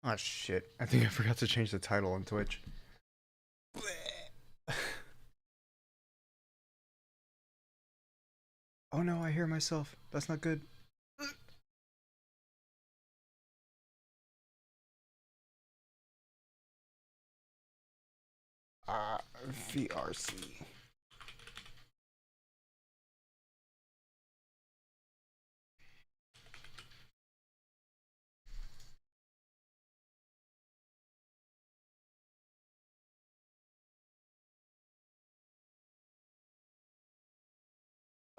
Oh shit. I think I forgot to change the title on Twitch. Oh no, I hear myself. That's not good. VRC.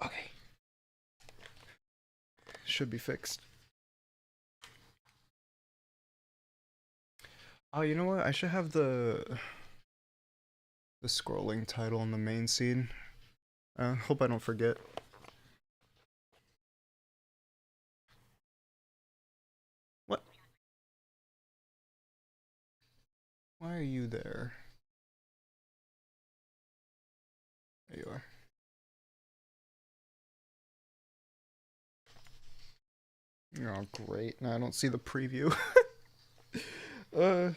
Okay. Should be fixed. Oh, you know what? I should have the scrolling title on the main scene. Hope I don't forget. What? Why are you there? There you are. Oh, great. Now I don't see the preview. uh,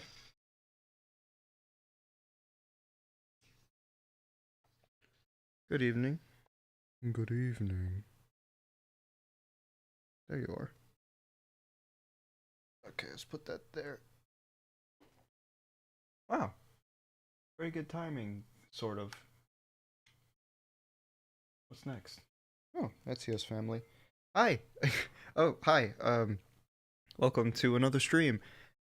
Good evening. Good evening. There you are. Okay, let's put that there. Wow. Very good timing, sort of. What's next? Oh, that's his family. Hi. Oh, hi. Welcome to another stream.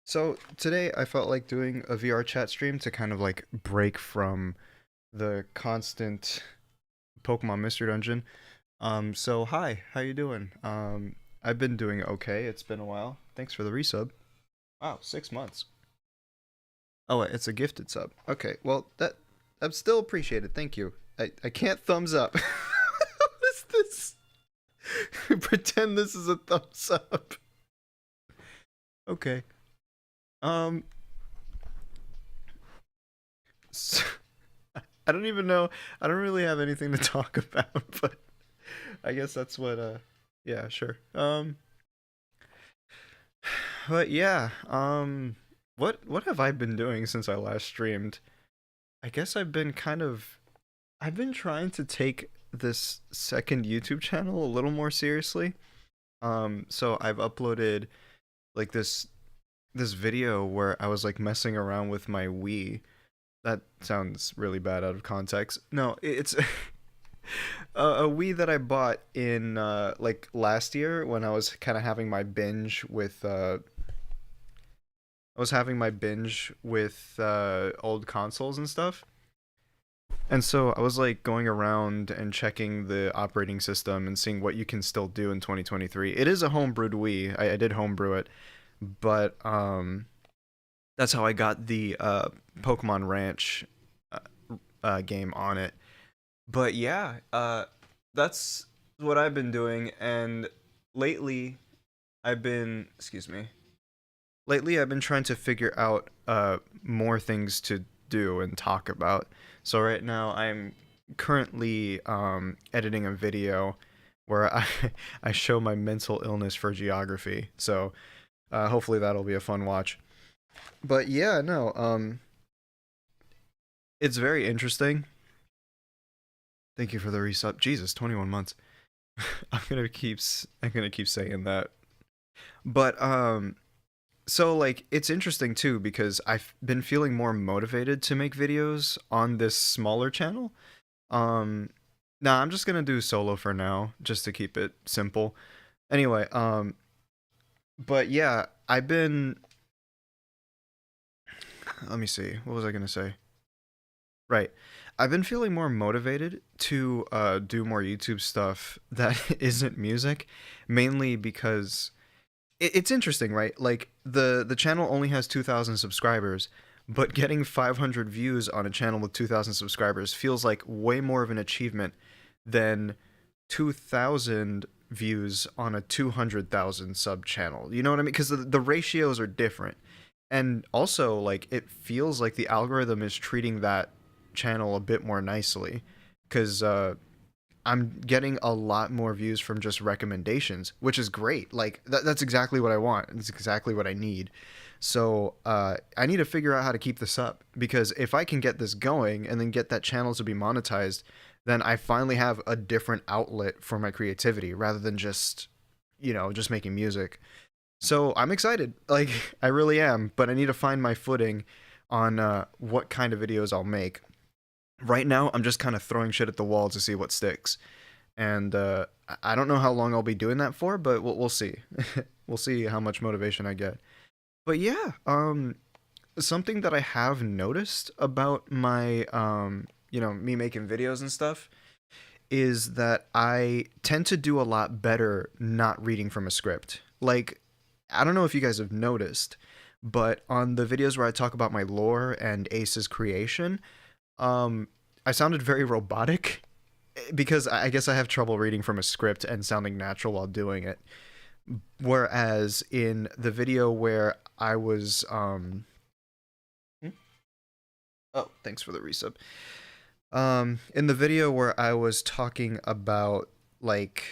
So today I felt like doing a VR chat stream to kind of like break from the constant Pokemon Mystery Dungeon. So hi, how you doing? I've been doing okay. It's been a while. Thanks for the resub. Wow, 6 months. Oh, it's a gifted sub. Okay, well that I'm still appreciated. Thank you. I can't thumbs up. What is this? Pretend this is a thumbs up. Okay. Um. So, I don't even know. I don't really have anything to talk about, but I guess that's what. Yeah, sure. But yeah. What have I been doing since I last streamed? I guess I've been kind of. I've been trying to take this second YouTube channel a little more seriously. So I've uploaded like this video where I was like messing around with my Wii. That sounds really bad out of context. No, it's a Wii that I bought in like last year when I was kind of having my binge with old consoles and stuff. And so I was like going around and checking the operating system and seeing what you can still do in 2023. It is a homebrewed Wii. I did homebrew it, but that's how I got the Pokemon Ranch uh, game on it. But yeah, that's what I've been doing, and lately excuse me, lately I've been trying to figure out more things to do and talk about. So right now I'm currently editing a video where I I show my mental illness for geography. So hopefully that'll be a fun watch. But yeah, no, it's very interesting. Thank you for the resub. Jesus, 21 months. I'm gonna keep saying that. But so like it's interesting too because I've been feeling more motivated to make videos on this smaller channel. Um Nah, I'm just gonna do solo for now, just to keep it simple. Anyway, but yeah, I've been let me see, what was I gonna say? Right. I've been feeling more motivated to do more YouTube stuff that isn't music, mainly because it's interesting, right? Like the channel only has 2,000 subscribers, but getting 500 views on a channel with 2,000 subscribers feels like way more of an achievement than 2,000 views on a 200,000 sub channel. You know what I mean? Because the ratios are different. And also, like, it feels like the algorithm is treating that channel a bit more nicely. Because I'm getting a lot more views from just recommendations, which is great. Like that's exactly what I want. It's exactly what I need. So I need to figure out how to keep this up, because if I can get this going and then get that channel to be monetized, then I finally have a different outlet for my creativity rather than just, just making music. So I'm excited. Like, I really am, but I need to find my footing on what kind of videos I'll make. Right now, I'm just kind of throwing shit at the wall to see what sticks. And I don't know how long I'll be doing that for, but we'll see. We'll see how much motivation I get. But yeah, something that I have noticed about my, me making videos and stuff is that I tend to do a lot better not reading from a script. Like, I don't know if you guys have noticed, but on the videos where I talk about my lore and Ace's creation, I sounded very robotic because I guess I have trouble reading from a script and sounding natural while doing it. Whereas in the video where I was, oh, thanks for the resub. In the video where I was talking about, like,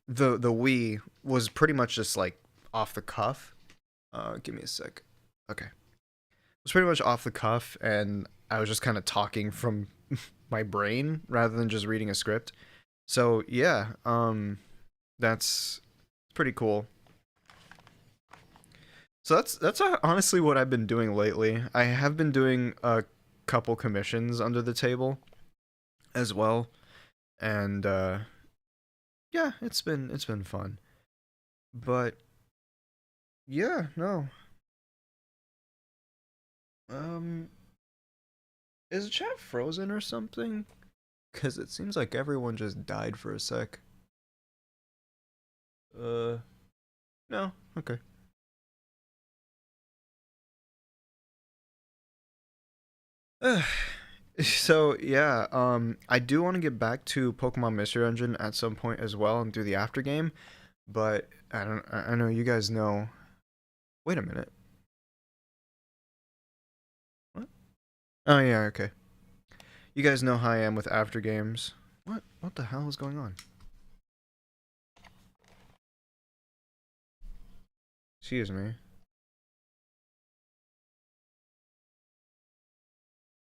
the Wii was pretty much just like off the cuff. Give me a sec. Okay. It was pretty much off the cuff, and I was just kind of talking from my brain rather than just reading a script. So yeah, that's pretty cool. So that's honestly what I've been doing lately. I have been doing a couple commissions under the table as well, and yeah, it's been fun. But yeah, no. Um, is the chat frozen or something? Cause it seems like everyone just died for a sec. Uh, no, okay. So yeah, I do want to get back to Pokemon Mystery Dungeon at some point as well and do the after game, but I don't. I know you guys know. Wait a minute. What? Oh yeah, okay. You guys know how I am with after games. What? What the hell is going on? Excuse me.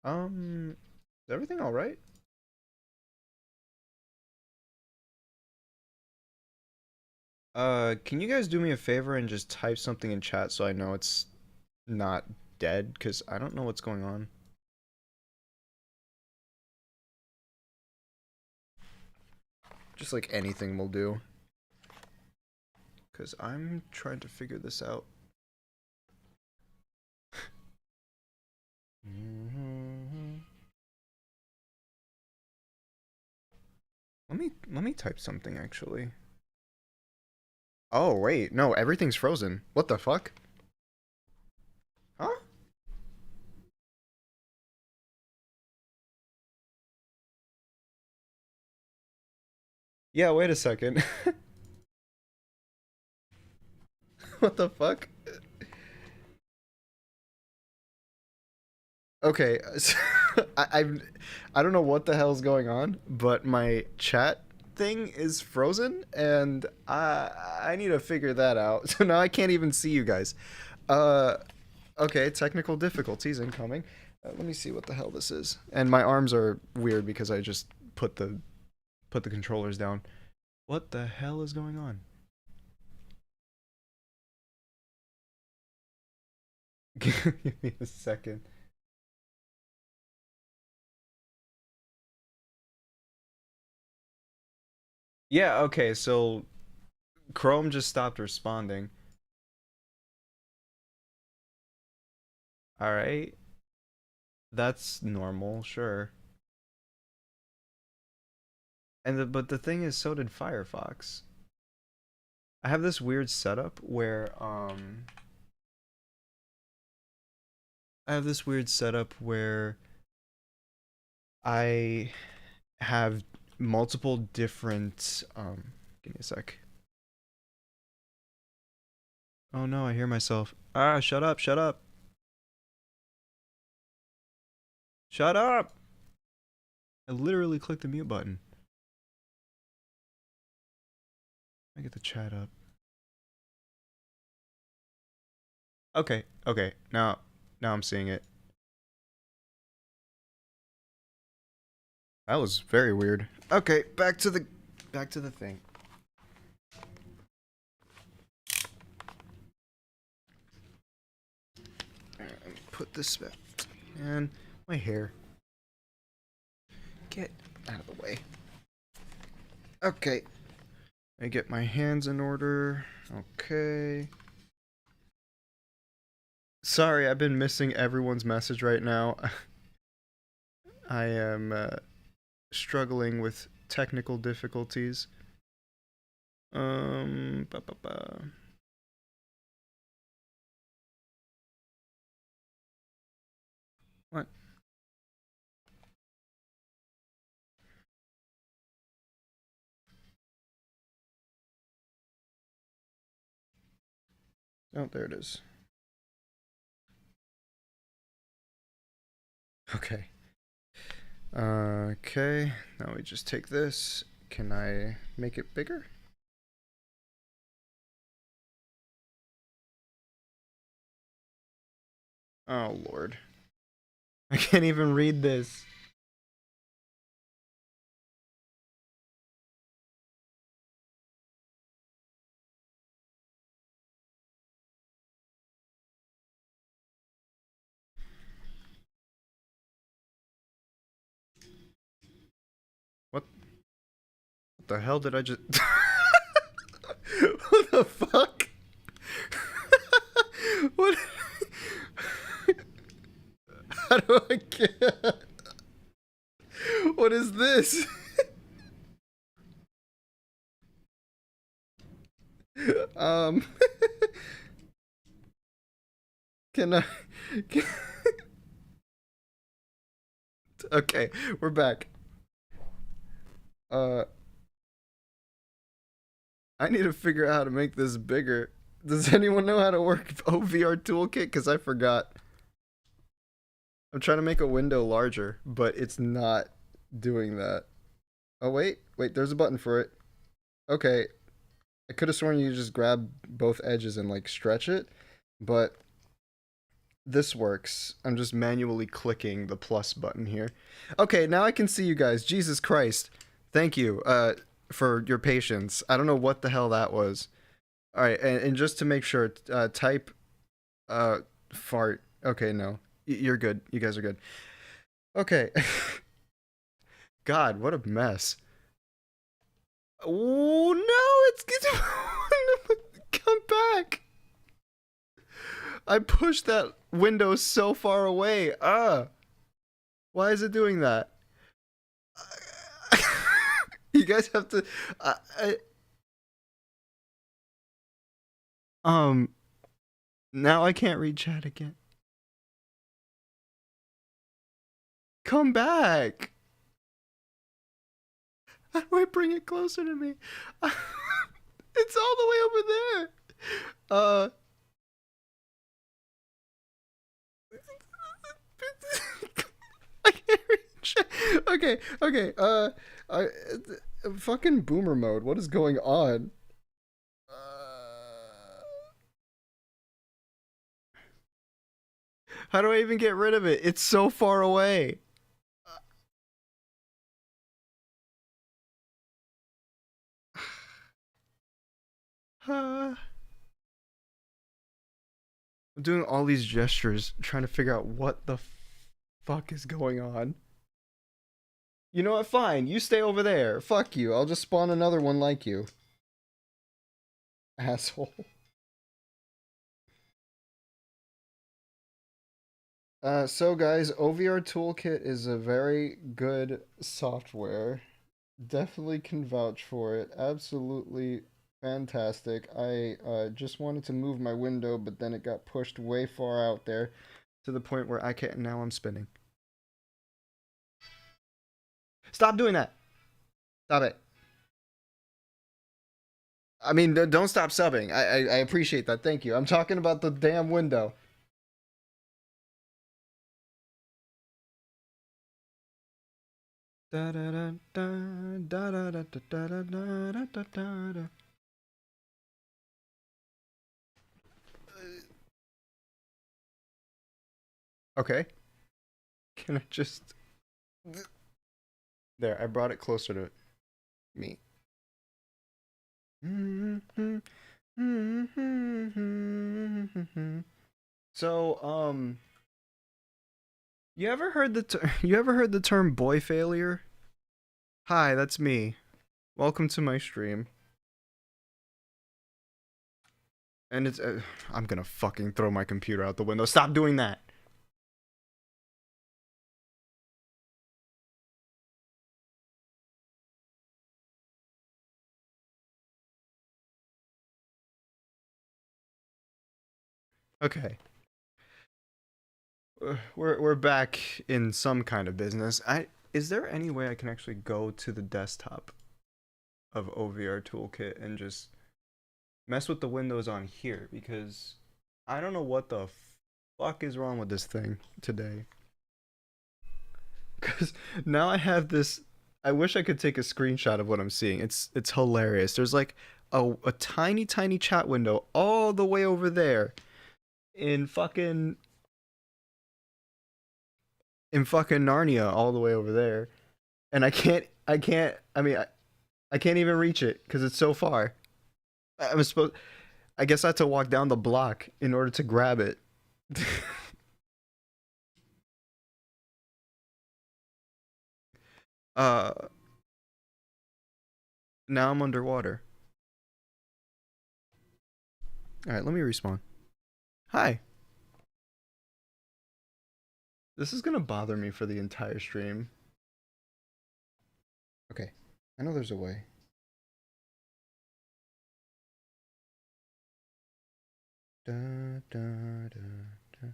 Is everything all right? Can you guys do me a favor and just type something in chat so I know it's not dead? Cause I don't know what's going on. Just like anything will do. Cause I'm trying to figure this out. Let me type something actually. Oh wait, no, everything's frozen. What the fuck? Huh? Yeah, wait a second. What the fuck? Okay, so I don't know what the hell's going on, but my chat thing is frozen, and I need to figure that out. So now I can't even see you guys. Uh, okay, technical difficulties incoming. Let me see what the hell this is. And my arms are weird because I just put the controllers down. What the hell is going on? Give me a second. Yeah, okay, so Chrome just stopped responding. All right. That's normal, sure. But the thing is, so did Firefox. I have this weird setup where I have this weird setup where I have multiple different give me a sec. Oh no, I hear myself. Ah, shut up, shut up. Shut up. I literally clicked the mute button. I get the chat up. Okay, okay. Now I'm seeing it. That was very weird. Okay, back to the thing. Put this back. And my hair. Get out of the way. Okay. I get my hands in order. Okay. Sorry, I've been missing everyone's message right now. I am struggling with technical difficulties. Ba, ba, ba. What? Oh, there it is. Okay. Okay, now we just take this. Can I make it bigger? Oh, Lord. I can't even read this. What? What the hell did I just... What the fuck? What? How do I get... What is this? um... Can I... Can... Okay, we're back. I need to figure out how to make this bigger. Does anyone know how to work OVR toolkit? Because I forgot. I'm trying to make a window larger, but it's not doing that. Oh, wait, there's a button for it. Okay, I could have sworn you just grab both edges and like stretch it, but this works. I'm just manually clicking the plus button here. Okay, now I can see you guys. Jesus Christ. Thank you for your patience. I don't know what the hell that was. All right, and just to make sure, type fart. Okay, no. You're good. You guys are good. Okay. God, what a mess. Oh no, it's come back. I pushed that window so far away. Why is it doing that? You guys have to. Um. Now I can't read chat again. Come back. How do I bring it closer to me? It's all the way over there. I can't reach. Okay, okay. I, fucking boomer mode. What is going on? How do I even get rid of it? It's so far away. I'm doing all these gestures, trying to figure out what the fuck is going on. You know what? Fine. You stay over there. Fuck you. I'll just spawn another one like you. Asshole. So guys, OVR Toolkit is a very good software. Definitely can vouch for it. Absolutely fantastic. I just wanted to move my window, but then it got pushed way far out there to the point where I can't. Now I'm spinning. Stop doing that. Stop it. I mean, don't stop subbing. I appreciate that. Thank you. I'm talking about the damn window. Da da da da da da da da da da da da da. Okay. Can I just... There, I brought it closer to me. So, you ever heard the term boy failure? Hi, that's me. Welcome to my stream. And it's I'm gonna fucking throw my computer out the window. Stop doing that. Okay. We're back in some kind of business. I Is there any way I can actually go to the desktop of OVR Toolkit and just mess with the windows on here, because I don't know what the fuck is wrong with this thing today. Cuz now I have this. I wish I could take a screenshot of what I'm seeing. It's hilarious. There's like a tiny chat window all the way over there in fucking Narnia, all the way over there, and I can't even reach it because it's so far. I'm supposed I guess I had to walk down the block in order to grab it. uh Now I'm underwater. All right, let me respawn. Hi. This is going to bother me for the entire stream. Okay. I know there's a way. Da, da, da, da.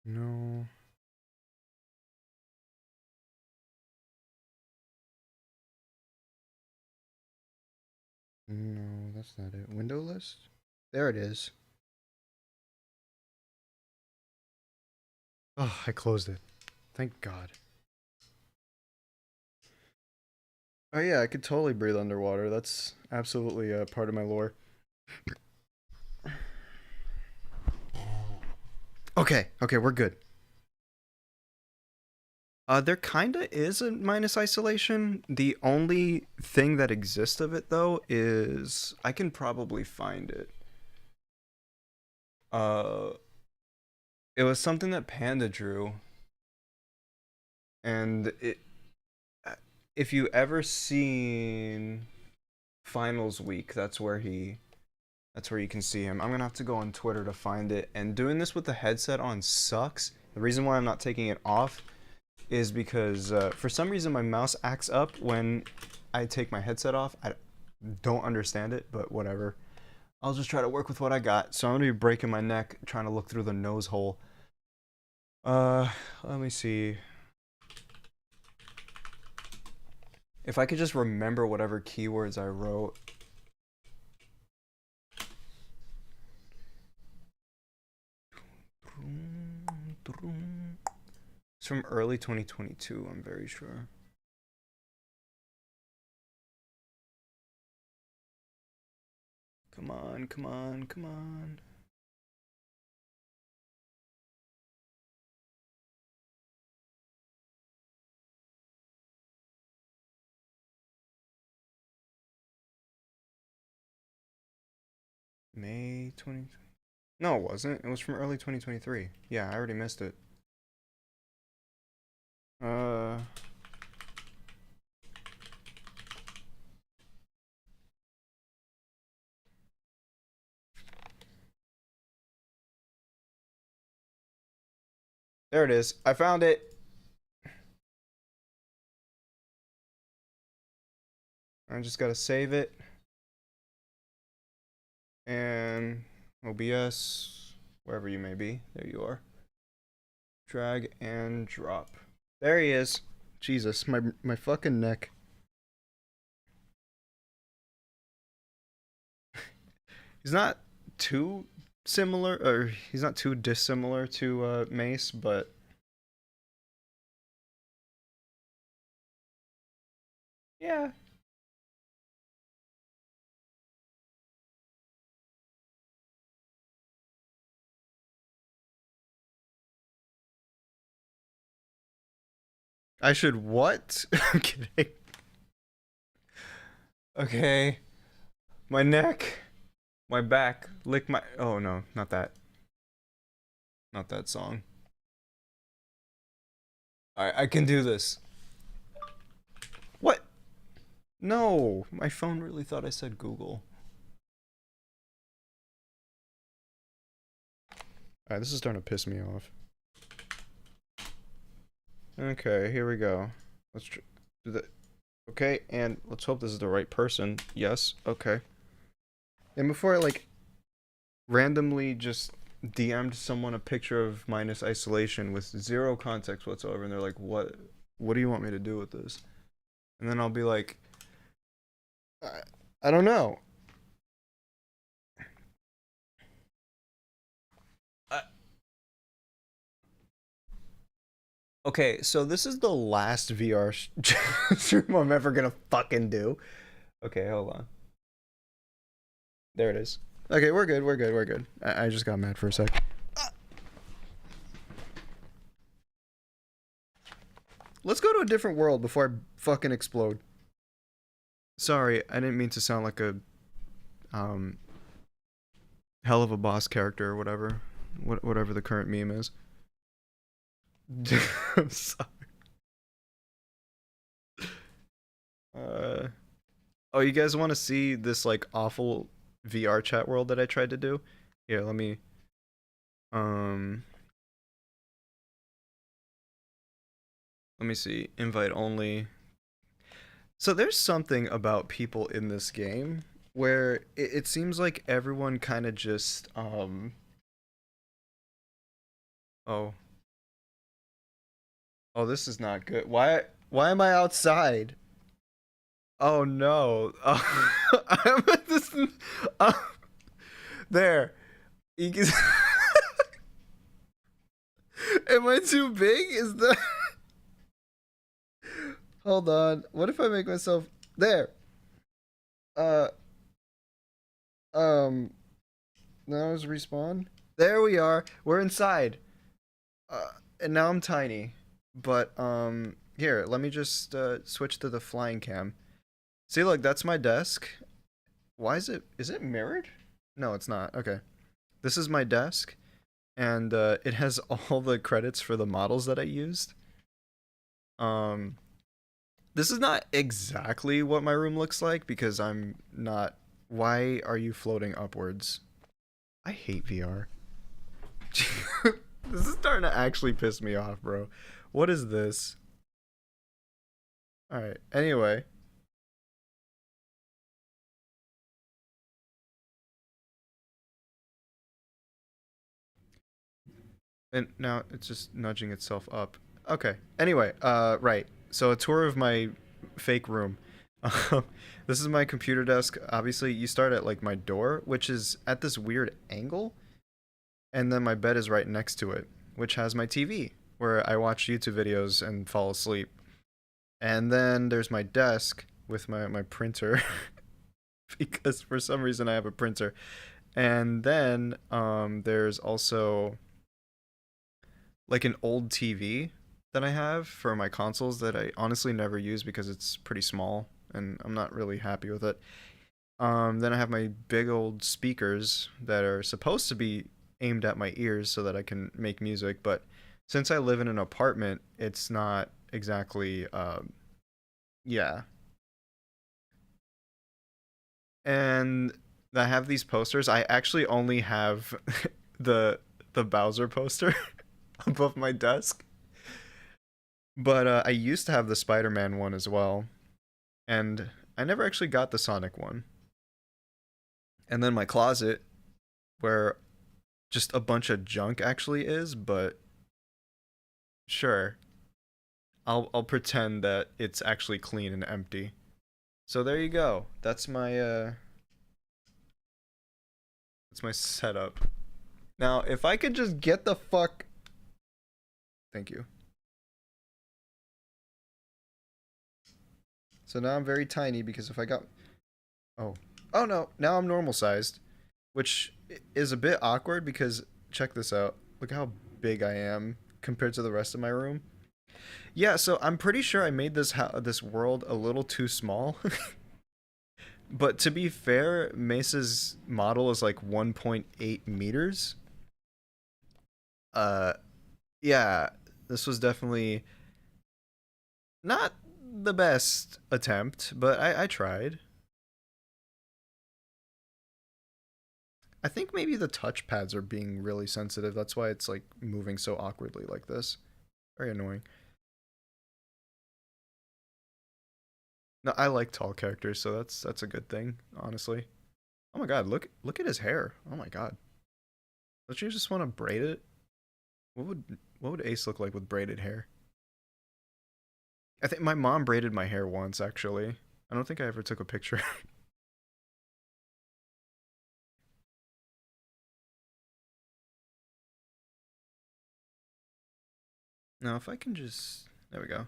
No. No, that's not it. Window list? There it is. Oh, I closed it. Thank God. Oh yeah, I could totally breathe underwater. That's absolutely a part of my lore. Okay, we're good. There kinda is a minus isolation. The only thing that exists of it though is I can probably find it. Uh, it was something that Panda drew, and if you ever seen finals week, that's where you can see him. I'm gonna have to go on Twitter to find it. And doing this with the headset on sucks. The reason why I'm not taking it off is because for some reason my mouse acts up when I take my headset off. I don't understand it, but whatever. I'll just try to work with what I got. So I'm gonna be breaking my neck trying to look through the nose hole. Let me see. If I could just remember whatever keywords I wrote. It's from early 2022, I'm very sure. Come on, come on, come on. May 20. No, it wasn't. It was from early 2023. Yeah, I already missed it. Uh. There it is. I found it. I just gotta save it. And OBS, wherever you may be. There you are. Drag and drop. There he is. Jesus, my fucking neck. He's not too similar, or he's not too dissimilar to Mace, but yeah. I should what? I'm kidding. Okay. My neck, my back, lick my. Oh no, not that. Not that song. I can do this. What? No, my phone really thought I said Google. Alright, this is starting to piss me off. Okay, here we go. Let's do that. Okay, and let's hope this is the right person. Yes, okay. And before I like randomly just DM'd someone a picture of minus isolation with zero context whatsoever, and they're like, what do you want me to do with this? And then I'll be like, I, I don't know. Okay, so this is the last VR stream I'm ever gonna fucking do. Okay, hold on. There it is. Okay, we're good, we're good, we're good. I just got mad for a sec. Let's go to a different world before I fucking explode. Sorry, I didn't mean to sound like a um hell of a boss character or whatever. Whatever the current meme is. I'm sorry. Uh oh, you guys want to see this like awful VR chat world that I tried to do? Here, let me um let me see. Invite only. So there's something about people in this game where it seems like everyone kind of just oh, oh, this is not good. Why am I outside? Oh no. Oh, I'm at this uh, there. You can, am I too big? Is that hold on. What if I make myself there? Uh um now is respawn. There we are. We're inside. And now I'm tiny. But here, let me just switch to the flying cam. See, look, that's my desk. Why is it mirrored? No, it's not. Okay. This is my desk and it has all the credits for the models that I used. Um this is not exactly what my room looks like because I'm not. Why are you floating upwards? I hate VR. This is starting to actually piss me off, bro. What is this? Alright, anyway. And now it's just nudging itself up. Okay, anyway, right. So a tour of my fake room. This is my computer desk. Obviously, you start at like my door, which is at this weird angle. And then my bed is right next to it, which has my TV, where I watch YouTube videos and fall asleep. And then there's my desk with my printer, because for some reason I have a printer. And then there's also like an old TV that I have for my consoles that I honestly never use because it's pretty small and I'm not really happy with it. Then I have my big old speakers that are supposed to be aimed at my ears so that I can make music, but since I live in an apartment, it's not exactly yeah. And I have these posters. I actually only have the Bowser poster above my desk. But I used to have the Spider-Man one as well, and I never actually got the Sonic one. And then my closet, where just a bunch of junk actually is, but sure. I'll pretend that it's actually clean and empty. So there you go. That's my setup. Now, if I could just get the fuck. Thank you. So now I'm very tiny because if I got. Oh. Oh no, now I'm normal sized. Which is a bit awkward because check this out. Look how big I am compared to the rest of my room. Yeah, so I'm pretty sure I made this world a little too small. But to be fair, Mesa's model is like 1.8 meters. Uh, yeah, this was definitely not the best attempt, but I tried. I think maybe the touchpads are being really sensitive. That's why it's like moving so awkwardly like this. Very annoying. No, I like tall characters, so that's a good thing, honestly. Oh my god, look at his hair. Oh my god. Don't you just want to braid it? What would Ace look like with braided hair? I think my mom braided my hair once actually. I don't think I ever took a picture. Now if I can just there we go.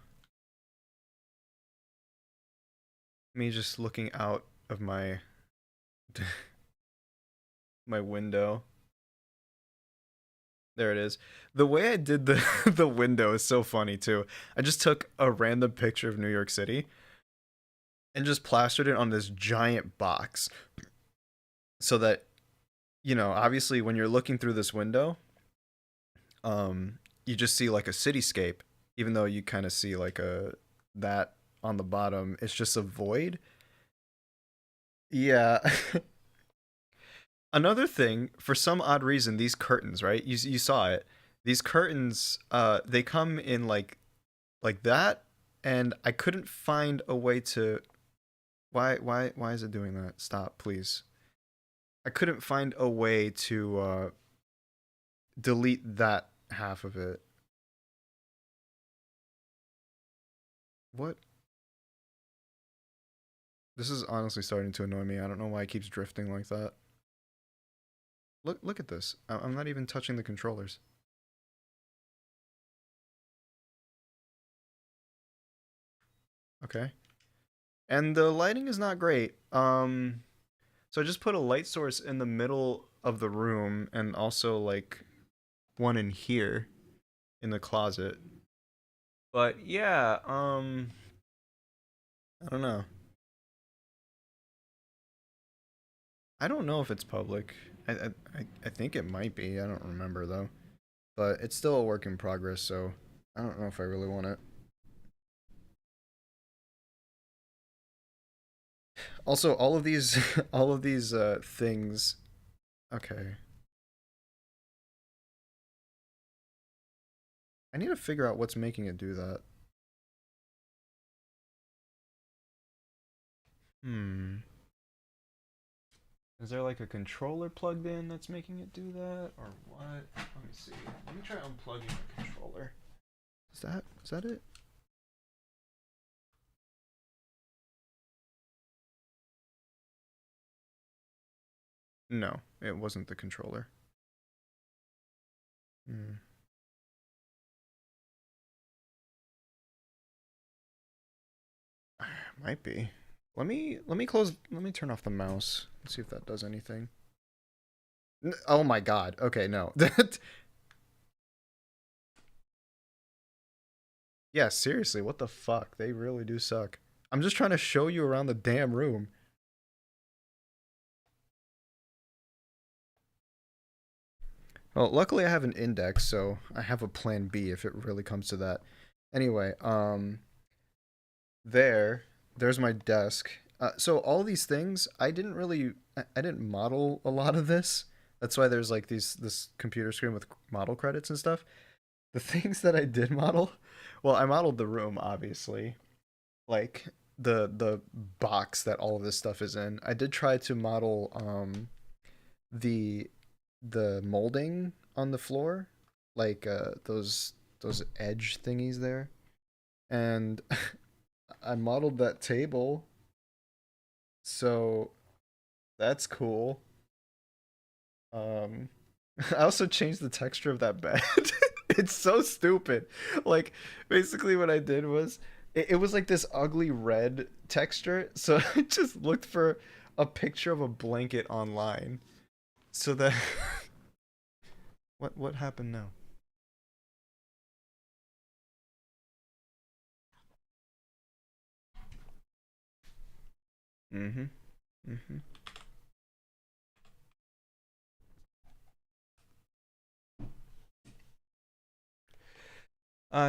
Me just looking out of my my window. There it is. The way I did the the window is so funny too. I just took a random picture of New York City and just plastered it on this giant box so that obviously when you're looking through this window, you just see like a cityscape even though you kind of see like a that on the bottom. It's just a void. Yeah. Another thing, for some odd reason, these curtains, right? You saw it. These curtains, they come in like that, and I couldn't find a way to. Why is it doing that? Stop, please. I couldn't find a way to delete that half of it. What? This is honestly starting to annoy me. I don't know why it keeps drifting like that. Look at this. I'm not even touching the controllers. Okay. And the lighting is not great. So I just put a light source in the middle of the room and also like one in here in the closet. But yeah, I don't know. I don't know if it's public. I think it might be. I don't remember though. But it's still a work in progress, so I don't know if I really want it. Also, all of these all of these things. Okay. I need to figure out what's making it do that. Hmm. Is there like a controller plugged in that's making it do that, or what? Let me see. Let me try unplugging the controller. Is that it? No, it wasn't the controller. Hmm. Might be. Let me turn off the mouse and see if that does anything. Oh my god. Okay, no. Yeah, seriously, what the fuck? They really do suck. I'm just trying to show you around the damn room. Well, luckily I have an index, so I have a plan B if it really comes to that. Anyway, there's my desk. So all these things, I didn't model a lot of this. That's why there's like this computer screen with model credits and stuff. The things that I did model, well, I modeled the room obviously, like the box that all of this stuff is in. I did try to model the the molding on the floor, like those edge thingies there, and I modeled that table. So that's cool. Um, I also changed the texture of that bed. It's so stupid. Like, basically, what I did was it was like this ugly red texture. So I just looked for a picture of a blanket online. So that what happened now? Mm-hmm. Mm-hmm.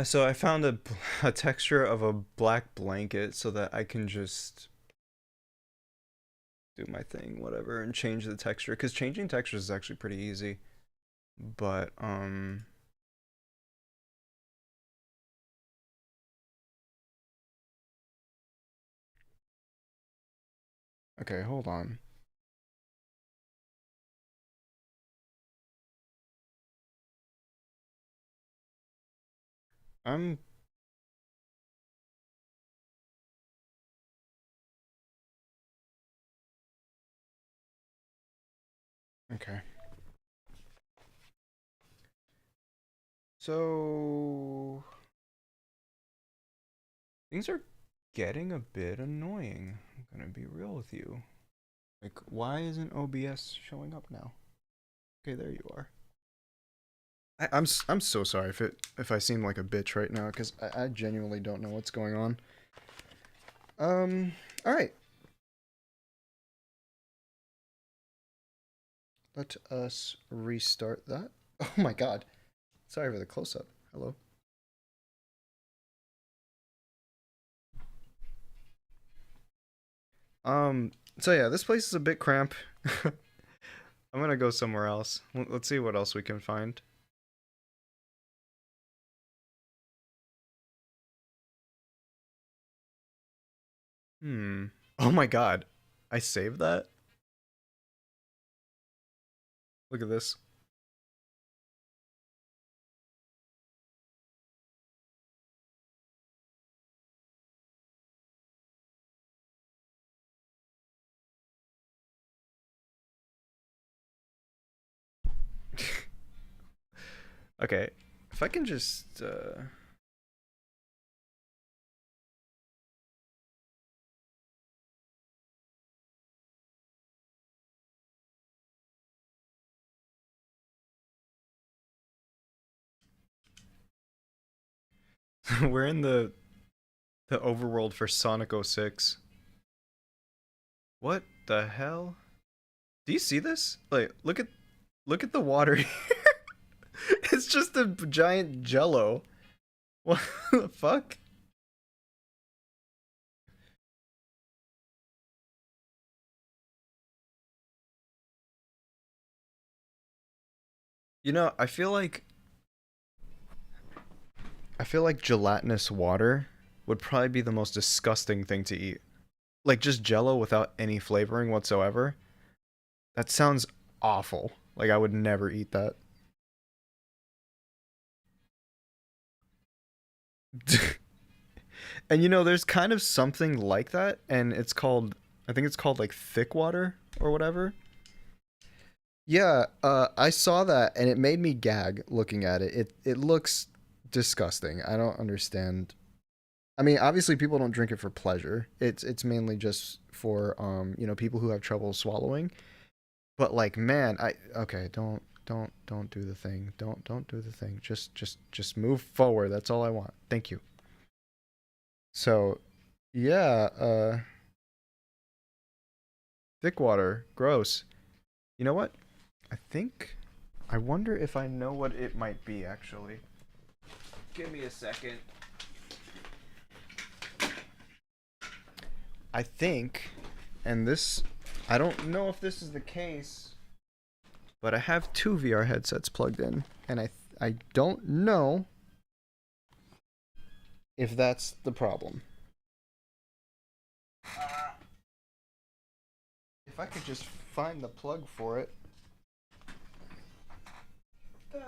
So I found a texture of a black blanket so that I can just do my thing, whatever, and change the texture. Because changing textures is actually pretty easy. But okay, hold on. I'm okay. So things are getting a bit annoying. I'm gonna be real with you. Like, why isn't OBS showing up now? Okay, there you are. I'm so sorry if I seem like a bitch right now because I genuinely don't know what's going on. All right. Let us restart that. Oh my god. Sorry for the close up. Hello. So yeah, this place is a bit cramped. I'm gonna go somewhere else. Let's see what else we can find. Hmm. Oh my god. I saved that? Look at this. Okay. If I can just we're in the overworld for Sonic 06. What the hell? Do you see this? Like, look at the water here. It's just a giant jello. What the fuck? You know, I feel like gelatinous water would probably be the most disgusting thing to eat. Like just jello without any flavoring whatsoever. That sounds awful. Like I would never eat that. And you know, there's kind of something like that, and it's called, I think it's called like thick water or whatever. Yeah, I saw that and it made me gag looking at it. It looks disgusting. I don't understand. I mean, obviously people don't drink it for pleasure. It's mainly just for you know, people who have trouble swallowing. But like, man, I okay, don't do the thing. Don't do the thing. Just move forward. That's all I want. Thank you. So, yeah, thick water, gross. You know what? I think I wonder if I know what it might be actually. Give me a second. I think, and this, I don't know if this is the case, but I have two VR headsets plugged in, and I don't know if that's the problem. If I could just find the plug for it. Uh,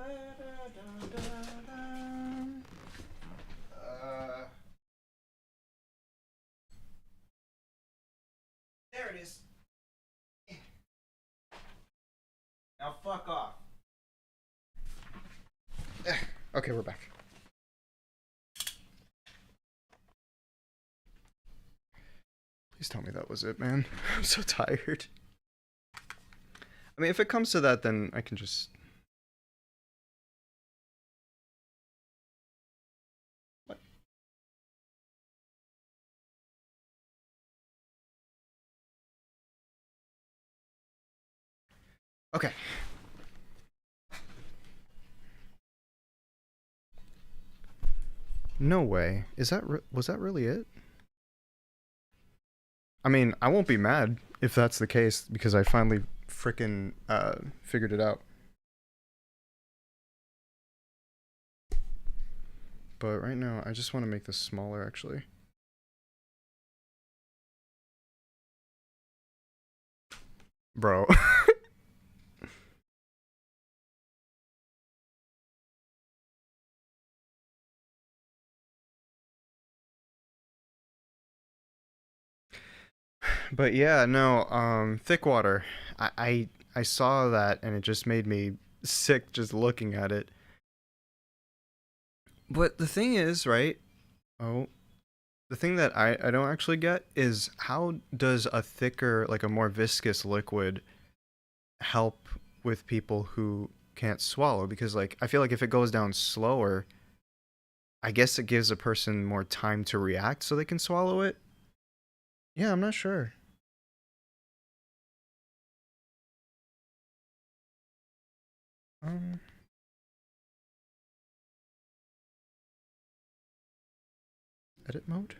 there it is. Now fuck off. Okay, we're back. Please tell me that was it, man. I'm so tired. I mean, if it comes to that, then I can just... What? Okay. No way. Is that was that really it? I mean, I won't be mad if that's the case because I finally freaking figured it out. But right now, I just want to make this smaller actually. Bro. But yeah, no, thick water. I saw that and it just made me sick just looking at it. But the thing is, right? Oh, the thing that I don't actually get is how does a thicker, like a more viscous liquid help with people who can't swallow? Because like I feel like if it goes down slower, I guess it gives a person more time to react so they can swallow it. Yeah, I'm not sure. Um, edit mode?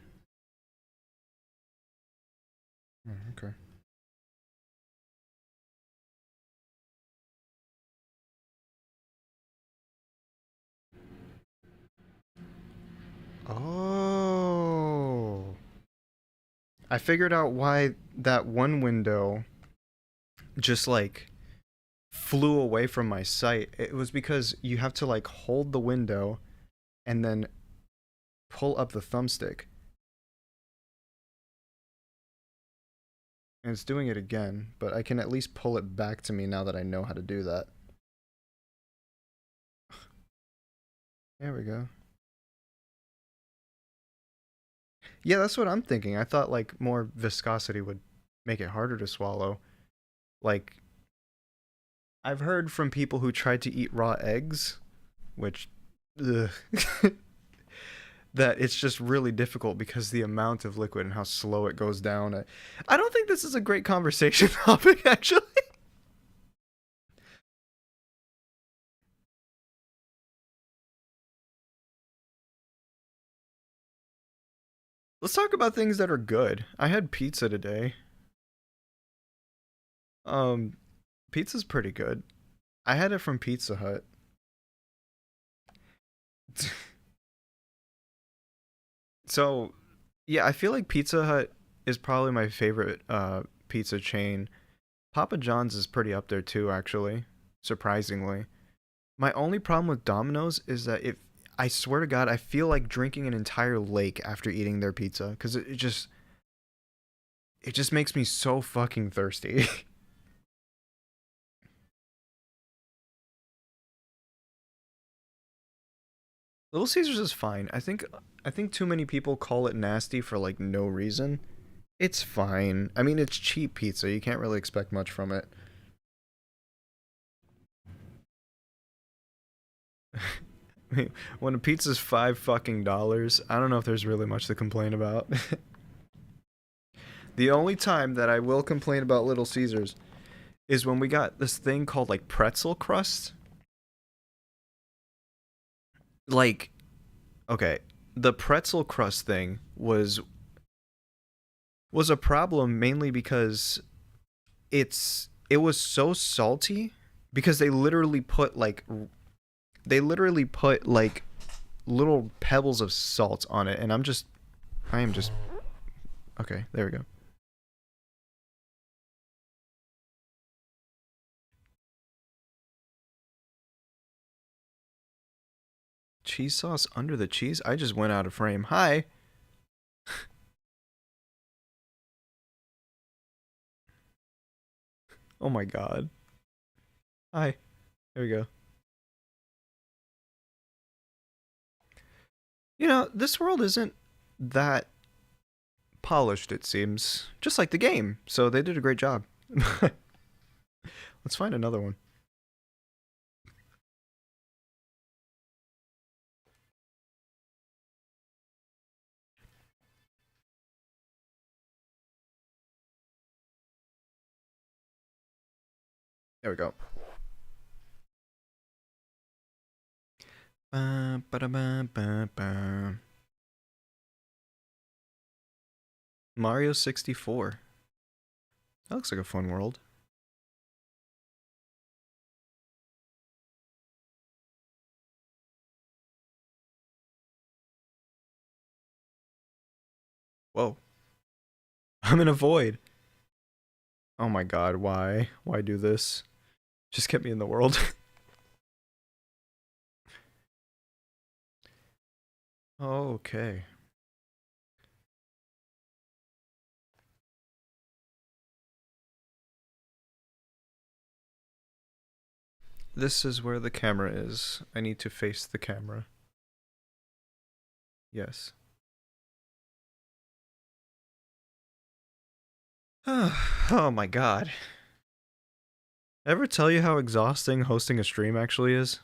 Okay. Oh. I figured out why that one window just like flew away from my sight. It was because you have to like hold the window and then pull up the thumbstick. And it's doing it again, but I can at least pull it back to me now that I know how to do that. There we go. Yeah, that's what I'm thinking. I thought like more viscosity would make it harder to swallow. Like I've heard from people who tried to eat raw eggs, which ugh, that it's just really difficult because the amount of liquid and how slow it goes down. I don't think this is a great conversation topic actually. Let's talk about things that are good. I had pizza today. Um Pizza's pretty good. I had it from Pizza Hut. So, yeah, I feel like Pizza Hut is probably my favorite pizza chain. Papa John's is pretty up there too, actually, surprisingly. My only problem with Domino's is that if I swear to God, I feel like drinking an entire lake after eating their pizza because it just makes me so fucking thirsty. Little Caesars is fine. I think too many people call it nasty for like no reason. It's fine. I mean, it's cheap pizza. You can't really expect much from it. When a pizza's $5 fucking, I don't know if there's really much to complain about. The only time that I will complain about Little Caesars is when we got this thing called like pretzel crust. Like, okay, the pretzel crust thing was a problem mainly because it was so salty because they literally put like little pebbles of salt on it, and I am just okay. There we go. Cheese sauce under the cheese. I just went out of frame. Hi. Oh my god. Hi. There we go. You know, this world isn't that polished, it seems. Just like the game. So they did a great job. Let's find another one. There we go. Mario 64. That looks like a fun world. Whoa. I'm in a void. Oh my god, why? Why do this? Just get me in the world. Okay. This is where the camera is. I need to face the camera. Yes. Oh my god. Ever tell you how exhausting hosting a stream actually is?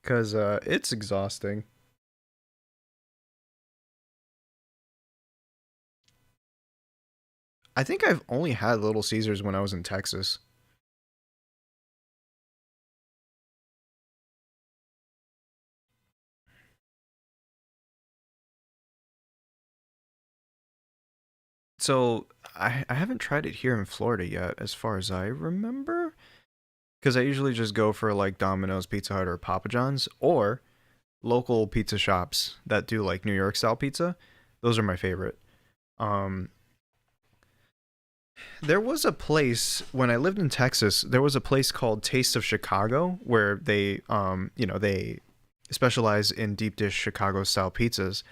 Because, it's exhausting. I think I've only had Little Caesars when I was in Texas. So, I haven't tried it here in Florida yet, as far as I remember. Because I usually just go for like Domino's, Pizza Hut, or Papa John's, or local pizza shops that do like New York style pizza. Those are my favorite. Um, there was a place when I lived in Texas. There was a place called Taste of Chicago where they specialize in deep dish Chicago style pizzas,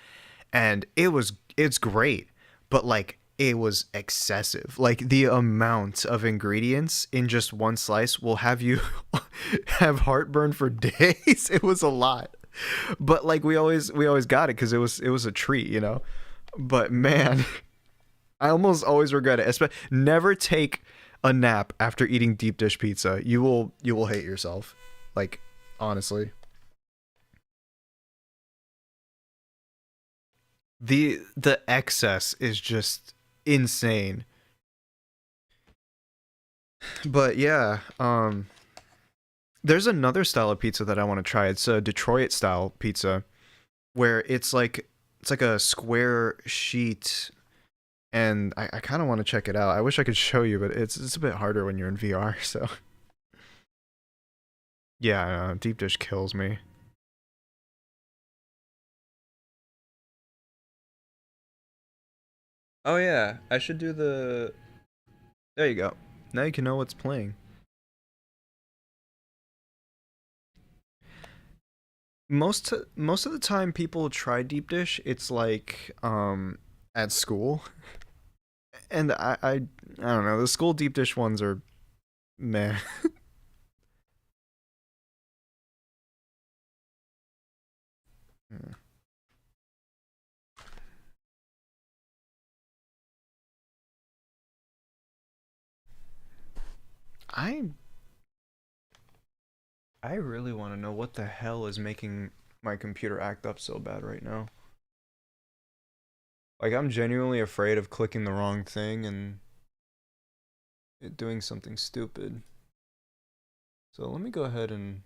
and it's great, but like it was excessive. Like the amount of ingredients in just one slice will have you have heartburn for days. It was a lot, but like we always got it because it was a treat, you know. But man, I almost always regret it. Never take a nap after eating deep dish pizza. You will hate yourself. Like honestly, the excess is just insane. But yeah, there's another style of pizza that I want to try. It's a Detroit style pizza where it's like a square sheet, and I kind of want to check it out. I wish I could show you, but it's a bit harder when you're in VR. So yeah, deep dish kills me. Oh yeah, I should do the. There you go. Now you can know what's playing. Most of the time, people try deep dish. It's like at school, and I don't know. The school deep dish ones are meh. I I really want to know what the hell is making my computer act up so bad right now. Like I'm genuinely afraid of clicking the wrong thing and it doing something stupid. So let me go ahead and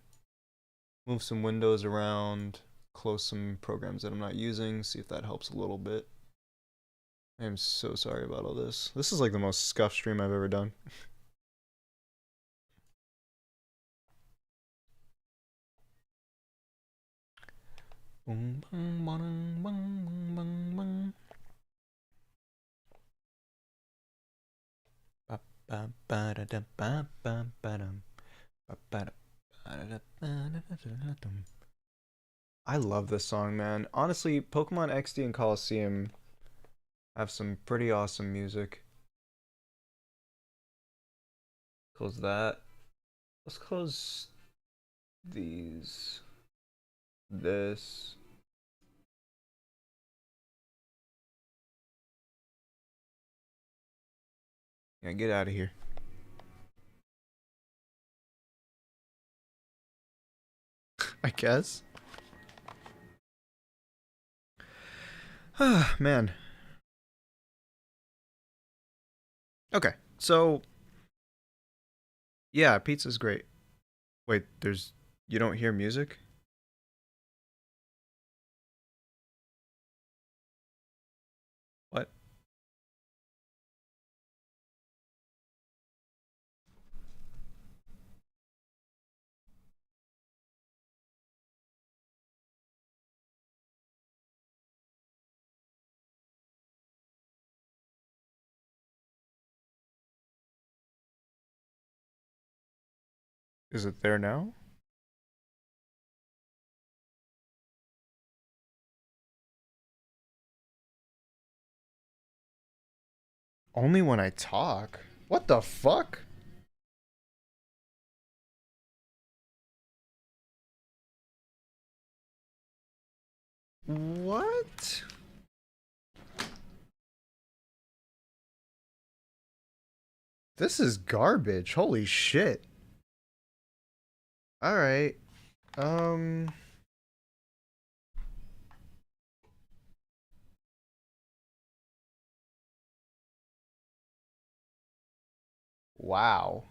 move some windows around, close some programs that I'm not using, see if that helps a little bit. I am so sorry about all this. This is like the most scuffed stream I've ever done. I love this song, man. Honestly, Pokemon XD and Coliseum have some pretty awesome music. Close that. Let's close these. This. Yeah, get out of here. I guess. Ah, man. Okay, so yeah, pizza's great. Wait, there's you don't hear music? What? Is it there now? Only when I talk. What the fuck? What? This is garbage. Holy shit. All right. Um wow.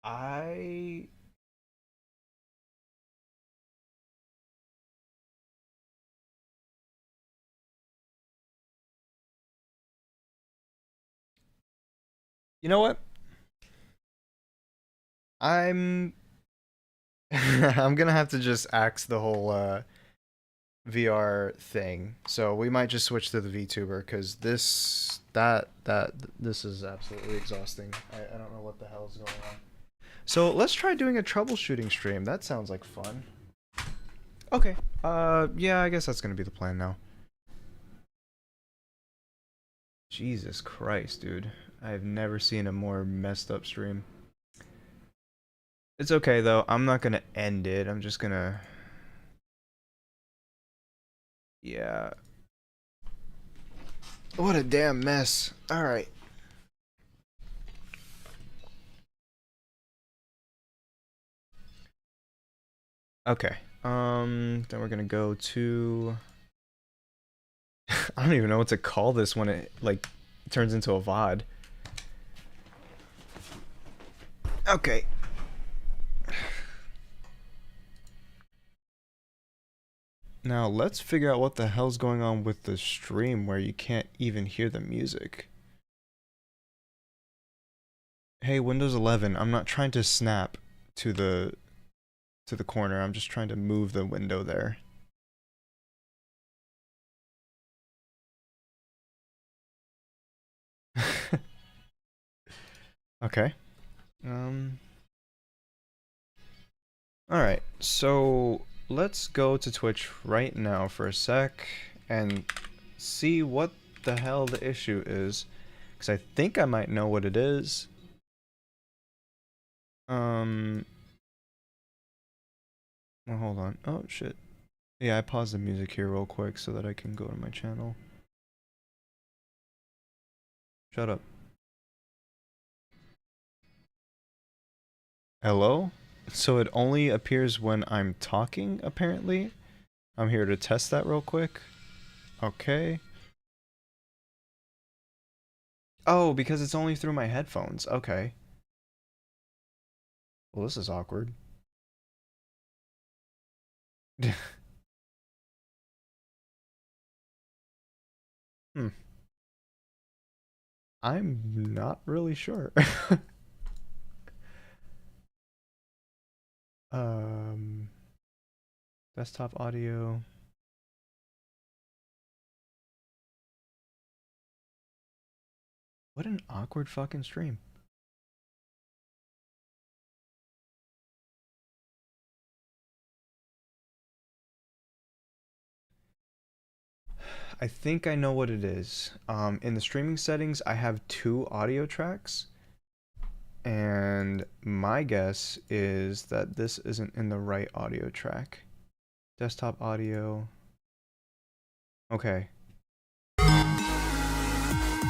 I You know what? I'm I'm gonna have to just axe the whole VR thing. So we might just switch to the VTuber because this is absolutely exhausting. I don't know what the hell is going on. So let's try doing a troubleshooting stream. That sounds like fun. Okay. Yeah, I guess that's gonna be the plan now. Jesus Christ, dude. I've never seen a more messed up stream. It's okay though. I'm not gonna end it. I'm just gonna yeah. What a damn mess. All right. Okay. Then we're gonna go to. I don't even know what to call this when it like turns into a VOD. Okay. Now let's figure out what the hell's going on with the stream where you can't even hear the music. Hey, Windows 11, I'm not trying to snap to the corner. I'm just trying to move the window there. Okay. Um All right. So, let's go to Twitch right now for a sec and see what the hell the issue is, cuz I think I might know what it is. Um well, hold on. Oh shit. Yeah, I paused the music here real quick so that I can go to my channel. Shut up. Hello? So it only appears when I'm talking, apparently. I'm here to test that real quick. Okay. Oh, because it's only through my headphones. Okay. Well, this is awkward. Hmm. I'm not really sure. um, desktop audio. What an awkward fucking stream. I think I know what it is. In the streaming settings, I have two audio tracks. And my guess is that this isn't in the right audio track. Desktop audio. Okay. Do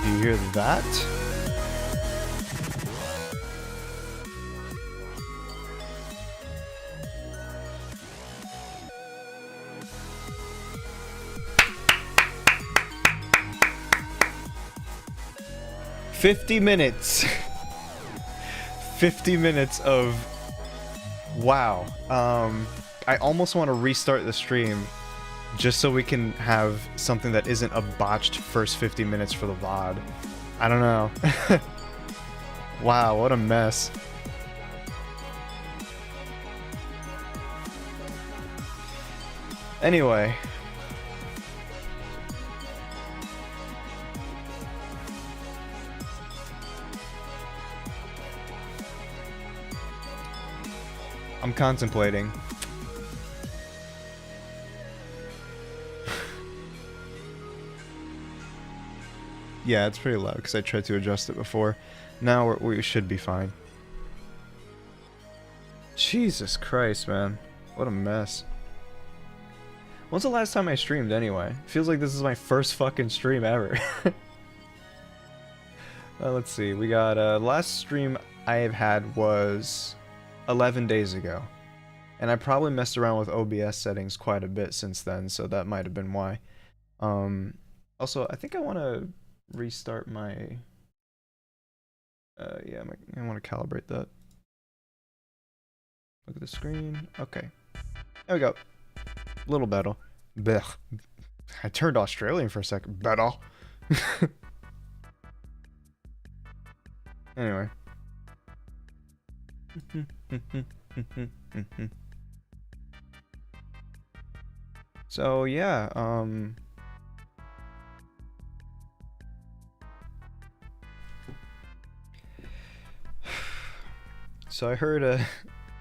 you hear that? $50. 50 minutes of wow. I almost want to restart the stream just so we can have something that isn't a botched first 50 minutes for the VOD. I don't know. Wow, what a mess. Anyway. I'm contemplating. Yeah, it's pretty loud because I tried to adjust it before. Now we should be fine. Jesus Christ, man. What a mess. When's the last time I streamed anyway? Feels like this is my first fucking stream ever. Let's see. We got last stream I have had was 11 days ago. And I probably messed around with OBS settings quite a bit since then, so that might have been why. Also, I think I want to restart my... yeah, I want to calibrate that. Look at the screen. Okay. There we go. A little better. Blech. I turned Australian for a second. Better. Anyway. So yeah, so I heard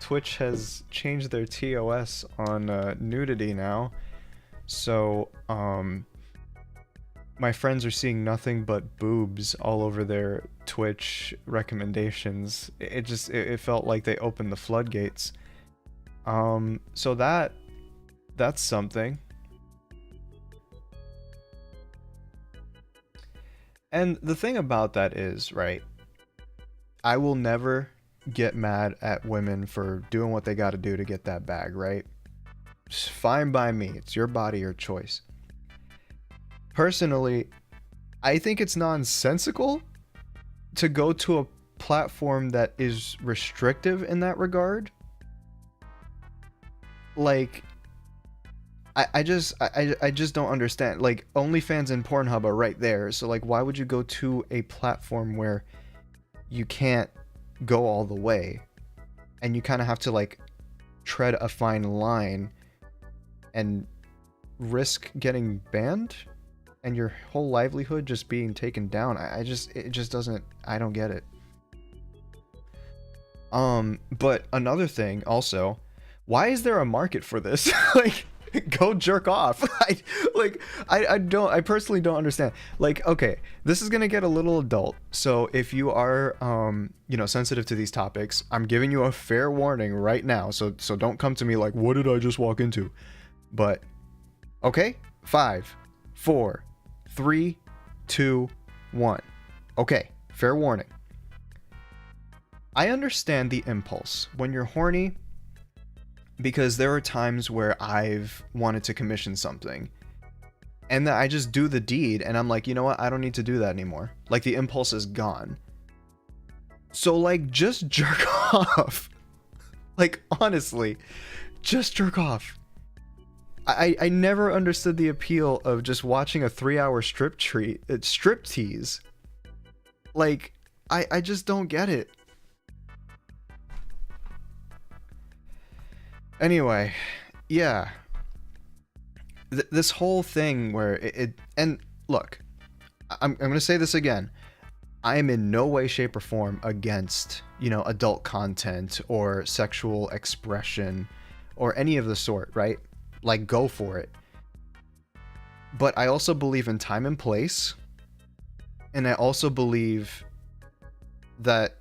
Twitch has changed their TOS on nudity now. So my friends are seeing nothing but boobs all over their Twitch recommendations. It felt like they opened the floodgates. So that's something. And the thing about that is, right, I will never get mad at women for doing what they gotta do to get that bag, right? It's fine by me. It's your body, your choice. Personally, I think it's nonsensical to go to a platform that is restrictive in that regard. Like, I just don't understand. Like, OnlyFans and Pornhub are right there, so like, why would you go to a platform where you can't go all the way, and you kind of have to like tread a fine line and risk getting banned and your whole livelihood just being taken down? It just doesn't, I don't get it. But another thing also, why is there a market for this? Like, go jerk off. I personally don't understand. Like, okay, this is gonna get a little adult, so if you are you know, sensitive to these topics, I'm giving you a fair warning right now, so don't come to me like, what did I just walk into? But okay, 5 4 3 2 1. Okay, fair warning. I understand the impulse when you're horny, because there are times where I've wanted to commission something and that I just do the deed and I'm like, you know what? I don't need to do that anymore. Like, the impulse is gone. So like, just jerk off. Like, honestly, just jerk off. I never understood the appeal of just watching a 3-hour strip tease. Like, I just don't get it. Anyway, yeah. This whole thing where and look, I'm going to say this again. I am in no way, shape, or form against, you know, adult content or sexual expression or any of the sort, right? Like, go for it. But I also believe in time and place. And I also believe that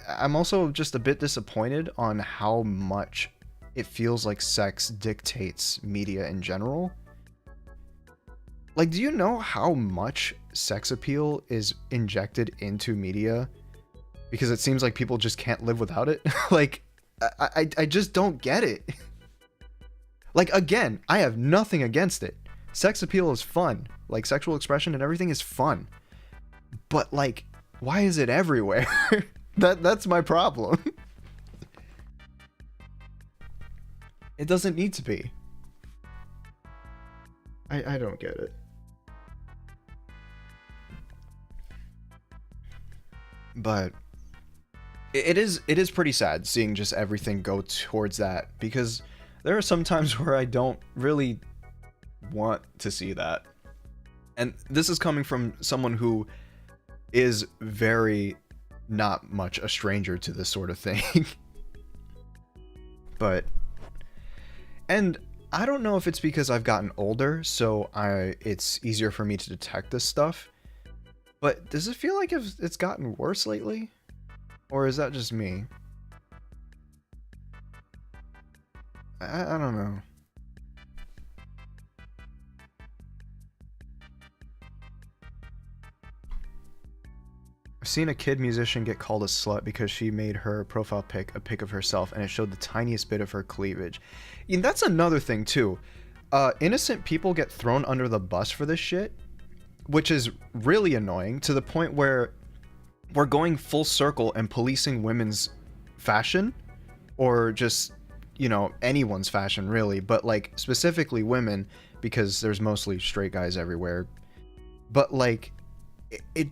I'm also just a bit disappointed on how much it feels like sex dictates media in general. Like, do you know how much sex appeal is injected into media? Because it seems like people just can't live without it. Like, I just don't get it. Like, again, I have nothing against it. Sex appeal is fun. Like, sexual expression and everything is fun. But, like, why is it everywhere? That's my problem. It doesn't need to be. I don't get it. But it is pretty sad seeing just everything go towards that, because there are some times where I don't really want to see that. And this is coming from someone who is very not much a stranger to this sort of thing. But, and I don't know if it's because I've gotten older, so it's easier for me to detect this stuff. But does it feel like it's gotten worse lately? Or is that just me? I don't know. I've seen a kid musician get called a slut because she made her profile pic a pic of herself and it showed the tiniest bit of her cleavage. And that's another thing too. Innocent people get thrown under the bus for this shit, which is really annoying, to the point where we're going full circle and policing women's fashion, or just, you know, anyone's fashion really, but like specifically women, because there's mostly straight guys everywhere. But like, it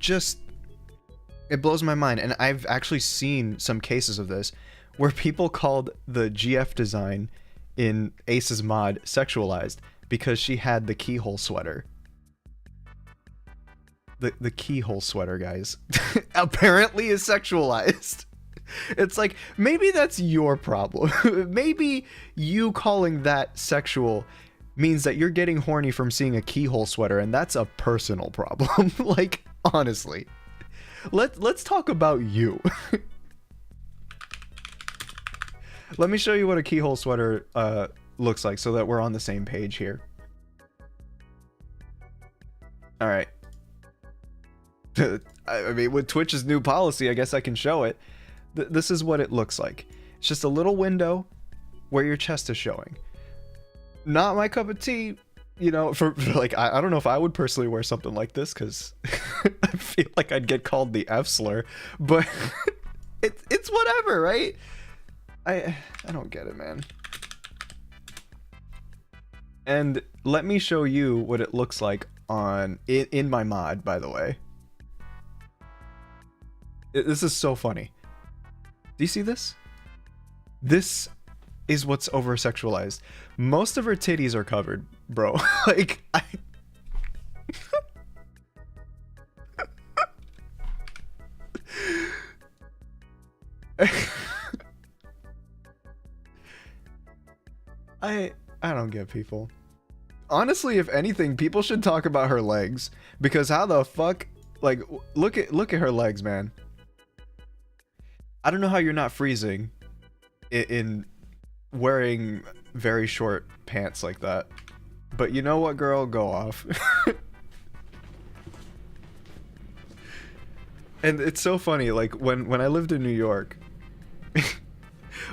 blows my mind. And I've actually seen some cases of this where people called the GF design in Ace's mod sexualized because she had the keyhole sweater. The keyhole sweater, guys, apparently is sexualized. It's like, maybe that's your problem. Maybe you calling that sexual means that you're getting horny from seeing a keyhole sweater, and that's a personal problem. Like, honestly. Let's talk about you. Let me show you what a keyhole sweater looks like so that we're on the same page here. All right. I mean, with Twitch's new policy, I guess I can show it. This is what it looks like. It's just a little window where your chest is showing. Not my cup of tea, you know, for like, I don't know if I would personally wear something like this, because I feel like I'd get called the F slur, but it's whatever, right? I don't get it, man. And let me show you what it looks like in my mod, by the way. This is so funny. Do you see this? This is what's over-sexualized. Most of her titties are covered, bro. Like, I don't get people. Honestly, if anything, people should talk about her legs, because how the fuck, like, look at her legs, man. I don't know how you're not freezing in wearing very short pants like that. But you know what, girl? Go off. And it's so funny, like, when I lived in New York,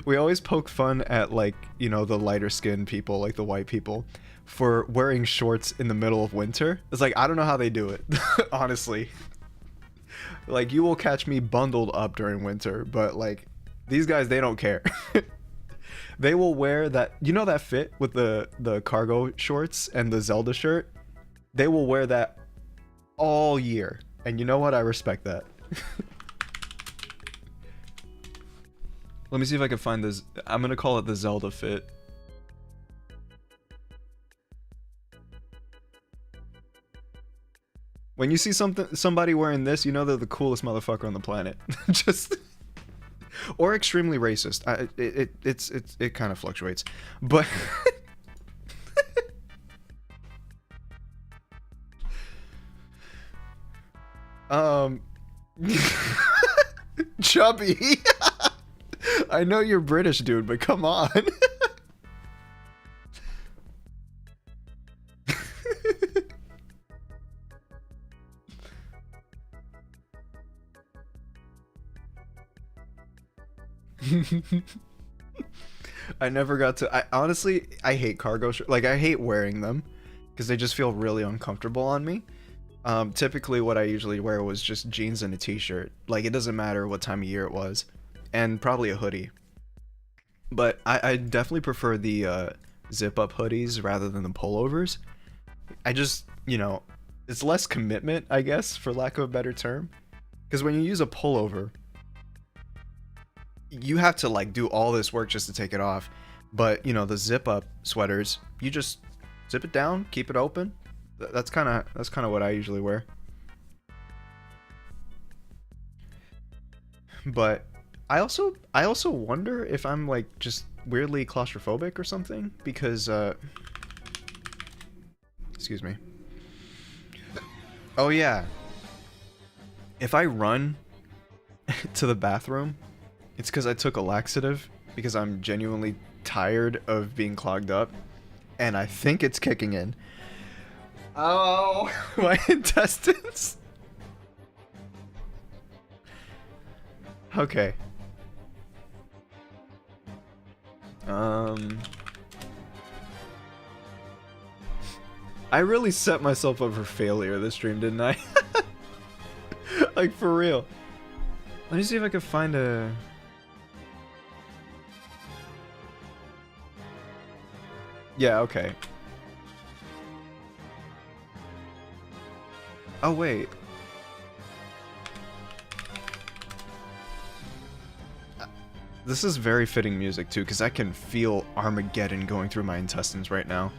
we always poke fun at, like, you know, the lighter skinned people, like the white people, for wearing shorts in the middle of winter. It's like, I don't know how they do it, honestly. Like, you will catch me bundled up during winter, but like, these guys, they don't care. They will wear that, you know, that fit with the cargo shorts and the Zelda shirt? They will wear that all year. And you know what? I respect that. Let me see if I can find this. I'm gonna call it the Zelda fit. When you see somebody wearing this, you know they're the coolest motherfucker on the planet. Just, or extremely racist. It kind of fluctuates, but Chubby. I know you're British, dude, but come on. I never got to. I honestly, I hate cargo shorts. Like, I hate wearing them because they just feel really uncomfortable on me. Typically, what I usually wear was just jeans and a t-shirt. Like, it doesn't matter what time of year it was, and probably a hoodie. But I definitely prefer the zip-up hoodies rather than the pullovers. I just, you know, it's less commitment, I guess, for lack of a better term. Because when you use a pullover, you have to like do all this work just to take it off. But you know, the zip up sweaters, you just zip it down, keep it open. That's kind of what I usually wear. But I also wonder if I'm like just weirdly claustrophobic or something, because excuse me. Oh yeah. If I run to the bathroom, it's because I took a laxative, because I'm genuinely tired of being clogged up, and I think it's kicking in. Oh, my intestines. Okay. I really set myself up for failure this stream, didn't I? Like, for real. Let me see if I can find a... Yeah, okay. Oh, wait. This is very fitting music, too, because I can feel Armageddon going through my intestines right now.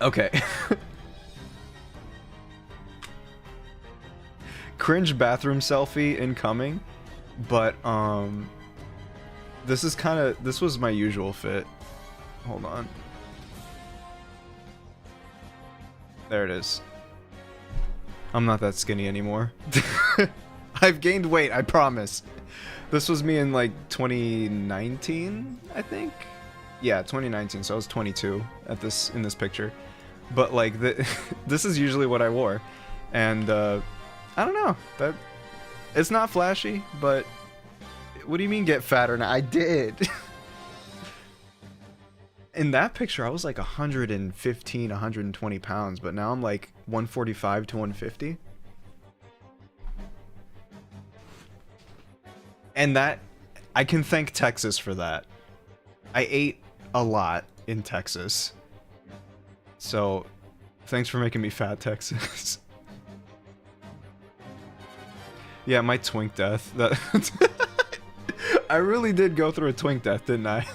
Okay. Cringe bathroom selfie incoming, but, this was my usual fit. Hold on. There it is. I'm not that skinny anymore. I've gained weight, I promise. This was me in like 2019, I think? Yeah, 2019, so I was 22 in this picture. But like, this is usually what I wore. And, I don't know. It's not flashy, but... What do you mean get fatter now? I did. In that picture, I was like 115, 120 pounds, but now I'm like 145 to 150. And that, I can thank Texas for that. I ate a lot in Texas. So, thanks for making me fat, Texas. Yeah, my twink death. I really did go through a twink death, didn't I?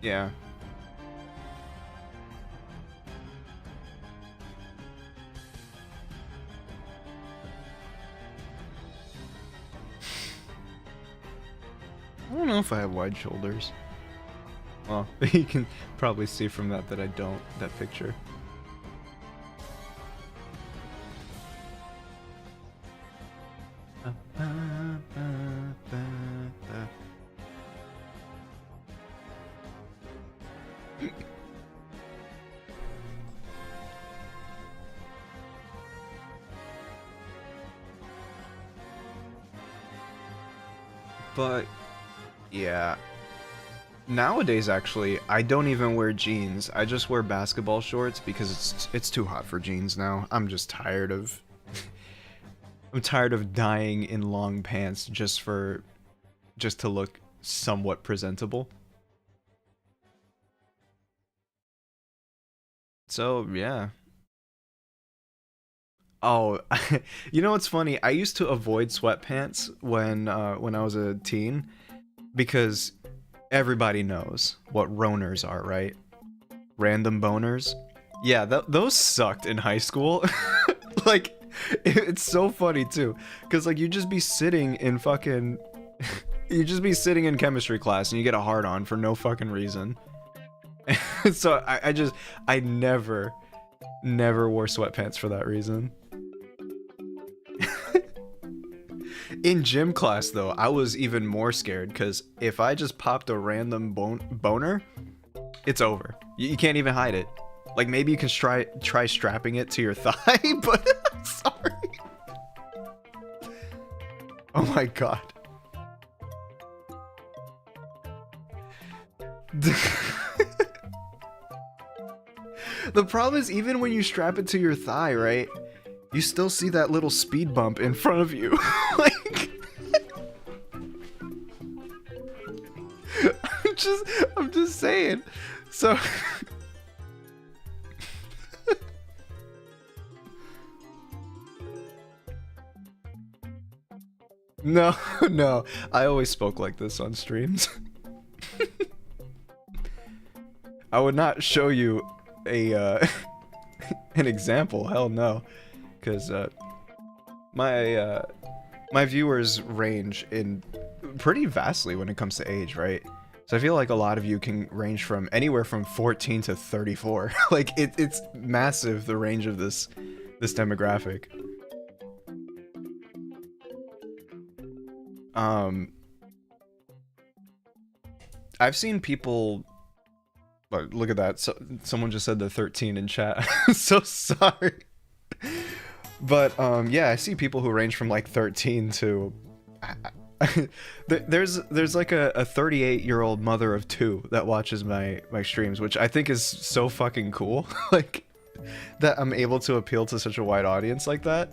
Yeah. I don't know if I have wide shoulders. Well, you can probably see from that I don't, that picture. But yeah, nowadays actually I don't even wear jeans. I just wear basketball shorts because it's too hot for jeans now. I'm just tired of I'm tired of dying in long pants just to look somewhat presentable. So, yeah. Oh, you know what's funny? I used to avoid sweatpants when I was a teen because everybody knows what roners are, right? random boners. Yeah, those sucked in high school. Like, it's so funny too, because like you just be sitting in fucking you just be sitting in chemistry class and you get a hard on for no fucking reason. So I never wore sweatpants for that reason. In gym class though, I was even more scared, because if I just popped a random boner, it's over. You can't even hide it. Like, maybe you can try strapping it to your thigh, but sorry. Oh my god. The problem is, even when you strap it to your thigh, right? You still see that little speed bump in front of you. Like, I'm just saying. So no, I always spoke like this on streams. I would not show you a an example. Hell no, because my viewers range in pretty vastly when it comes to age, right? So I feel like a lot of you can range from anywhere from 14 to 34. Like, it's massive, the range of this demographic. I've seen people. Look at that. So, someone just said they're 13 in chat. So sorry. But yeah, I see people who range from like 13 to there's like a 38-year-old mother of 2 that watches my streams, which I think is so fucking cool. Like, that I'm able to appeal to such a wide audience like that.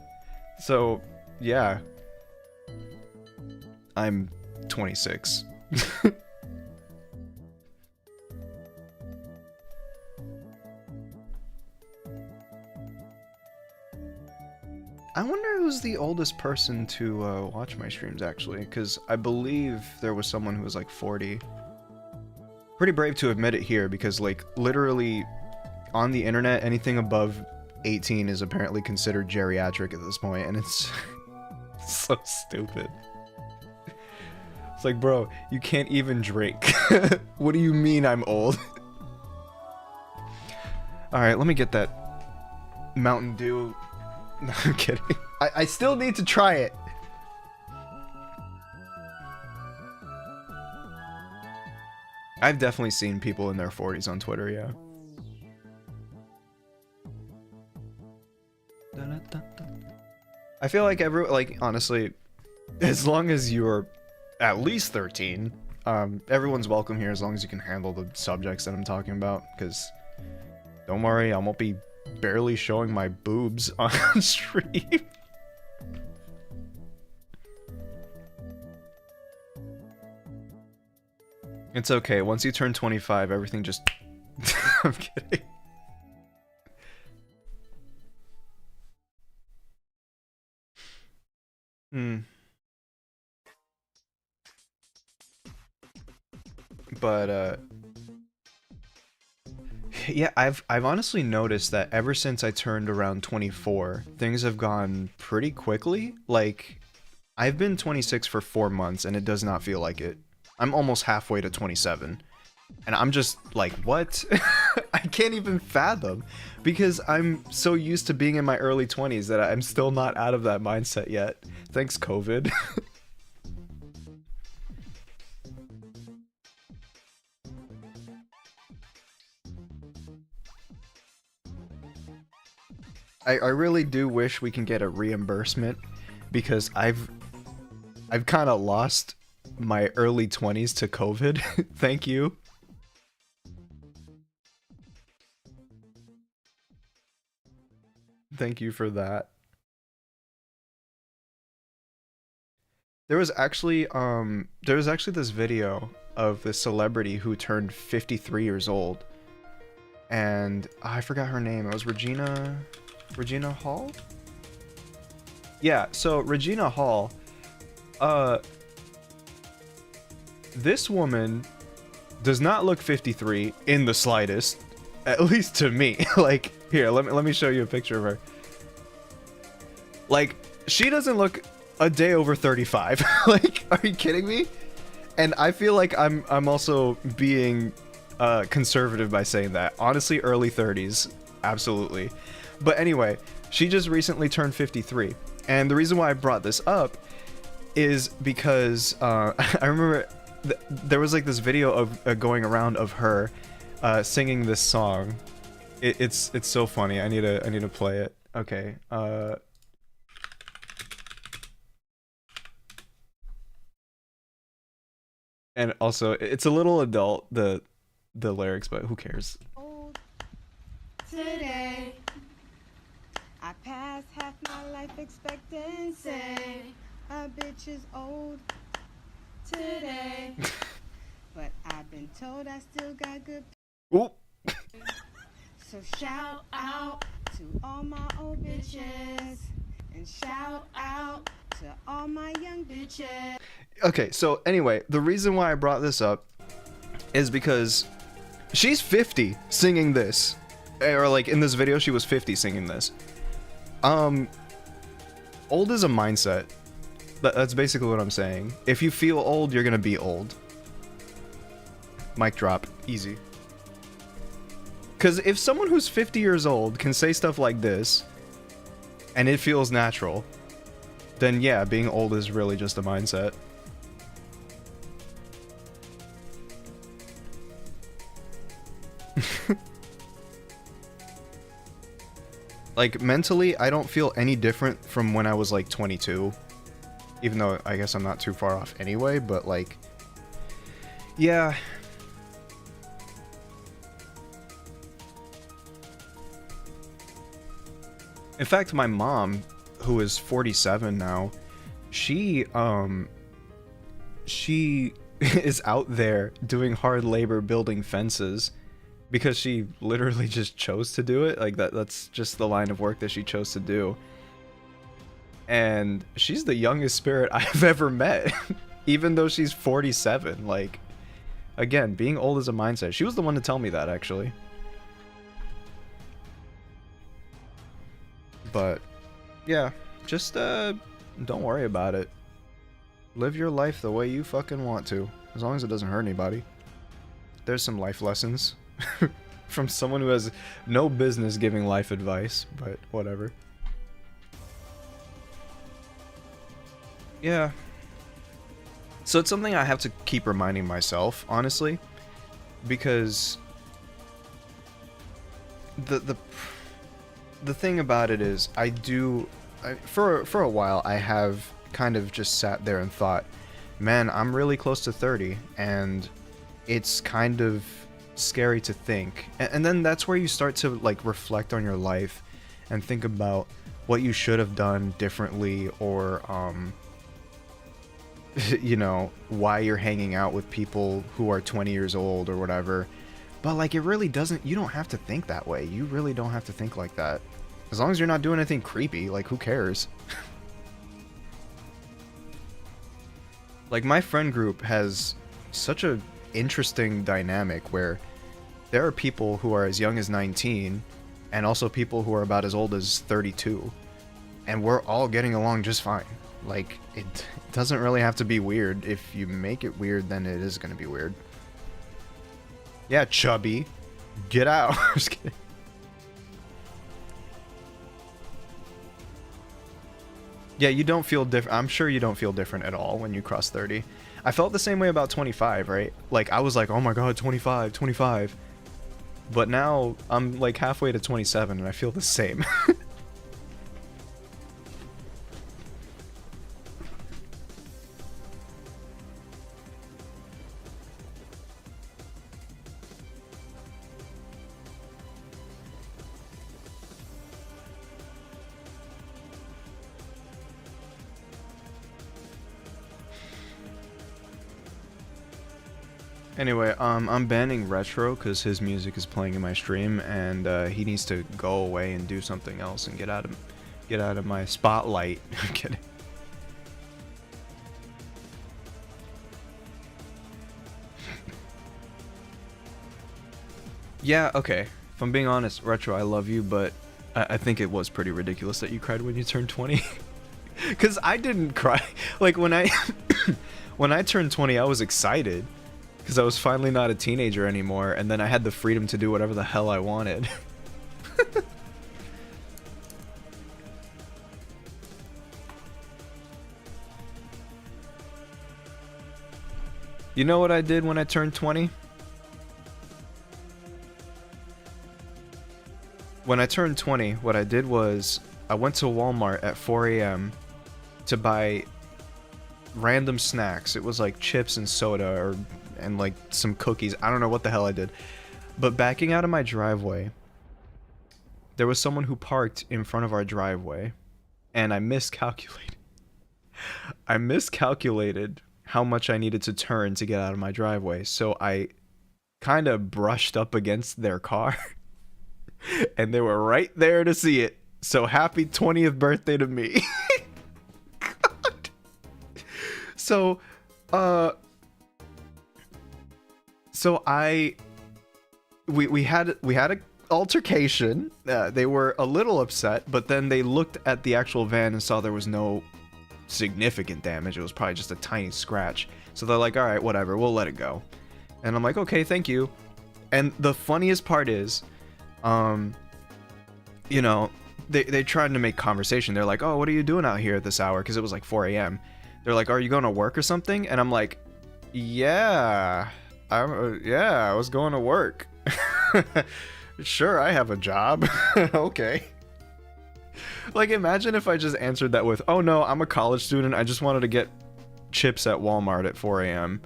So yeah, I'm 26. I wonder who's the oldest person to watch my streams, actually, because I believe there was someone who was like 40. Pretty brave to admit it here, because like literally on the internet, anything above 18 is apparently considered geriatric at this point, and it's so stupid. It's like, bro, you can't even drink. What do you mean I'm old? Alright, let me get that Mountain Dew. No, I'm kidding. I still need to try it. I've definitely seen people in their 40s on Twitter, yeah. I feel like honestly, as long as you're at least 13, everyone's welcome here as long as you can handle the subjects that I'm talking about, because don't worry, I won't be barely showing my boobs on stream. It's okay, once you turn 25, everything just... I'm kidding. But, yeah, I've honestly noticed that ever since I turned around 24, things have gone pretty quickly. Like, I've been 26 for 4 months, and it does not feel like it. I'm almost halfway to 27. And I'm just like, what? I can't even fathom, because I'm so used to being in my early 20s that I'm still not out of that mindset yet. Thanks, COVID. I really do wish we can get a reimbursement, because I've kind of lost my early 20s to COVID. Thank you. Thank you for that. There was actually this video of this celebrity who turned 53 years old, and I forgot her name. It was Regina Hall? Yeah, so Regina Hall, this woman does not look 53 in the slightest. At least to me. Like, here, let me show you a picture of her. Like, she doesn't look a day over 35. Like, are you kidding me? And I feel like I'm also being conservative by saying that. Honestly, early 30s, absolutely. But anyway, she just recently turned 53. And the reason why I brought this up is because I remember there was like this video of going around of her singing this song. It's so funny. I need to play it. Okay. And also, it's a little adult, the lyrics, but who cares? Today, I passed half my life expectancy. A bitch is old today, but I've been told I still got good. Oop. So shout out to all my old bitches, and shout out to all my young bitches. Okay, so anyway, the reason why I brought this up is because she's 50 singing this. Or like in this video, she was 50 singing this. Old is a mindset. That's basically what I'm saying. If you feel old, you're gonna be old. Mic drop. Easy. Because if someone who's 50 years old can say stuff like this, and it feels natural, then yeah, being old is really just a mindset. Like, mentally, I don't feel any different from when I was, like, 22. Even though, I guess I'm not too far off anyway, but, like... Yeah. In fact, my mom, who is 47 now, she is out there doing hard labor building fences. Because she literally just chose to do it. Like, that's just the line of work that she chose to do. And she's the youngest spirit I've ever met. Even though she's 47. Like, again, being old is a mindset. She was the one to tell me that, actually. But, yeah. Just, don't worry about it. Live your life the way you fucking want to. As long as it doesn't hurt anybody. There's some life lessons. From someone who has no business giving life advice, but whatever. Yeah. So it's something I have to keep reminding myself, honestly, because the thing about it is for a while I have kind of just sat there and thought, man, I'm really close to 30, and it's kind of scary to think. And then that's where you start to like reflect on your life and think about what you should have done differently, or you know, why you're hanging out with people who are 20 years old or whatever. But like, it really doesn't, you don't have to think that way. You really don't have to think like that. As long as you're not doing anything creepy, like, who cares? Like, my friend group has such a interesting dynamic where there are people who are as young as 19 and also people who are about as old as 32, and we're all getting along just fine. Like, it doesn't really have to be weird. If you make it weird, then it is going to be weird. Yeah, chubby, get out. Just kidding. Yeah, you don't feel different. I'm sure you don't feel different at all when you cross 30. I felt the same way about 25, right? Like, I was like, oh my god, 25, 25. But now, I'm like halfway to 27, and I feel the same. Anyway, I'm banning Retro because his music is playing in my stream, and he needs to go away and do something else and get out of my spotlight. I'm kidding. Yeah, okay. If I'm being honest, Retro, I love you, but I think it was pretty ridiculous that you cried when you turned 20. Cause I didn't cry. Like when I when I turned 20, I was excited because I was finally not a teenager anymore, and then I had the freedom to do whatever the hell I wanted. You know what I did when I turned 20? When I turned 20, what I did was I went to Walmart at 4 a.m. to buy random snacks. It was like chips and soda and like some cookies. I don't know what the hell I did. But backing out of my driveway, there was someone who parked in front of our driveway, and I miscalculated. I miscalculated how much I needed to turn to get out of my driveway. So I kind of brushed up against their car. And they were right there to see it. So happy 20th birthday to me. God. So, we had a altercation. They were a little upset, but then they looked at the actual van and saw there was no significant damage. It was probably just a tiny scratch. So they're like, all right, whatever, we'll let it go. And I'm like, okay, thank you. And the funniest part is, you know, they tried to make conversation. They're like, oh, what are you doing out here at this hour? Because it was like 4 a.m. They're like, are you going to work or something? And I'm like, yeah, I was going to work. Sure, I have a job. Okay. Like, imagine if I just answered that with, oh no, I'm a college student. I just wanted to get chips at Walmart at 4 a.m.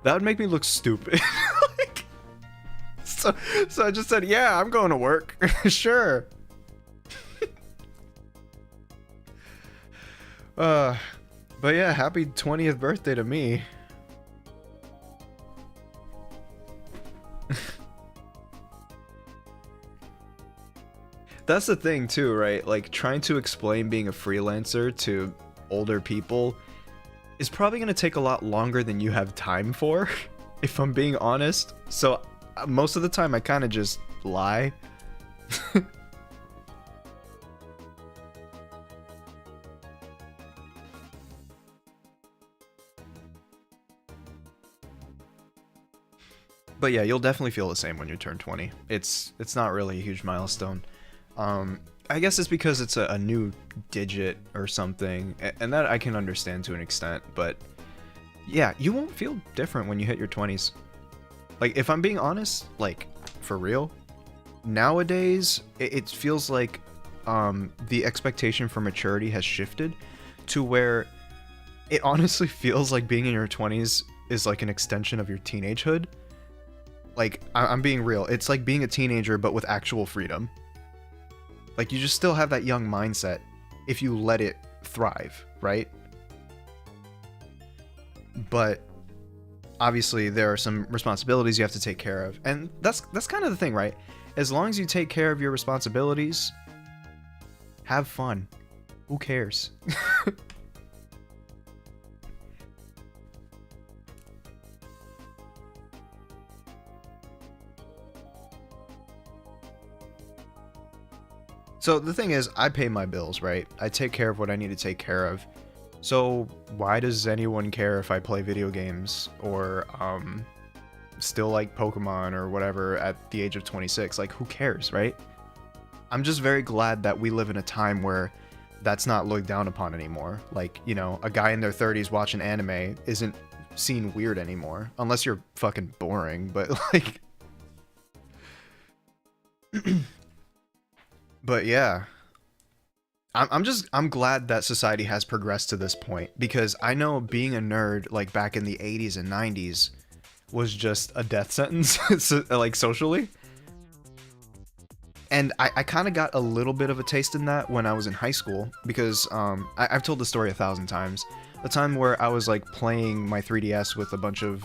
That would make me look stupid. So I just said, yeah, I'm going to work. Sure. But yeah, happy 20th birthday to me. That's the thing too, right? Like, trying to explain being a freelancer to older people is probably going to take a lot longer than you have time for, if I'm being honest. So most of the time I kind of just lie. But yeah, you'll definitely feel the same when you turn 20. It's not really a huge milestone. I guess it's because it's a new digit or something, and that I can understand to an extent, but yeah, you won't feel different when you hit your 20s. Like, if I'm being honest, like, for real, nowadays, it feels like the expectation for maturity has shifted to where it honestly feels like being in your 20s is like an extension of your teenagehood. Like, I'm being real. It's like being a teenager, but with actual freedom. Like, you just still have that young mindset if you let it thrive, right? But obviously there are some responsibilities you have to take care of. And that's kind of the thing, right? As long as you take care of your responsibilities, have fun. Who cares? So the thing is, I pay my bills, right? I take care of what I need to take care of. So why does anyone care if I play video games or still like Pokemon or whatever at the age of 26? Like, who cares, right? I'm just very glad that we live in a time where that's not looked down upon anymore. Like, you know, a guy in their 30s watching anime isn't seen weird anymore. Unless you're fucking boring, but like... But yeah, I'm glad that society has progressed to this point, because I know being a nerd like back in the 80s and 90s was just a death sentence, like socially. And I kind of got a little bit of a taste in that when I was in high school, because I've told the story 1,000 times. The time where I was like playing my 3DS with a bunch of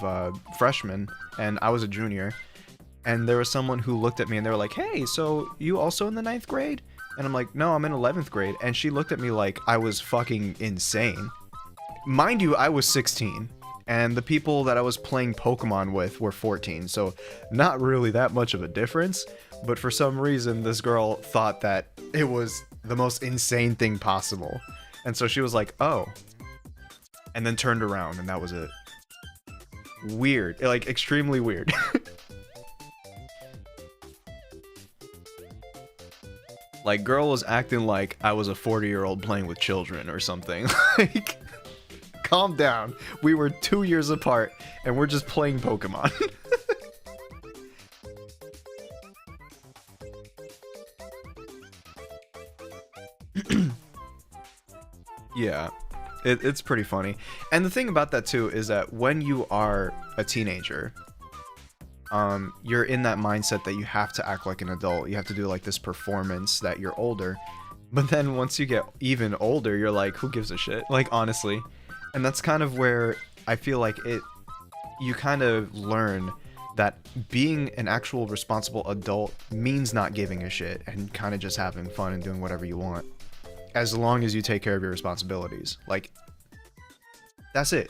freshmen, and I was a junior. And there was someone who looked at me and they were like, hey, so you also in the 9th grade? And I'm like, no, I'm in 11th grade. And she looked at me like I was fucking insane. Mind you, I was 16. and the people that I was playing Pokemon with were 14, so not really that much of a difference, but for some reason this girl thought that it was the most insane thing possible, and so she was like, oh, and then turned around, and that was it. Weird, like extremely weird. Like, girl was acting like I was a 40-year-old playing with children or something. Like, calm down. We were 2 years apart, and we're just playing Pokemon. Yeah, it's pretty funny. And the thing about that, too, is that when you are a teenager, you're in that mindset that you have to act like an adult. You have to do like this performance that you're older. But then once you get even older, you're like, who gives a shit? Like, honestly. And that's kind of where I feel like you kind of learn that being an actual responsible adult means not giving a shit and kind of just having fun and doing whatever you want. As long as you take care of your responsibilities. Like, that's it.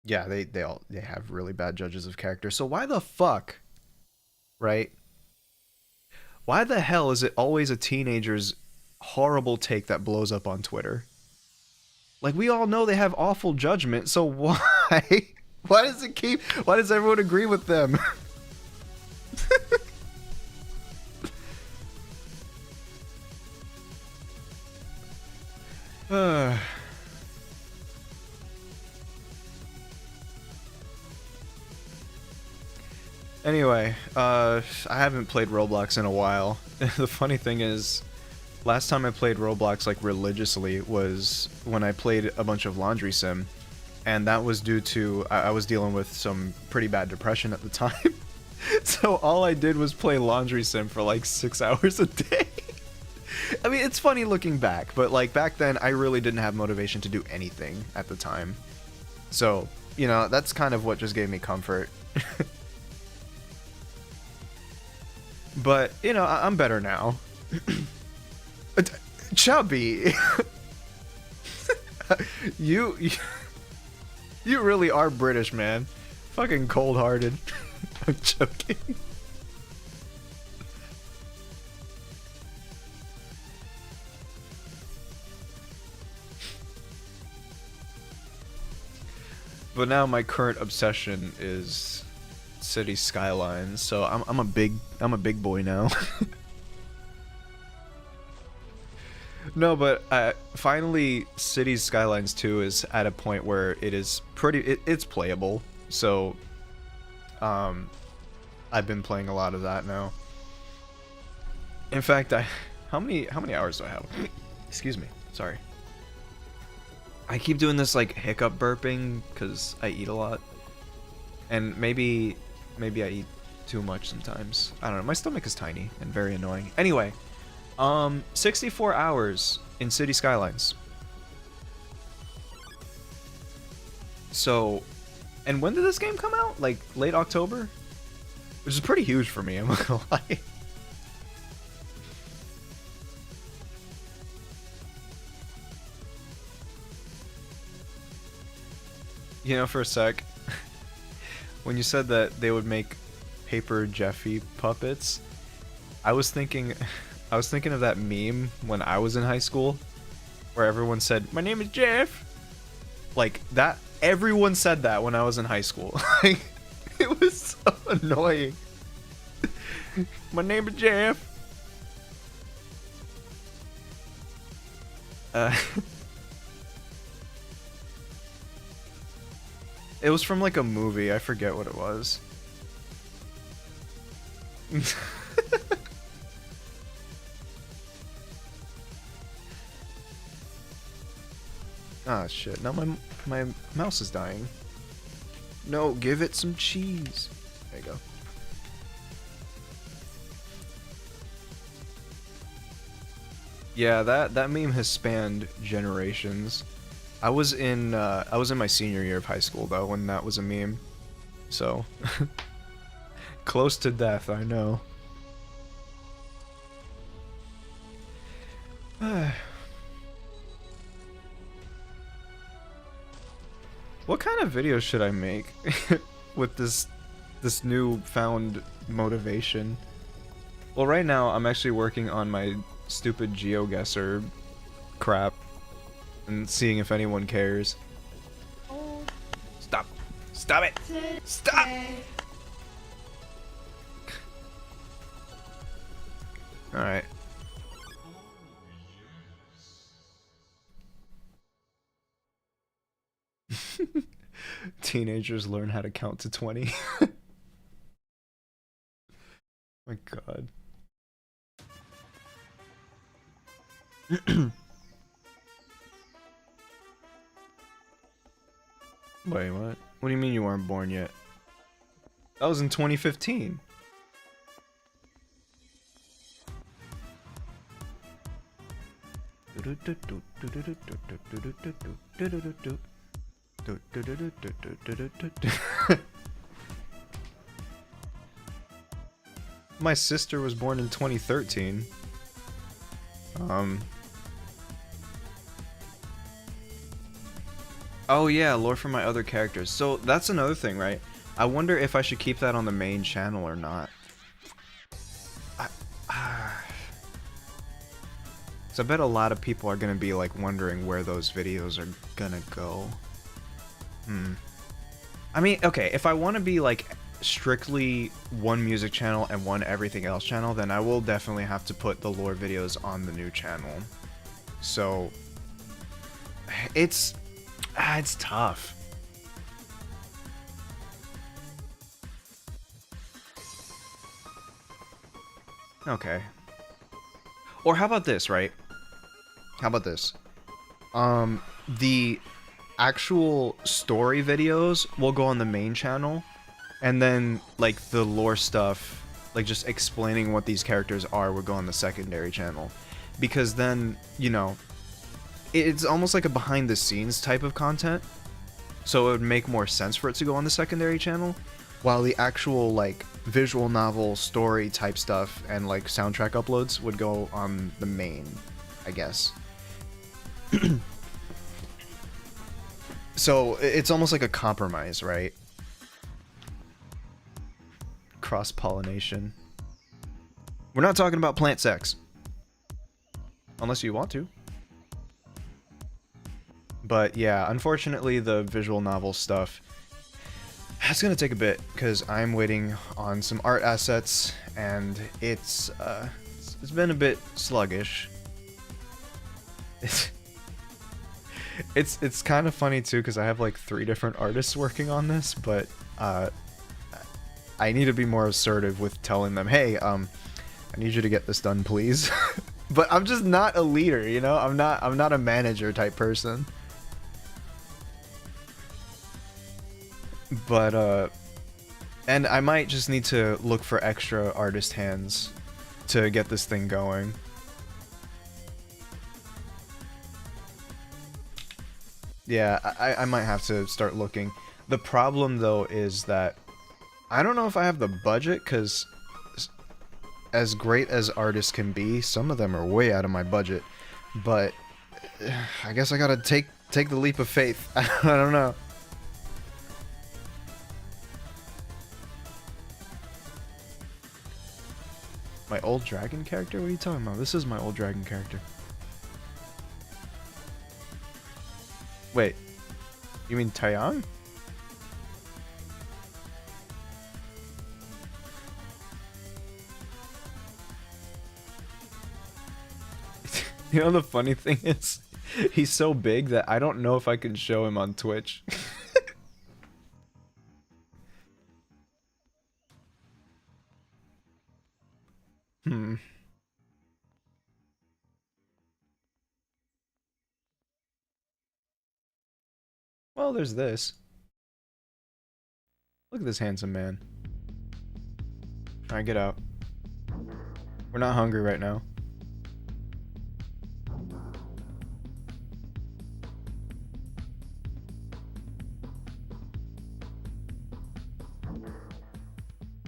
Yeah, they have really bad judges of character. So why the fuck, right? Why the hell is it always a teenager's horrible take that blows up on Twitter? Like, we all know they have awful judgment, so why? Why does everyone agree with them? Anyway, I haven't played Roblox in a while. The funny thing is, last time I played Roblox like religiously was when I played a bunch of Laundry Sim, and that was due to I was dealing with some pretty bad depression at the time. So all I did was play Laundry Sim for like 6 hours a day. I mean, it's funny looking back, but like back then I really didn't have motivation to do anything at the time. So, you know, that's kind of what just gave me comfort. But, you know, I'm better now. Chubby! you really are British, man. Fucking cold-hearted. I'm joking. But now my current obsession is city skylines, so I'm a big boy now. No, but finally Cities Skylines 2 is at a point where it is it's playable. So I've been playing a lot of that now. In fact, how many hours do I have? Excuse me. Sorry. I keep doing this like hiccup burping cuz I eat a lot. And maybe I eat too much sometimes. I don't know. My stomach is tiny and very annoying. Anyway, 64 hours in City Skylines. So, and when did this game come out? Like late October? Which is pretty huge for me, I'm not gonna lie. You know, for a sec, when you said that they would make paper Jeffy puppets, I was thinking of that meme when I was in high school, where everyone said, "My name is Jeff." Like that, everyone said that when I was in high school. Like, it was so annoying. My name is Jeff. It was from like a movie. I forget what it was. Ah, shit. Now my mouse is dying. No, give it some cheese. There you go. Yeah, that meme has spanned generations. I was in my senior year of high school though when that was a meme. So close to death, I know. What kind of videos should I make with this new found motivation? Well, right now I'm actually working on my stupid GeoGuessr crap and seeing if anyone cares. Stop. Stop it. Stop. All right. Teenagers learn how to count to 20. My god. Wait, what? What do you mean you weren't born yet? That was in 2015. My sister was born in 2013. Oh yeah, lore for my other characters. So that's another thing, right? I wonder if I should keep that on the main channel or not. So I bet a lot of people are gonna be like wondering where those videos are gonna go. I mean, okay, if I want to be like strictly one music channel and one everything else channel, then I will definitely have to put the lore videos on the new channel. So it's tough. Okay. Or how about this, right? How about this? The actual story videos will go on the main channel, and then like the lore stuff, like just explaining what these characters are, will go on the secondary channel. Because then, you know, it's almost like a behind the scenes type of content, so it would make more sense for it to go on the secondary channel, while the actual like visual novel story type stuff and like soundtrack uploads would go on the main, I guess. So it's almost like a compromise, right? Cross-pollination. We're not talking about plant sex. Unless you want to. But yeah, unfortunately the visual novel stuff, that's gonna take a bit, because I'm waiting on some art assets, and it's been a bit sluggish. It's kind of funny too, because I have like 3 different artists working on this, but I need to be more assertive with telling them, hey, I need you to get this done, please. But I'm just not a leader, you know? I'm not a manager type person. But and I might just need to look for extra artist hands to get this thing going. Yeah, I might have to start looking. The problem though is that I don't know if I have the budget, because as great as artists can be, some of them are way out of my budget. But I guess I gotta take the leap of faith. I don't know. My old dragon character? What are you talking about? This is my old dragon character. Wait, you mean Taeyang? You know, the funny thing is, he's so big that I don't know if I can show him on Twitch. Well, there's this. Look at this handsome man. Alright, get out. We're not hungry right now.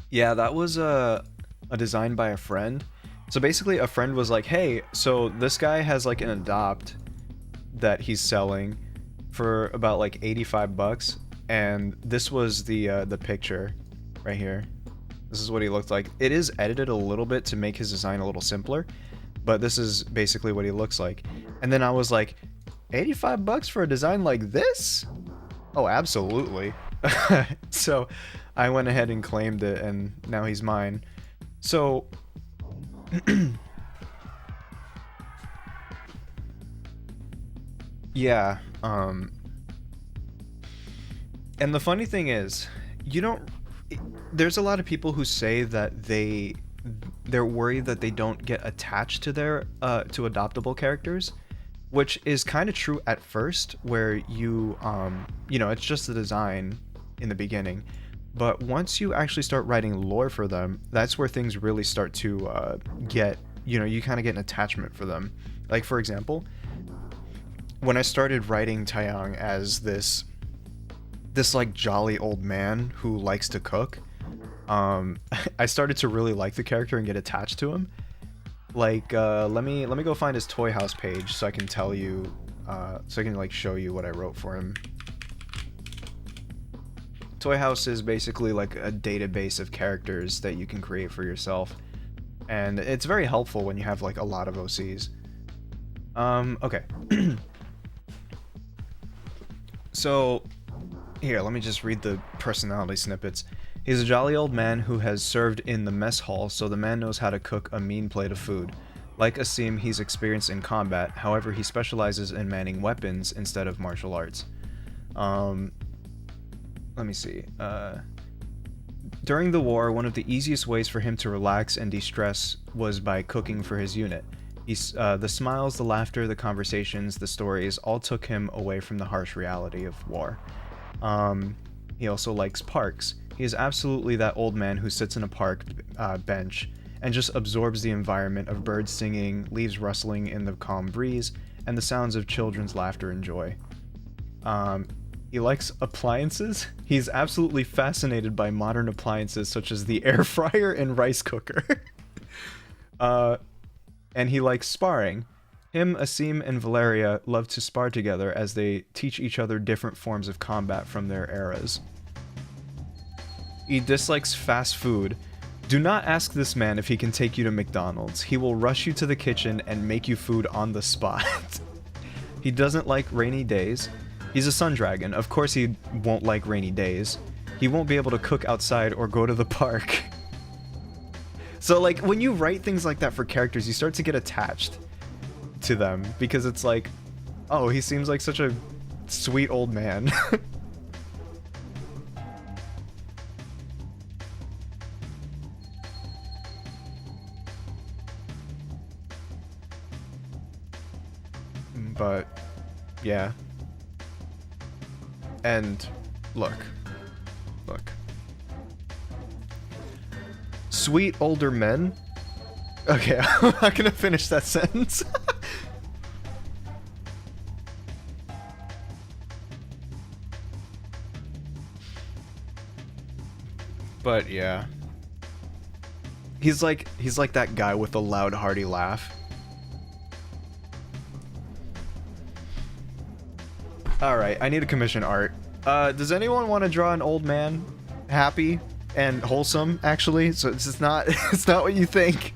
Yeah, that was a design by a friend. So basically a friend was like, hey, so this guy has like an adopt that he's selling for about like 85 bucks, and this was the picture right here. This is what he looked like. It is edited a little bit to make his design a little simpler, but this is basically what he looks like. And then I was like, 85 bucks for a design like this? Oh, absolutely. So I went ahead and claimed it, and now he's mine. So yeah, and the funny thing is, you don't there's a lot of people who say that they're worried that they don't get attached to their to adoptable characters, which is kind of true at first, where you know, it's just the design in the beginning, but once you actually start writing lore for them, that's where things really start to get, you know, you kind of get an attachment for them. Like, for example, when I started writing Taeyang as this like jolly old man who likes to cook, I started to really like the character and get attached to him. Like, let me go find his Toy House page so I can tell you, so I can like show you what I wrote for him. Toy House is basically like a database of characters that you can create for yourself, and it's very helpful when you have like a lot of OCs. Okay. So, here, let me just read the personality snippets. He's a jolly old man who has served in the mess hall, so the man knows how to cook a mean plate of food. Like Asim, he's experienced in combat, however he specializes in manning weapons instead of martial arts. Let me see. During the war, one of the easiest ways for him to relax and de-stress was by cooking for his unit. The smiles, the laughter, the conversations, the stories all took him away from the harsh reality of war. He also likes parks. He is absolutely that old man who sits in a park bench and just absorbs the environment of birds singing, leaves rustling in the calm breeze, and the sounds of children's laughter and joy. He likes appliances. He's absolutely fascinated by modern appliances such as the air fryer and rice cooker. And he likes sparring. Him, Asim, and Valeria love to spar together as they teach each other different forms of combat from their eras. He dislikes fast food. Do not ask this man if he can take you to McDonald's. He will rush you to the kitchen and make you food on the spot. He doesn't like rainy days. He's a sun dragon. Of course he won't like rainy days. He won't be able to cook outside or go to the park. So, like, when you write things like that for characters, you start to get attached to them, because it's like, oh, he seems like such a sweet old man. But, yeah. And, look. Sweet older men? Okay, I'm not gonna finish that sentence. But yeah. He's like that guy with a loud, hearty laugh. Alright, I need to commission art. Does anyone want to draw an old man? Happy and wholesome, actually? So it's just not, it's not what you think.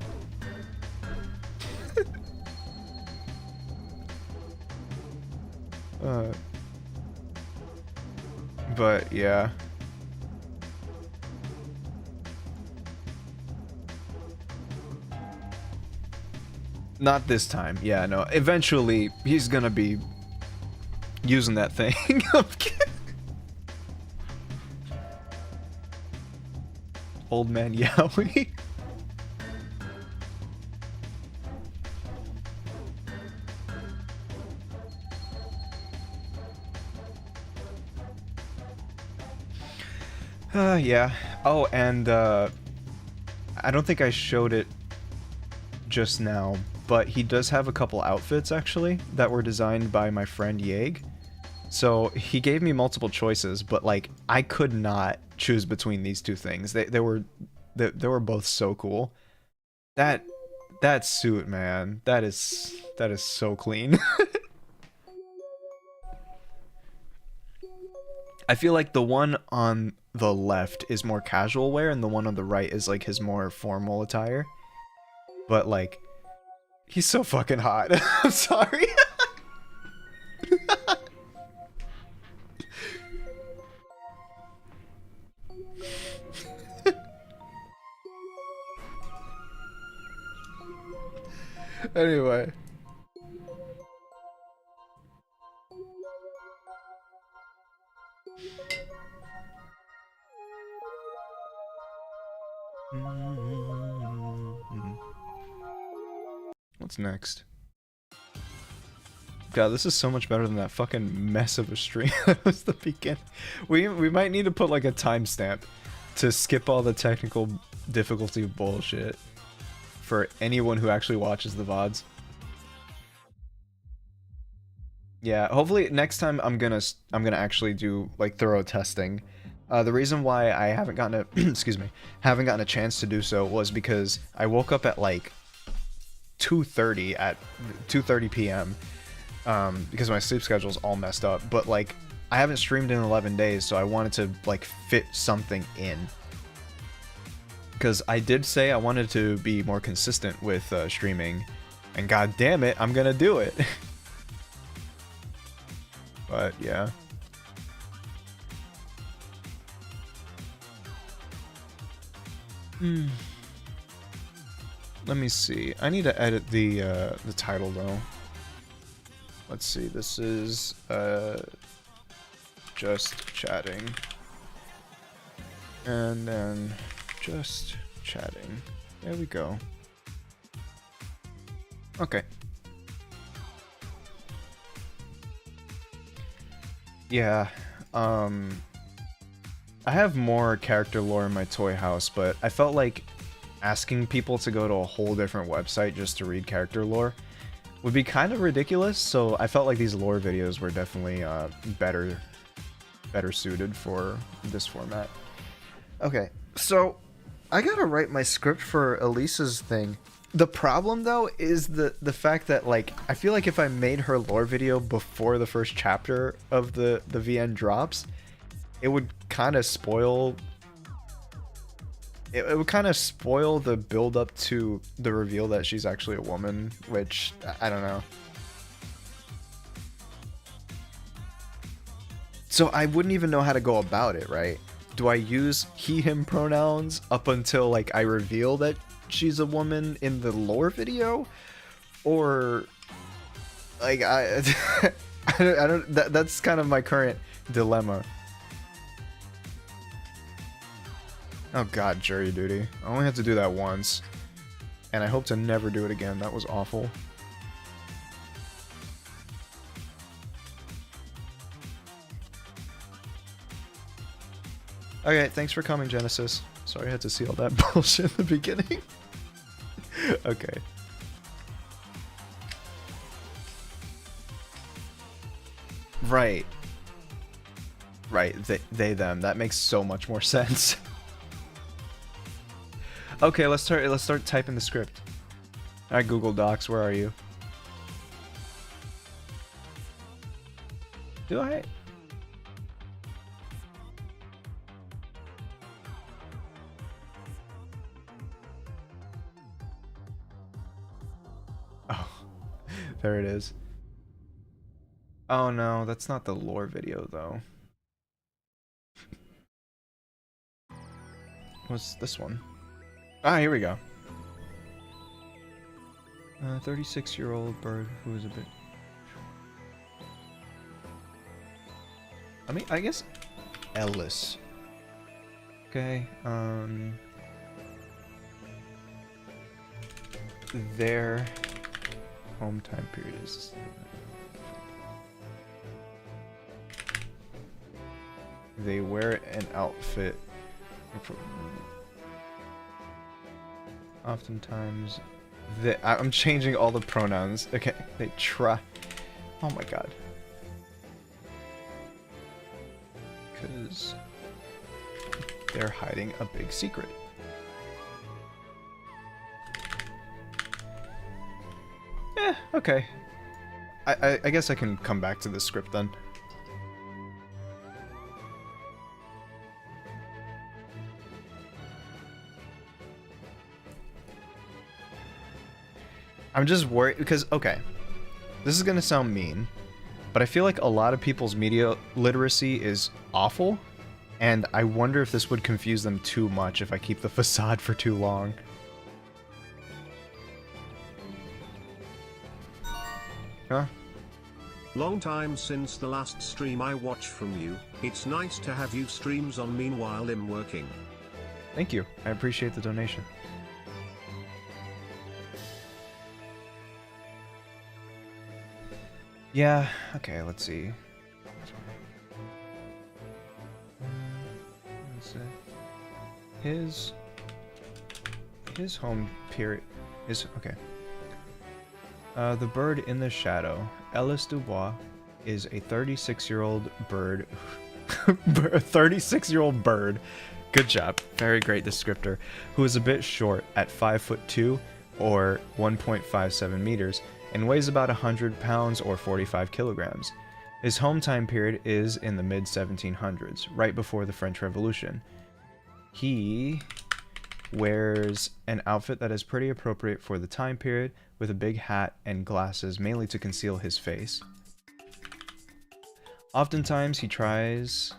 But yeah. Not this time. Yeah, no. Eventually, he's gonna be using that thing. I'm kidding. Old man Yowie. Yeah. Oh, and I don't think I showed it just now, but he does have a couple outfits actually that were designed by my friend Yeg. So he gave me multiple choices, but like I could not choose between these two things. They were both so cool. That suit, man, that is so clean. I feel like the one on the left is more casual wear, and the one on the right is like his more formal attire. But like, he's so fucking hot. I'm sorry. Anyway. What's next? God, this is so much better than that fucking mess of a stream that was the beginning. We might need to put like a timestamp to skip all the technical difficulty bullshit for anyone who actually watches the VODs. Yeah, hopefully next time I'm gonna actually do like thorough testing. The reason why I haven't gotten a excuse me, haven't gotten a chance to do so was because I woke up at like 2:30 p.m. Because my sleep schedule's all messed up. But like, I haven't streamed in 11 days, so I wanted to like fit something in. Because I did say I wanted to be more consistent with streaming, and god damn it, I'm gonna do it. But yeah. Let me see. I need to edit the title though. Let's see. This is just chatting, and then just chatting. There we go. Okay. Yeah. I have more character lore in my toy house, but I felt like asking people to go to a whole different website just to read character lore would be kind of ridiculous, so I felt like these lore videos were definitely better suited for this format. Okay, so I gotta write my script for Elisa's thing. The problem though is the fact that like I feel like if I made her lore video before the first chapter of the VN drops, it would kind of spoil. It would kind of spoil the build up to the reveal that she's actually a woman, which I don't know. So I wouldn't even know how to go about it, right? Do I use he, him pronouns up until like I reveal that she's a woman in the lore video? Or like I don't that's kind of my current dilemma. Oh god, jury duty. I only had to do that once. And I hope to never do it again. That was awful. Okay, thanks for coming, Genesis. Sorry I had to see all that bullshit in the beginning. Okay. Right. Right, they, them. That makes so much more sense. Okay, let's start typing the script. Alright, Google Docs, where are you? Do I? Oh, there it is. Oh no, that's not the lore video though. What's this one? Ah, here we go. 36-year-old bird who is a bit... I guess Ellis. Okay, their home time period is... They wear an outfit... Oftentimes, I'm changing all the pronouns. Okay, they try. Oh my god. Because they're hiding a big secret. Okay. I guess I can come back to the script then. I'm just worried because, okay, this is gonna sound mean, but I feel like a lot of people's media literacy is awful, and I wonder if this would confuse them too much if I keep the facade for too long. Huh? Long time since the last stream I watched from you. It's nice to have you streams on meanwhile I'm working. Thank you. I appreciate the donation. Yeah, okay, let's see. His home period is okay. The bird in the shadow. Ellis Dubois is a 36-year-old bird. A 36-year-old bird. Good job. Very great descriptor. Who is a bit short at 5'2" or 1.57 meters and weighs about 100 pounds or 45 kilograms. His home time period is in the mid-1700s, right before the French Revolution. He wears an outfit that is pretty appropriate for the time period, with a big hat and glasses, mainly to conceal his face. Oftentimes he tries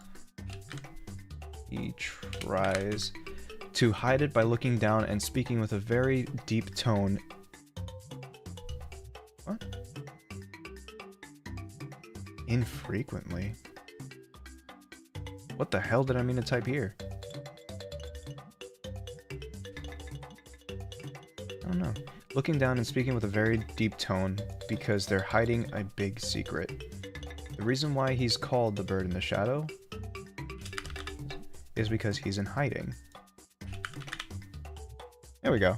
to hide it by looking down and speaking with a very deep tone. What? Infrequently? What the hell did I mean to type here? I don't know. Looking down and speaking with a very deep tone because they're hiding a big secret. The reason why he's called the bird in the shadow is because he's in hiding. There we go.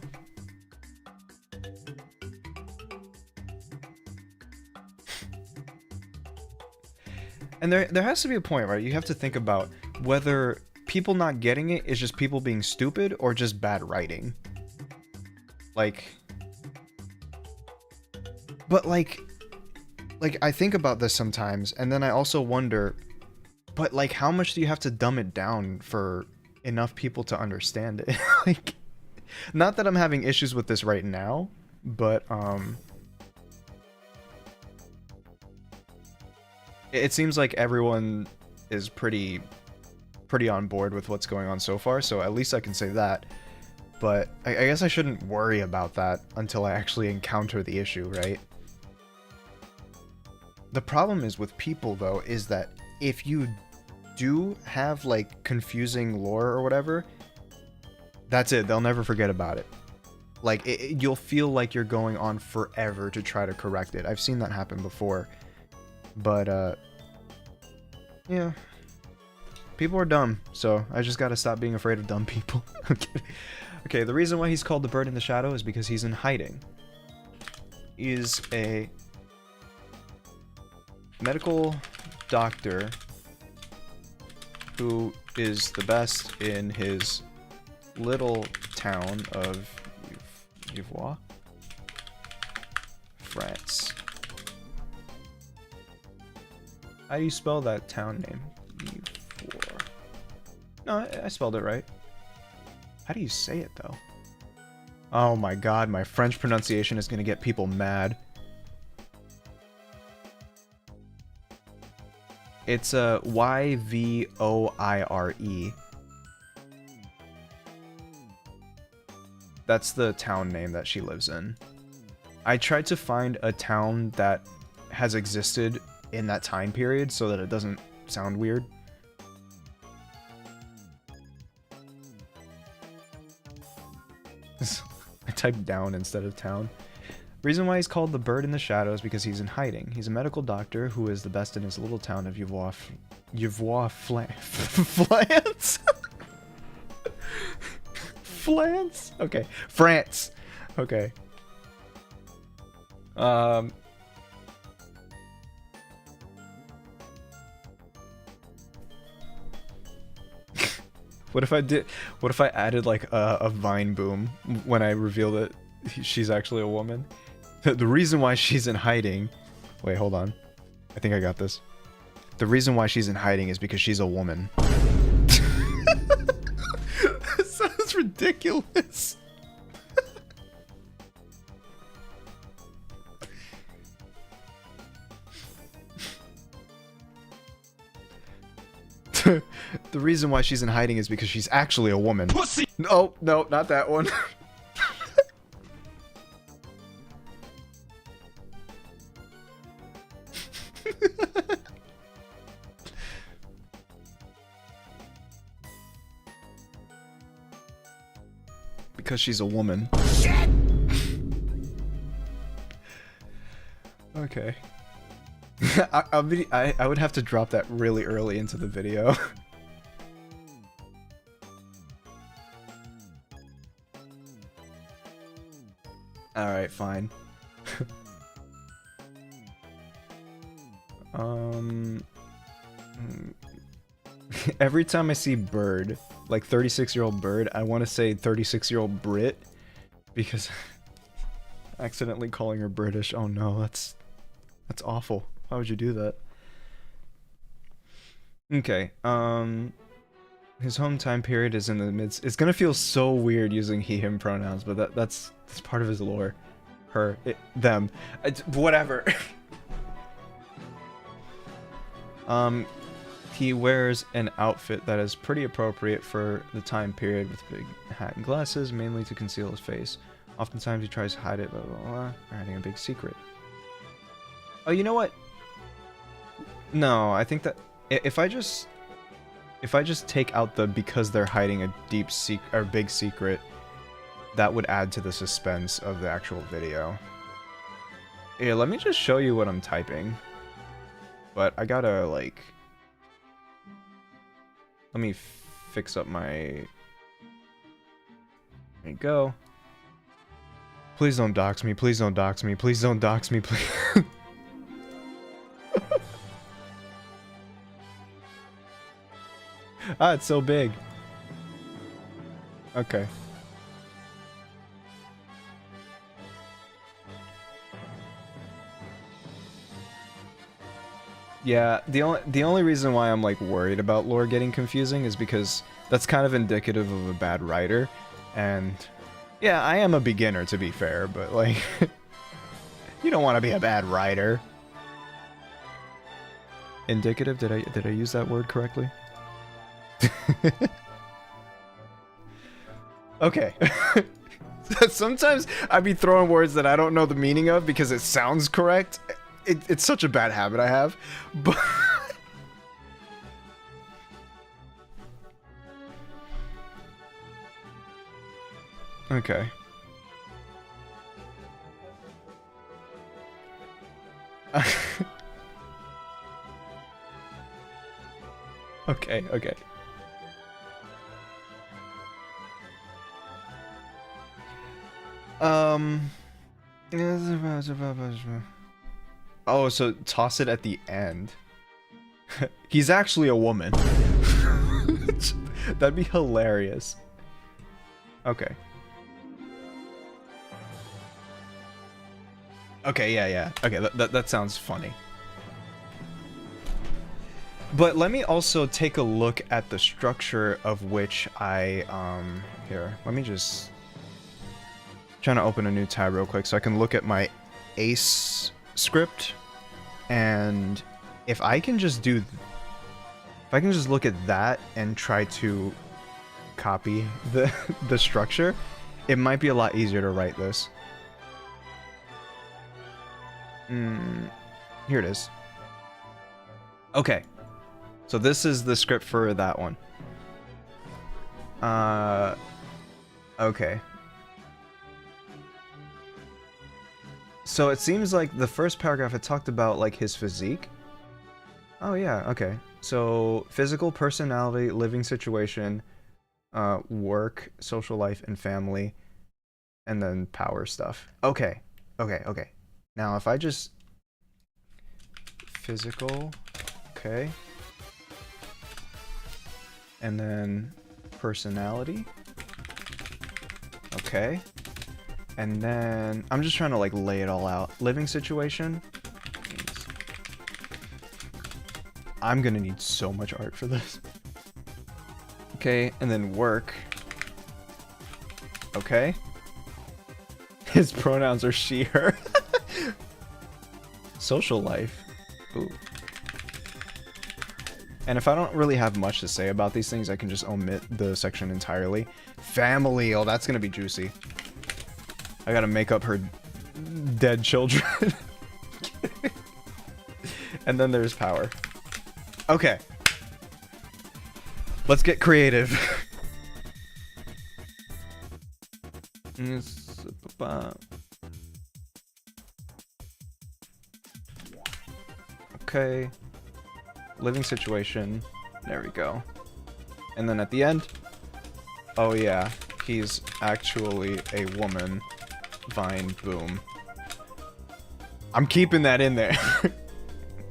And there has to be a point, right? You have to think about whether people not getting it is just people being stupid or just bad writing. Like... But like I think about this sometimes, and then I also wonder, but like, how much do you have to dumb it down for enough people to understand it? Like, not that I'm having issues with this right now, but it seems like everyone is pretty on board with what's going on so far, so at least I can say that. But I guess I shouldn't worry about that until I actually encounter the issue, right? The problem is with people, though, is that if you do have, like, confusing lore or whatever, that's it. They'll never forget about it. Like, you'll feel like you're going on forever to try to correct it. I've seen that happen before. But, yeah. People are dumb, so I just gotta stop being afraid of dumb people. Okay, the reason why he's called the bird in the shadow is because he's in hiding. He's a medical doctor who is the best in his little town of Yvetot, France. How do you spell that town name? Yvetot. No, I spelled it right. How do you say it, though? Oh my god, my French pronunciation is gonna get people mad. It's a Yvoire. That's the town name that she lives in. I tried to find a town that has existed in that time period so that it doesn't sound weird. I typed down instead of town. Reason why he's called the bird in the shadow is because he's in hiding. He's a medical doctor who is the best in his little town of France? France? Okay. France. Okay. What if I added like a vine boom when I reveal that she's actually a woman? The reason why she's in hiding... Wait, hold on. I think I got this. The reason why she's in hiding is because she's a woman. That sounds ridiculous. The reason why she's in hiding is because she's actually a woman. Pussy! No, no, not that one. Because she's a woman. Shit! Okay. I would have to drop that really early into the video. Alright, fine. Every time I see Bird, like 36-year-old Bird, I want to say 36-year-old Brit, because accidentally calling her British. Oh no, that's awful. Why would you do that? Okay, his home time period is in the midst. It's gonna feel so weird using he/him pronouns, but that's part of his lore. Her, it, them, whatever. He wears an outfit that is pretty appropriate for the time period, with a big hat and glasses, mainly to conceal his face. Oftentimes he tries to hide it, blah blah blah, hiding a big secret. Oh, you know what? No, I think that if I just take out the because they're hiding a deep or big secret, that would add to the suspense of the actual video. Yeah, let me just show you what I'm typing. But I gotta, like... Let me fix up my... There you go. Please don't dox me, please don't dox me, please don't dox me, please... Ah, it's so big. Okay. Yeah, the only reason why I'm like worried about lore getting confusing is because that's kind of indicative of a bad writer, and yeah, I am a beginner to be fair, but like you don't want to be a bad writer. Indicative? Did I use that word correctly? Okay. Sometimes I be throwing words that I don't know the meaning of because it sounds correct. It's such a bad habit I have, but okay. Okay, okay. Oh, so toss it at the end. He's actually a woman. That'd be hilarious. Okay. Okay, yeah. Okay, that sounds funny. But let me also take a look at the structure of which I, here, let me just... Trying to open a new tab real quick so I can look at my ACE script, and if I can just look at that and try to copy the structure, it might be a lot easier to write this. Here it is. Okay, so this is the script for that one. Okay. So it seems like the first paragraph it talked about like his physique. Oh yeah, okay. So physical, personality, living situation, work, social life, and family, and then power stuff. Okay. Now if I just physical, okay, and then personality, okay. And then, I'm just trying to like lay it all out. Living situation. I'm gonna need so much art for this. Okay, and then work. Okay. His pronouns are she, her. Social life. Ooh. And if I don't really have much to say about these things, I can just omit the section entirely. Family, oh, that's gonna be juicy. I gotta make up her dead children. And then there's power. Okay. Let's get creative. Okay. Living situation. There we go. And then at the end, oh yeah, he's actually a woman. Vine, boom. I'm keeping that in there.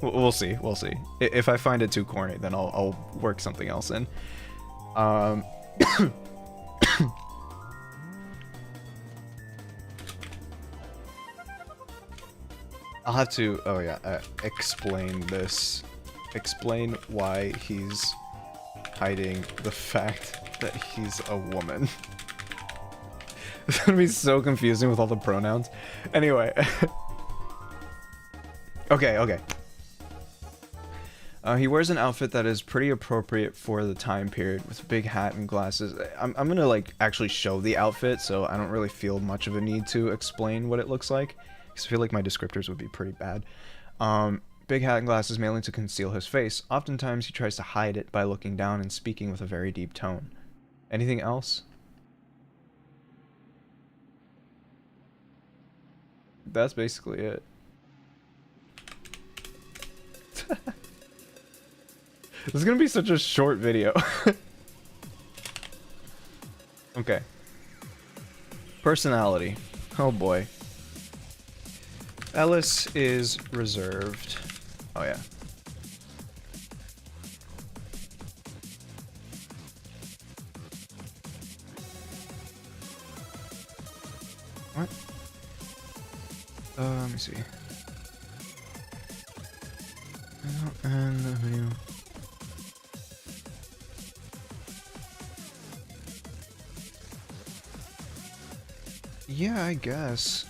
We'll see, we'll see. If I find it too corny, then I'll work something else in. I'll have to, oh yeah, explain this. Explain why he's hiding the fact that he's a woman. It's gonna be so confusing with all the pronouns. Anyway. Okay. He wears an outfit that is pretty appropriate for the time period with a big hat and glasses. I'm gonna like actually show the outfit, so I don't really feel much of a need to explain what it looks like, because I feel like my descriptors would be pretty bad. Big hat and glasses mainly to conceal his face. Oftentimes he tries to hide it by looking down and speaking with a very deep tone. Anything else? That's basically it. This is gonna be such a short video. Okay. Personality. Oh boy. Ellis is reserved. Oh yeah. What? Let me see. And the video. Yeah, I guess.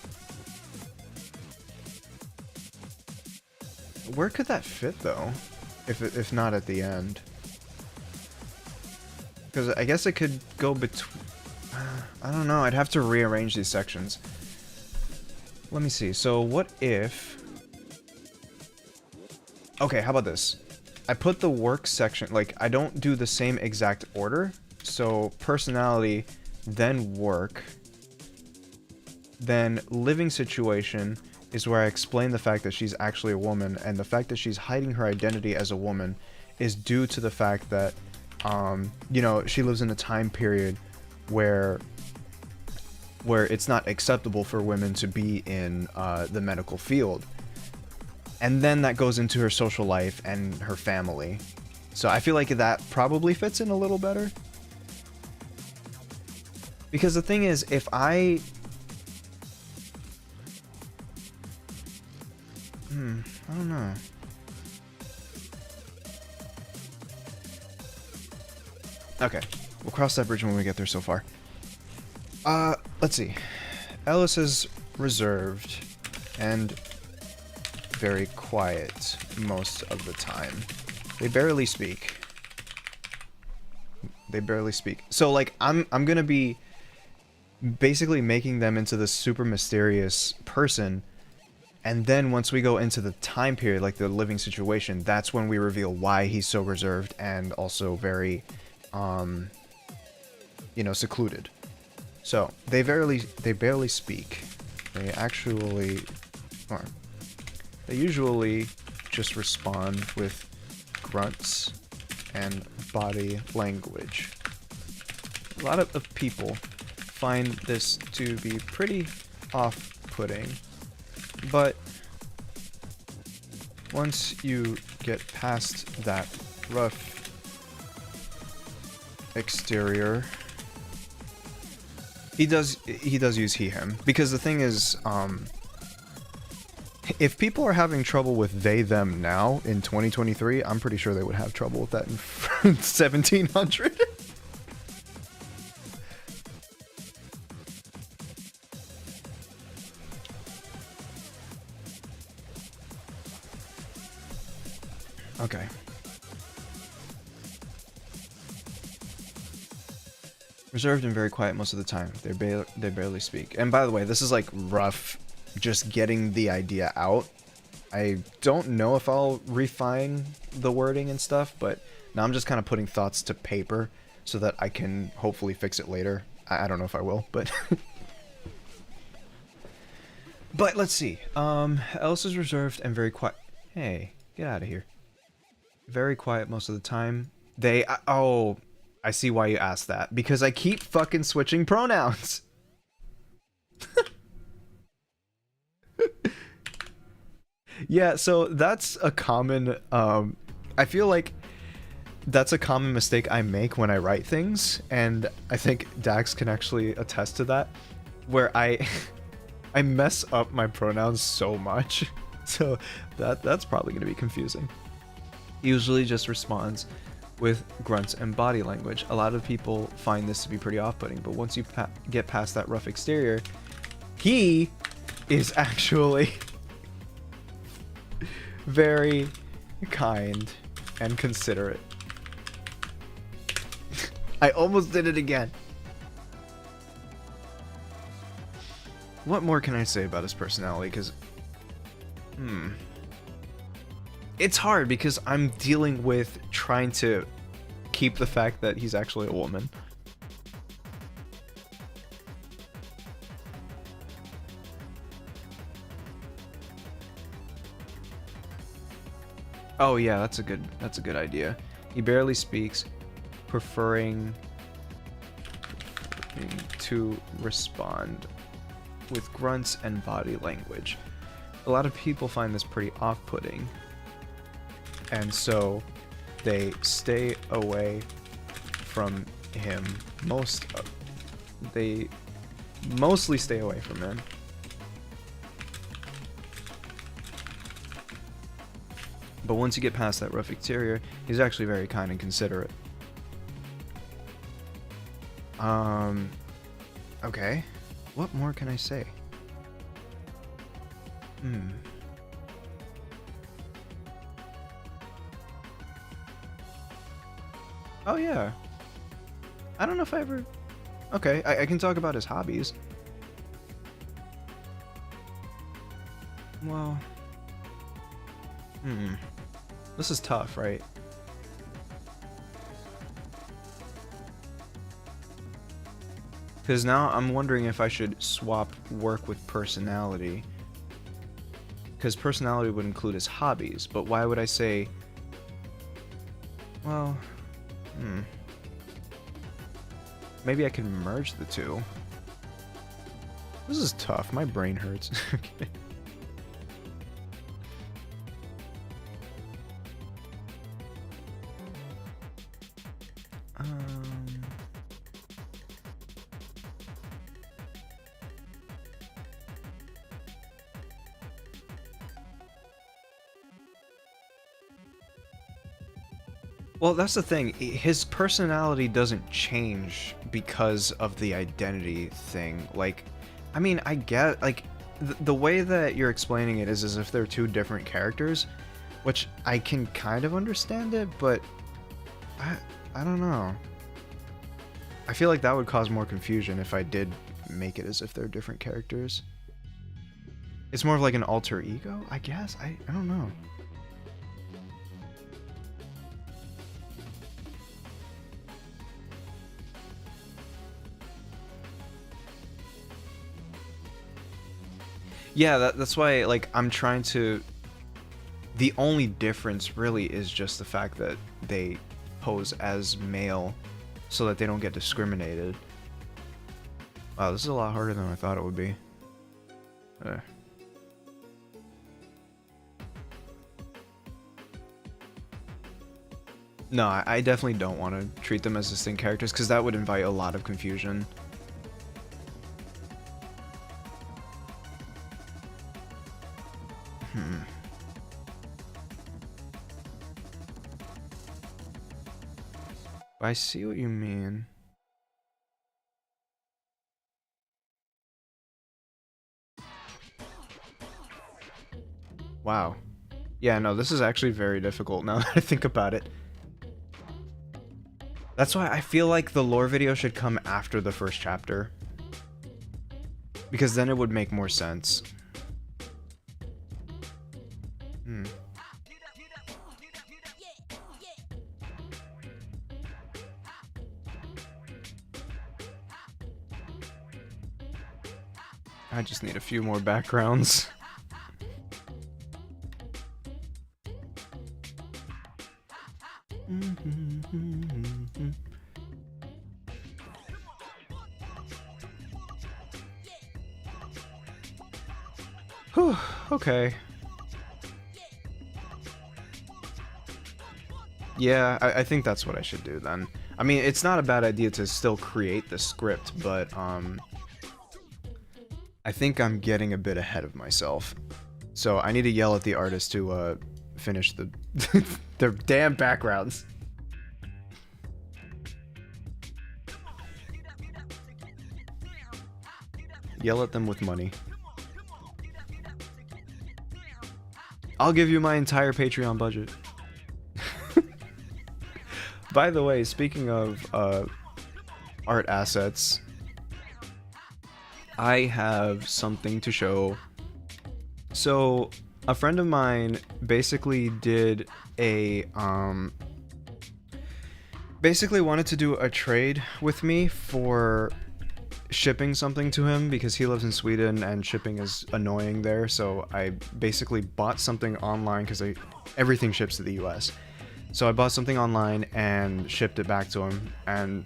Where could that fit though? If not at the end. Because I guess it could go between. I don't know. I'd have to rearrange these sections. Let me see. So what if? Okay, how about this? I put the work section, like, I don't do the same exact order. So personality, then work, then living situation is where I explain the fact that she's actually a woman, and the fact that she's hiding her identity as a woman is due to the fact that, you know, she lives in a time period where it's not acceptable for women to be in the medical field. And then that goes into her social life and her family. So I feel like that probably fits in a little better. Because the thing is, if I don't know. Okay, we'll cross that bridge when we get there so far. Let's see. Ellis is reserved and very quiet most of the time. They barely speak. So like I'm gonna be basically making them into this super mysterious person, and then once we go into the time period, like the living situation, that's when we reveal why he's so reserved and also very you know, secluded. So they barely speak. They usually just respond with grunts and body language. A lot of people find this to be pretty off-putting, but once you get past that rough exterior, he does use he/him, because the thing is, if people are having trouble with they/them now in 2023, I'm pretty sure they would have trouble with that in 1700. Okay. Reserved and very quiet most of the time. They barely speak. And by the way, this is like rough, just getting the idea out. I don't know if I'll refine the wording and stuff, but now I'm just kind of putting thoughts to paper so that I can hopefully fix it later. I don't know if I will, but but let's see. Else is reserved and very quiet. Hey, get out of here. Very quiet most of the time. Oh, I see why you asked that. Because I keep fucking switching pronouns. Yeah, so that's a common, I feel like that's a common mistake I make when I write things, and I think Dax can actually attest to that, where I mess up my pronouns so much, so that's probably going to be confusing. He usually just responds with grunts and body language. A lot of people find this to be pretty off-putting, but once you get past that rough exterior, he is actually very kind and considerate. I almost did it again. What more can I say about his personality? Because, it's hard because I'm dealing with trying to keep the fact that he's actually a woman. Oh yeah, that's a good idea. He barely speaks, preferring to respond with grunts and body language. A lot of people find this pretty off-putting, and so they stay away from him. They mostly stay away from him. But once you get past that rough exterior, he's actually very kind and considerate. Okay. What more can I say? Oh yeah. I don't know if I ever... Okay, I can talk about his hobbies. Well... This is tough, right? Because now I'm wondering if I should swap work with personality. Because personality would include his hobbies, but why would I say... Well... Maybe I can merge the two. This is tough. My brain hurts. Okay. Well, that's the thing. His personality doesn't change because of the identity thing. Like, I mean, I get, like, the way that you're explaining it is as if they're two different characters, which I can kind of understand it, but I don't know. I feel like that would cause more confusion if I did make it as if they're different characters. It's more of like an alter ego, I guess? I don't know. Yeah, that's why, like, I'm trying to... The only difference really is just the fact that they pose as male so that they don't get discriminated. Wow, this is a lot harder than I thought it would be. No, I definitely don't want to treat them as distinct characters because that would invite a lot of confusion. I see what you mean. Wow. Yeah, no, this is actually very difficult now that I think about it. That's why I feel like the lore video should come after the first chapter. Because then it would make more sense. I just need a few more backgrounds. Whew, okay. Yeah, I think that's what I should do then. I mean, it's not a bad idea to still create the script, but I think I'm getting a bit ahead of myself. So I need to yell at the artist to finish the their damn backgrounds. Yell at them with money. I'll give you my entire Patreon budget. By the way, speaking of art assets, I have something to show. So, a friend of mine basically did a basically wanted to do a trade with me for shipping something to him because he lives in Sweden and shipping is annoying there. So I basically bought something online because everything ships to the US. So I bought something online and shipped it back to him, and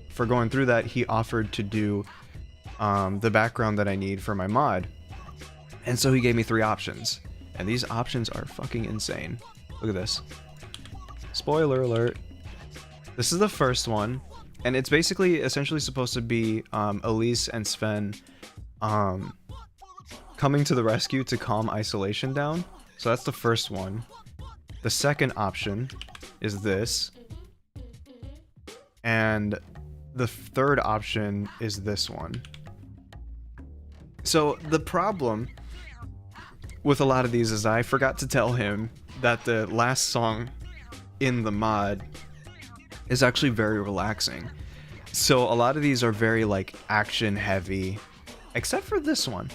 for going through that, he offered to do the background that I need for my mod. And so he gave me 3 options, and these options are fucking insane. Look at this. Spoiler alert. This is the first one, and it's basically essentially supposed to be Elise and Sven coming to the rescue to calm isolation down. So that's the first one. The second option is this, and the third option is this one. So the problem with a lot of these is I forgot to tell him that the last song in the mod is actually very relaxing. So a lot of these are very like action heavy, except for this one.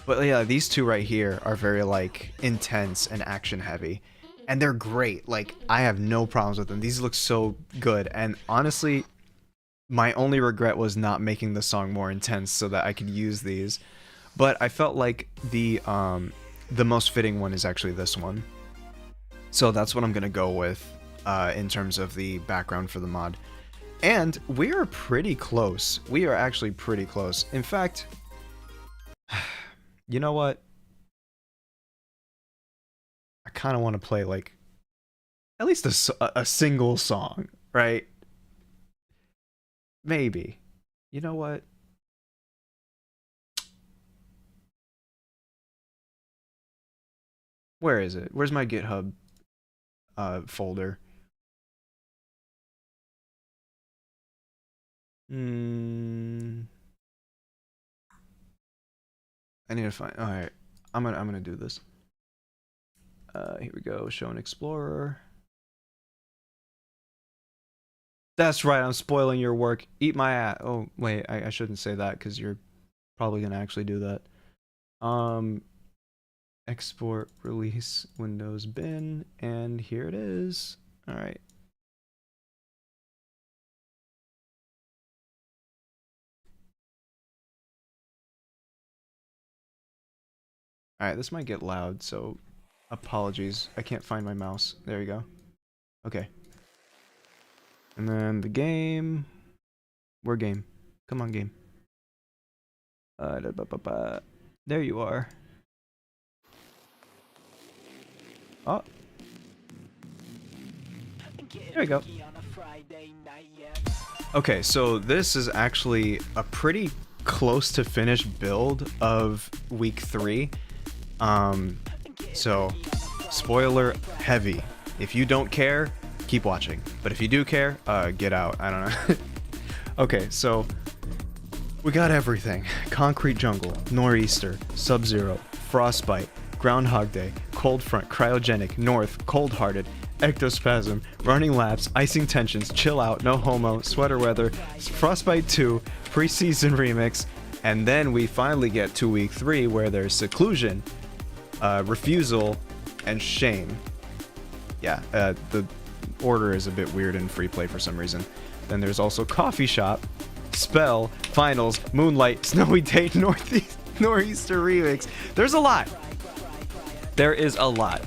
But yeah, these two right here are very like intense and action heavy. And they're great. Like, I have no problems with them. These look so good. And honestly, my only regret was not making the song more intense so that I could use these. But I felt like the most fitting one is actually this one. So that's what I'm gonna go with in terms of the background for the mod. And we are pretty close. We are actually pretty close. In fact, you know what? I kind of want to play like at least a single song, right? Maybe. You know what? Where is it? Where's my GitHub folder? I need to find. All right, I'm gonna do this. Here we go. Show an explorer. That's right. I'm spoiling your work. Eat my ass. Oh wait, I shouldn't say that because you're probably gonna actually do that. Export, release, Windows bin, and here it is. All right. All right. This might get loud, so apologies. I can't find my mouse. There you go. Okay. And then the game. Where game? Come on, game. There you are. Oh. There we go. Okay, so this is actually a pretty close to finished build of week 3. So, spoiler heavy. If you don't care, keep watching. But if you do care, get out. I don't know. Okay, so we got everything. Concrete jungle, nor'easter, sub-zero, frostbite, Groundhog Day, cold front, cryogenic, north, cold-hearted, Ectospasm, Running Laps, Icing Tensions, Chill Out, No Homo, Sweater Weather, Frostbite 2, Preseason Remix, and then we finally get to week 3 where there's Seclusion, Refusal, and Shame. Yeah, the order is a bit weird in free play for some reason. Then there's also Coffee Shop, Spell, Finals, Moonlight, Snowy Day, Nor'easter Remix. There's a lot. There is a lot.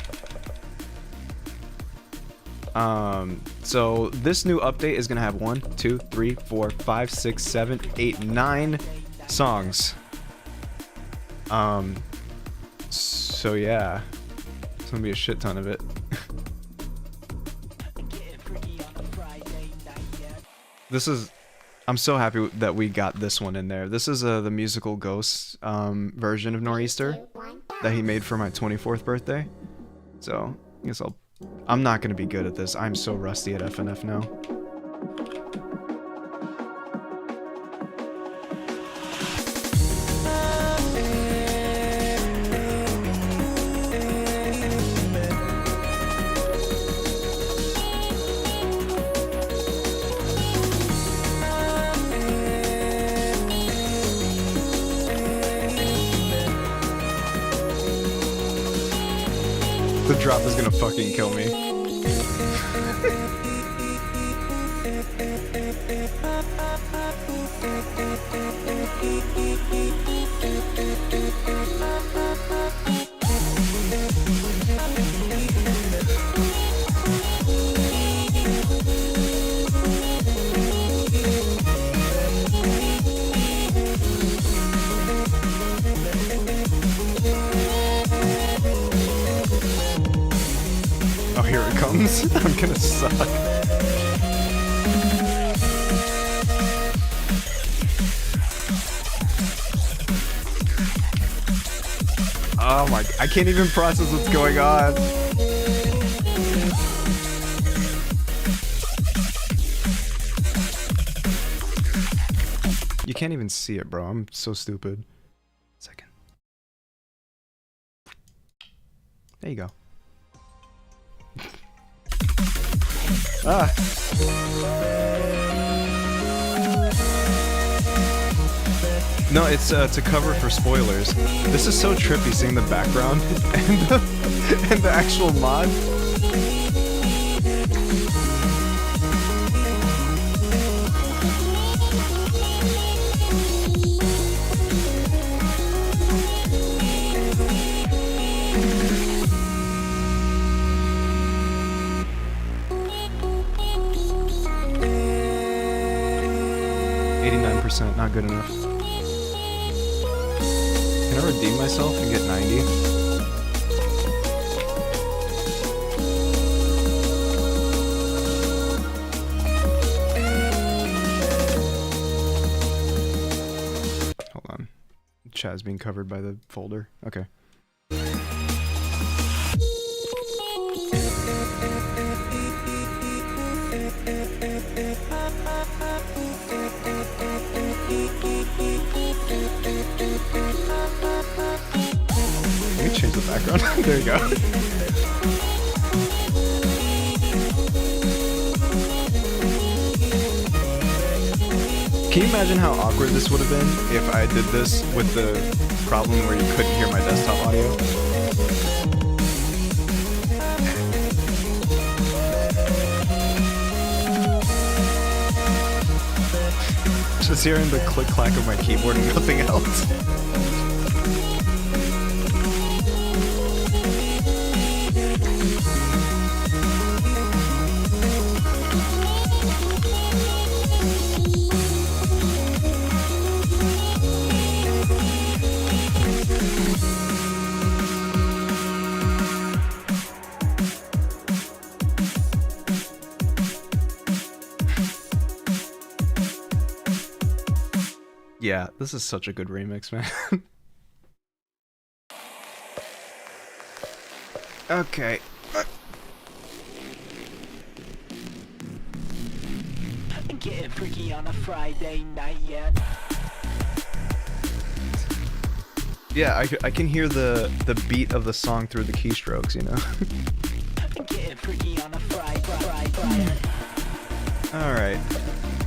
So this new update is gonna have 1, 2, 3, 4, 5, 6, 7, 8, 9 songs. So yeah, it's gonna be a shit ton of it. I'm so happy that we got this one in there. This is the musical Ghosts version of Nor'easter that he made for my 24th birthday. So I guess I'm not gonna be good at this. I'm so rusty at FNF now. The drop is gonna fucking kill me. Oh, here it comes. I'm gonna suck. Oh my, I can't even process what's going on. You can't even see it, bro. I'm so stupid. Second. There you go. Ah. No, it's a cover for spoilers. This is so trippy seeing the background and the actual mod. Not good enough. Can I redeem myself and get 90? Hold on. Chat's being covered by the folder. Okay. Let me change the background. There you go. Can you imagine how awkward this would have been if I did this with the problem where you couldn't hear my desktop audio? Just hearing the click-clack of my keyboard and nothing else. Yeah, this is such a good remix, man. Okay. Getting freaky on a Friday night yet. Yeah, I can hear the beat of the song through the keystrokes, you know? Getting freaky on a Friday. Alright.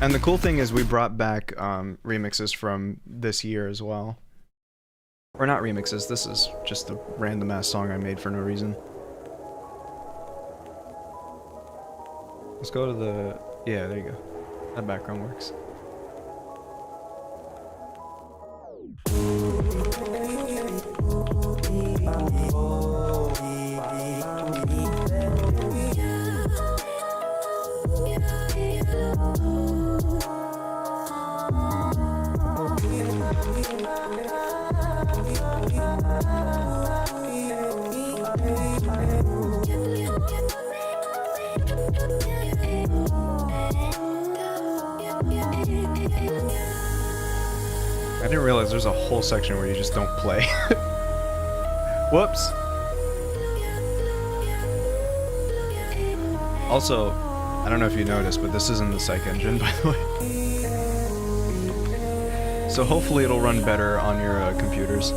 And the cool thing is we brought back remixes from this year as well. Or not remixes, this is just a random ass song I made for no reason. Let's go to the... yeah, there you go. That background works. I didn't realize there's a whole section where you just don't play. Whoops. Also, I don't know if you noticed, but this isn't the psych engine, by the way. So hopefully it'll run better on your computers.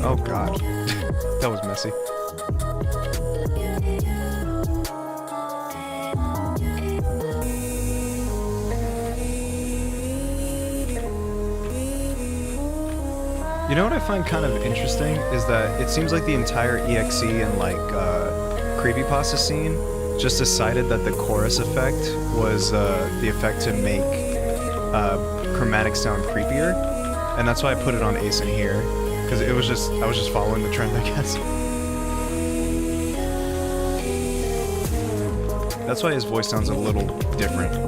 Oh god. That was messy. You know what I find kind of interesting is that it seems like the entire EXE and like creepypasta scene just decided that the chorus effect was the effect to make chromatic sound creepier, and that's why I put it on Ace in here, because it was just I was just following the trend, I guess. That's why his voice sounds a little different.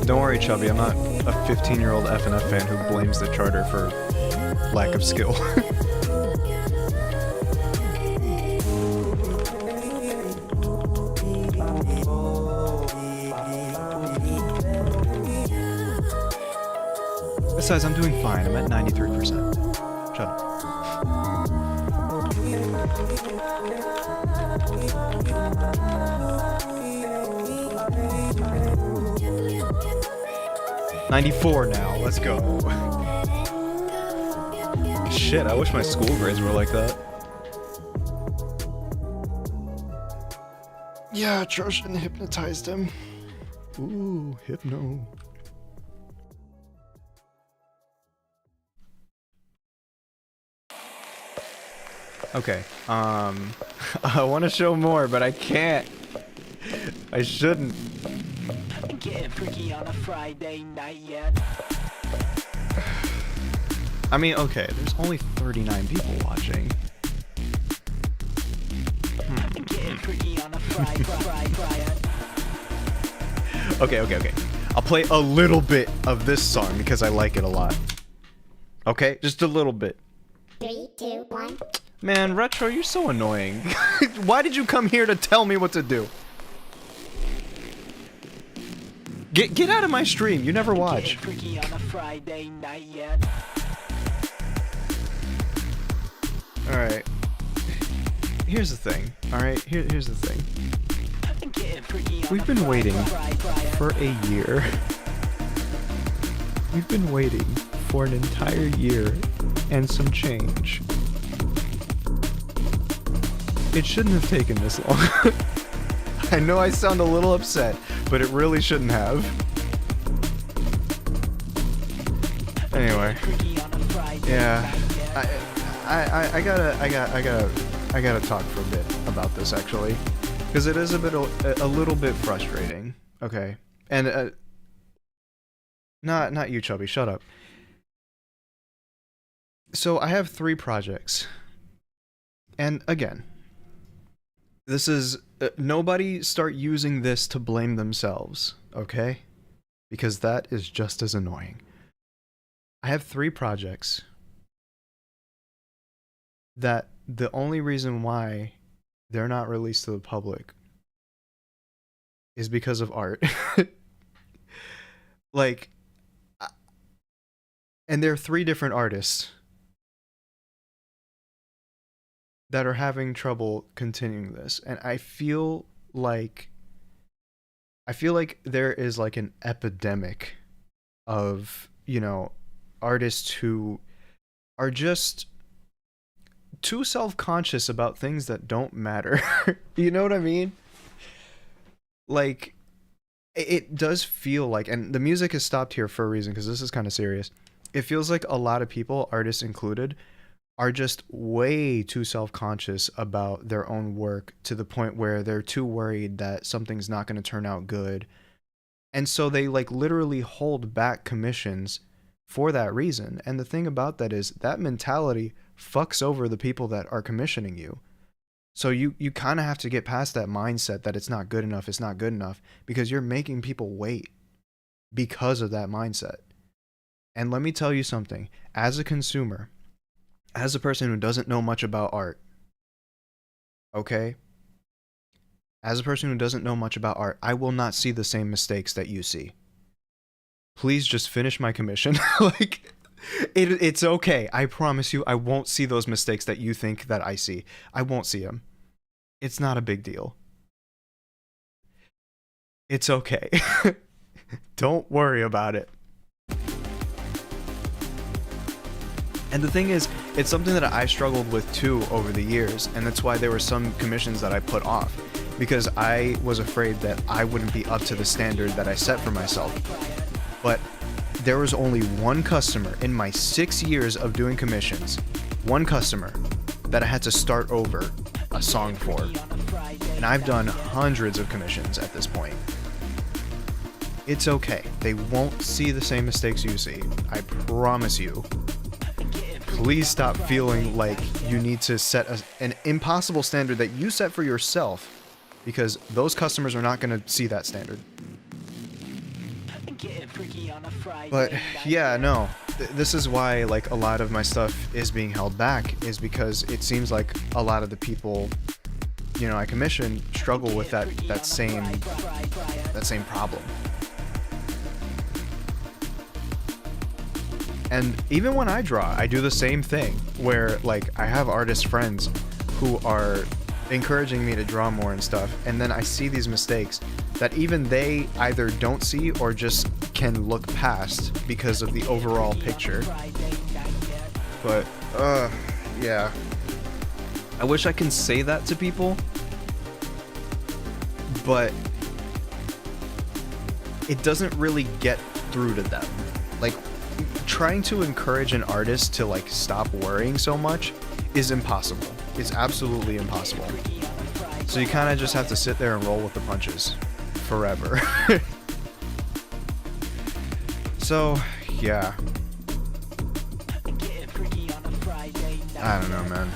Don't worry, Chubby, I'm not a 15-year-old FNF fan who blames the charter for lack of skill. Besides, I'm doing fine. I'm at 93%. Shut up. $94 now, let's go. Shit, I wish my school grades were like that. Yeah, Trojan hypnotized him. Ooh, hypno. Okay, I want to show more, but I can't. I shouldn't. Getting freaky on a Friday night yet. I mean, okay, there's only 39 people watching. Getting freaky on a Friday. Okay. I'll play a little bit of this song because I like it a lot. Okay, just a little bit. 3, 2, 1. Man, Retro, you're so annoying. Why did you come here to tell me what to do? Get out of my stream. You never watch. Freaky on a Friday night yet. All right. Here's the thing. All right. Here's the thing. We've been waiting for a year. We've been waiting for an entire year and some change. It shouldn't have taken this long. I know I sound a little upset, but it really shouldn't have. Anyway, yeah, I gotta talk for a bit about this actually, because it is a little bit frustrating. Okay, and not you, Chubby. Shut up. So I have 3 projects, and again, this is nobody start using this to blame themselves, okay? Because that is just as annoying. I have 3 projects that the only reason why they're not released to the public is because of art. Like, and there are 3 different artists that are having trouble continuing this, and I feel like there is like an epidemic of, you know, artists who are just too self-conscious about things that don't matter. You know what I mean? Like, it does feel like, and the music has stopped here for a reason because this is kind of serious. It feels like a lot of people, artists included, are just way too self-conscious about their own work to the point where they're too worried that something's not going to turn out good. And so they like literally hold back commissions for that reason. And the thing about that is that mentality fucks over the people that are commissioning you. So you kind of have to get past that mindset that it's not good enough, because you're making people wait because of that mindset. And let me tell you something, as a consumer, as a person who doesn't know much about art, okay? As a person who doesn't know much about art, I will not see the same mistakes that you see. Please just finish my commission. Like, it's okay. I promise you, I won't see those mistakes that you think that I see. I won't see them. It's not a big deal. It's okay. Don't worry about it. And the thing is, it's something that I struggled with too over the years, and that's why there were some commissions that I put off, because I was afraid that I wouldn't be up to the standard that I set for myself. But there was only one customer in my 6 years of doing commissions, one customer that I had to start over a song for, and I've done hundreds of commissions at this point. It's okay. They won't see the same mistakes you see. I promise you. Please stop feeling like you need to set an impossible standard that you set for yourself, because those customers are not going to see that standard. But yeah, no, this is why like a lot of my stuff is being held back, is because it seems like a lot of the people, you know, I commission struggle with that same problem. And even when I draw, I do the same thing, where like I have artist friends who are encouraging me to draw more and stuff, and then I see these mistakes that even they either don't see or just can look past because of the overall picture. But yeah, I wish I can say that to people, but it doesn't really get through to them. Like, trying to encourage an artist to like stop worrying so much is impossible. It's absolutely impossible. So you kind of just have to sit there and roll with the punches forever. So yeah, I don't know, man.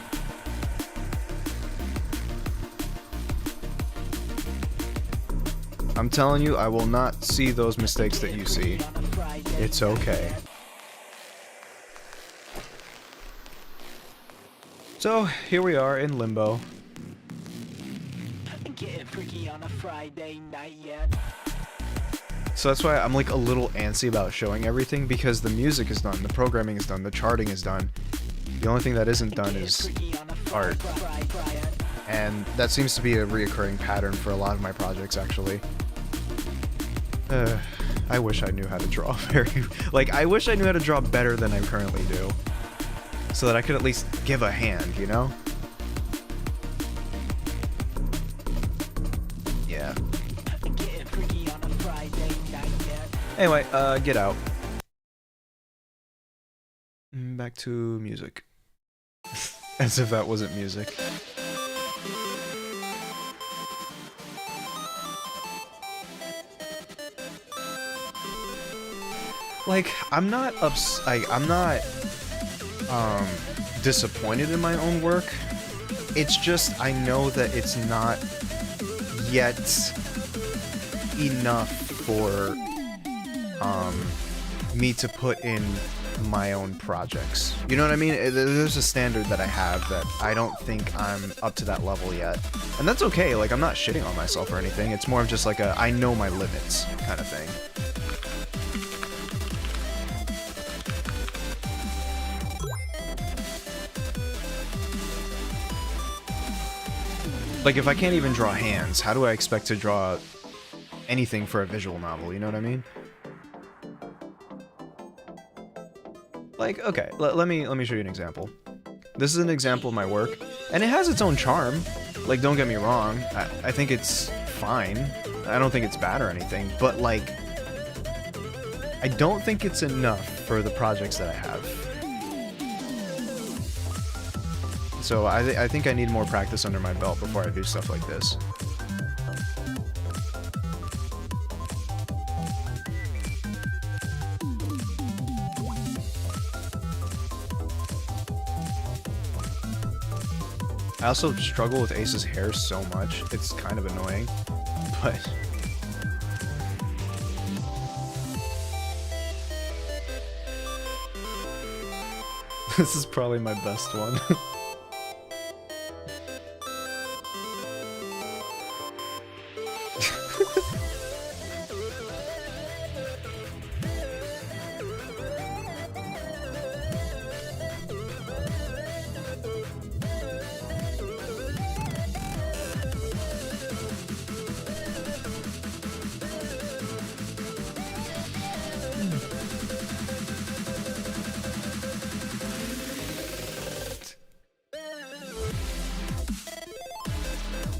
I'm telling you, I will not see those mistakes that you see. It's okay. So here we are in limbo. So that's why I'm like a little antsy about showing everything, because the music is done, the programming is done, the charting is done. The only thing that isn't done is art. And that seems to be a reoccurring pattern for a lot of my projects, actually. I wish I knew how to draw I wish I knew how to draw better than I currently do, so that I could at least give a hand, you know? Yeah. Anyway, get out. Back to music. As if that wasn't music. Like, I'm not disappointed in my own work, It's just, I know that it's not yet enough for me to put in my own projects. You know what I mean? There's a standard that I have that I don't think I'm up to that level yet. And that's okay, like I'm not shitting on myself or anything. It's more of just like a I know my limits kind of thing. Like if I can't even draw hands, how do I expect to draw anything for a visual novel, you know what I mean? Like, okay, let me show you an example. This is an example of my work, and it has its own charm. Like, don't get me wrong, I think it's fine. I don't think it's bad or anything, but like, I don't think it's enough for the projects that I have. So I think I need more practice under my belt before I do stuff like this. I also struggle with Ace's hair so much, it's kind of annoying, but... This is probably my best one.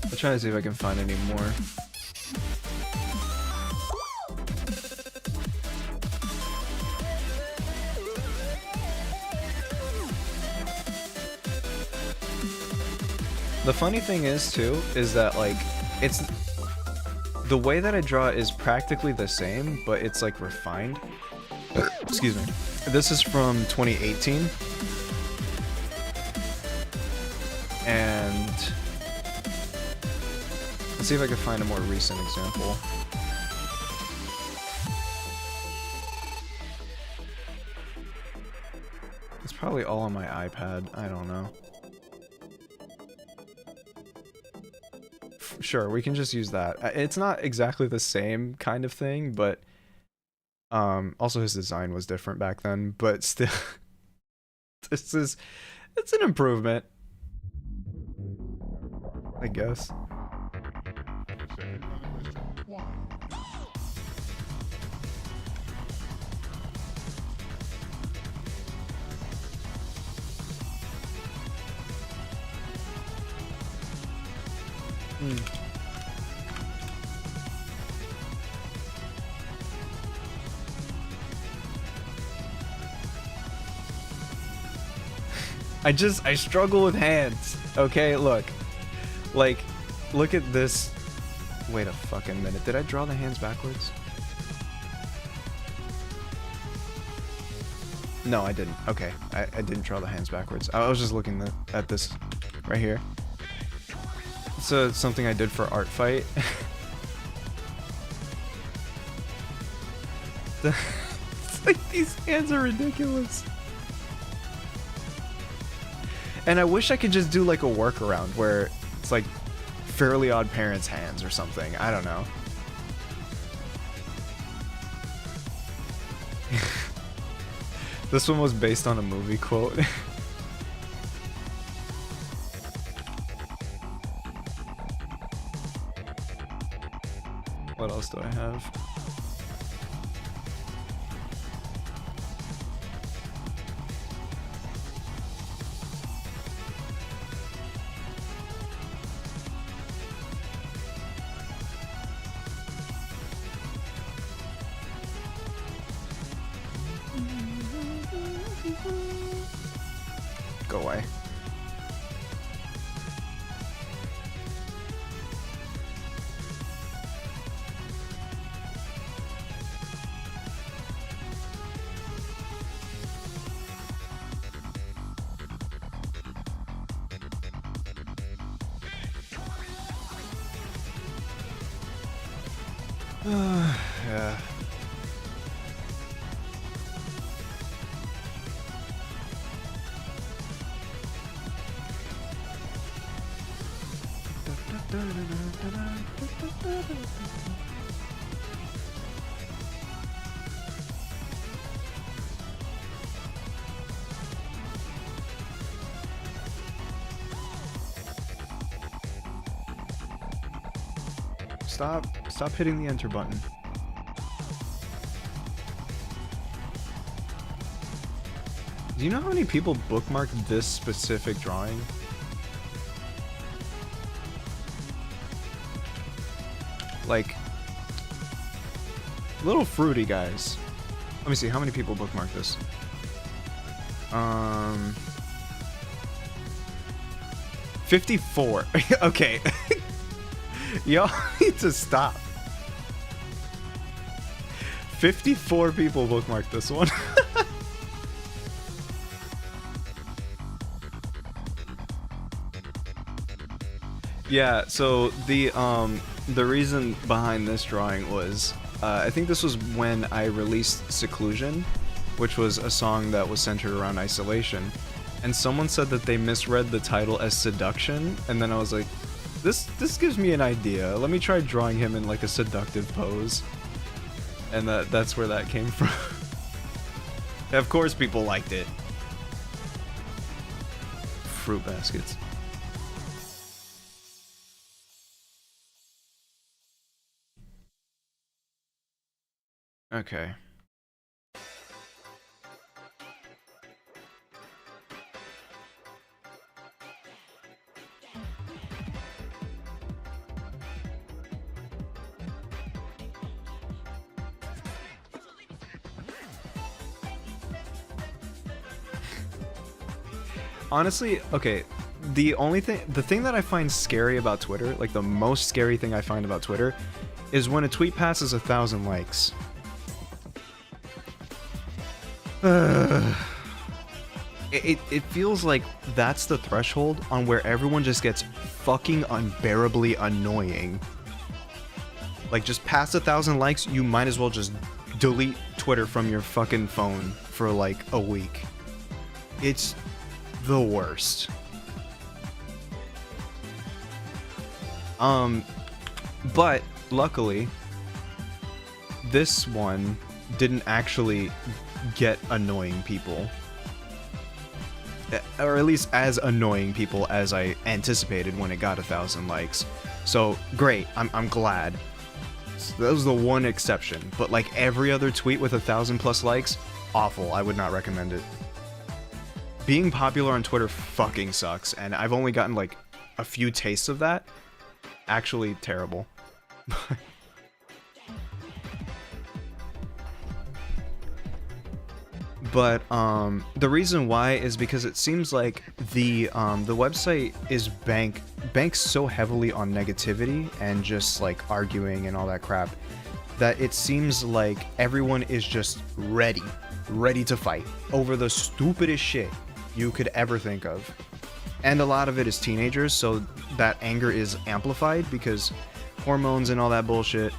I'm trying to see if I can find any more. The funny thing is too, is that like, it's... The way that I draw is practically the same, but it's like refined. Excuse me. This is from 2018. And... Let's see if I can find a more recent example. It's probably all on my iPad, I don't know. Sure, we can just use that. It's not exactly the same kind of thing, but also his design was different back then, but still it's an improvement, I guess. I struggle with hands. Okay, look. Like, look at this. Wait a fucking minute. Did I draw the hands backwards? No, I didn't. Okay, I didn't draw the hands backwards. I was just looking at this right here. So it's something I did for Art Fight. It's like these hands are ridiculous. And I wish I could just do like a workaround where it's like Fairly Odd Parents hands or something. I don't know. This one was based on a movie quote. What else do I have? Go away. Yeah. Stop hitting the enter button. Do you know how many people bookmark this specific drawing? Like, little fruity guys. Let me see, how many people bookmark this? 54. Okay. Y'all need to stop. 54 people bookmarked this one. Yeah, so the reason behind this drawing was I think this was when I released Seclusion, which was a song that was centered around isolation, and someone said that they misread the title as seduction, and then I was like, this gives me an idea. Let me try drawing him in like a seductive pose. And that's where that came from. Of course people liked it. Fruit baskets. Okay. Honestly, okay, the thing that I find scary about Twitter, like the most scary thing I find about Twitter, is when a tweet passes 1,000 likes. It feels like that's the threshold on where everyone just gets fucking unbearably annoying. Like, just past 1,000 likes, you might as well just delete Twitter from your fucking phone for like a week. It's the worst. But luckily, this one didn't actually get annoying people. Or at least as annoying people as I anticipated when it got 1,000 likes. So, great, I'm glad. That was the one exception. But like every other tweet with 1,000+ likes, awful, I would not recommend it. Being popular on Twitter fucking sucks, and I've only gotten like a few tastes of that. Actually terrible. But the reason why is because it seems like the website is banks so heavily on negativity and just like arguing and all that crap that it seems like everyone is just ready to fight over the stupidest shit you could ever think of. And a lot of it is teenagers, so that anger is amplified because hormones and all that bullshit.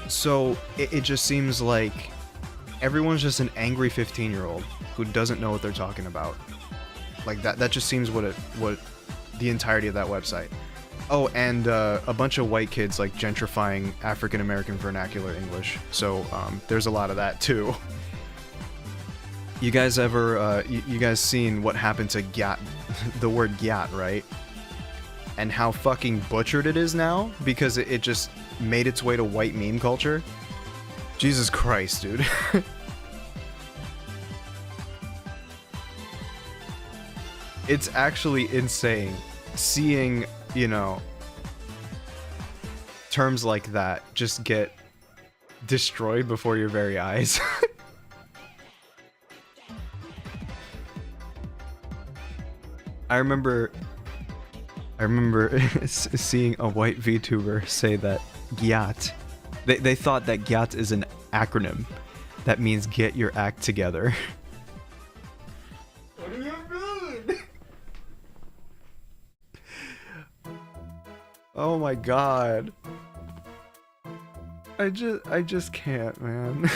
So it just seems like everyone's just an angry 15-year-old who doesn't know what they're talking about. Like that just seems what the entirety of that website. Oh, and a bunch of white kids like gentrifying African American vernacular English. So there's a lot of that too. You guys ever you guys seen what happened to gyat, the word gyat, right? And how fucking butchered it is now because it just made its way to white meme culture? Jesus Christ, dude. It's actually insane seeing, you know, terms like that just get destroyed before your very eyes. I remember seeing a white VTuber say that gyat. They thought that gyat is an acronym that means get your act together. What do you mean? Oh my god. I just can't, man.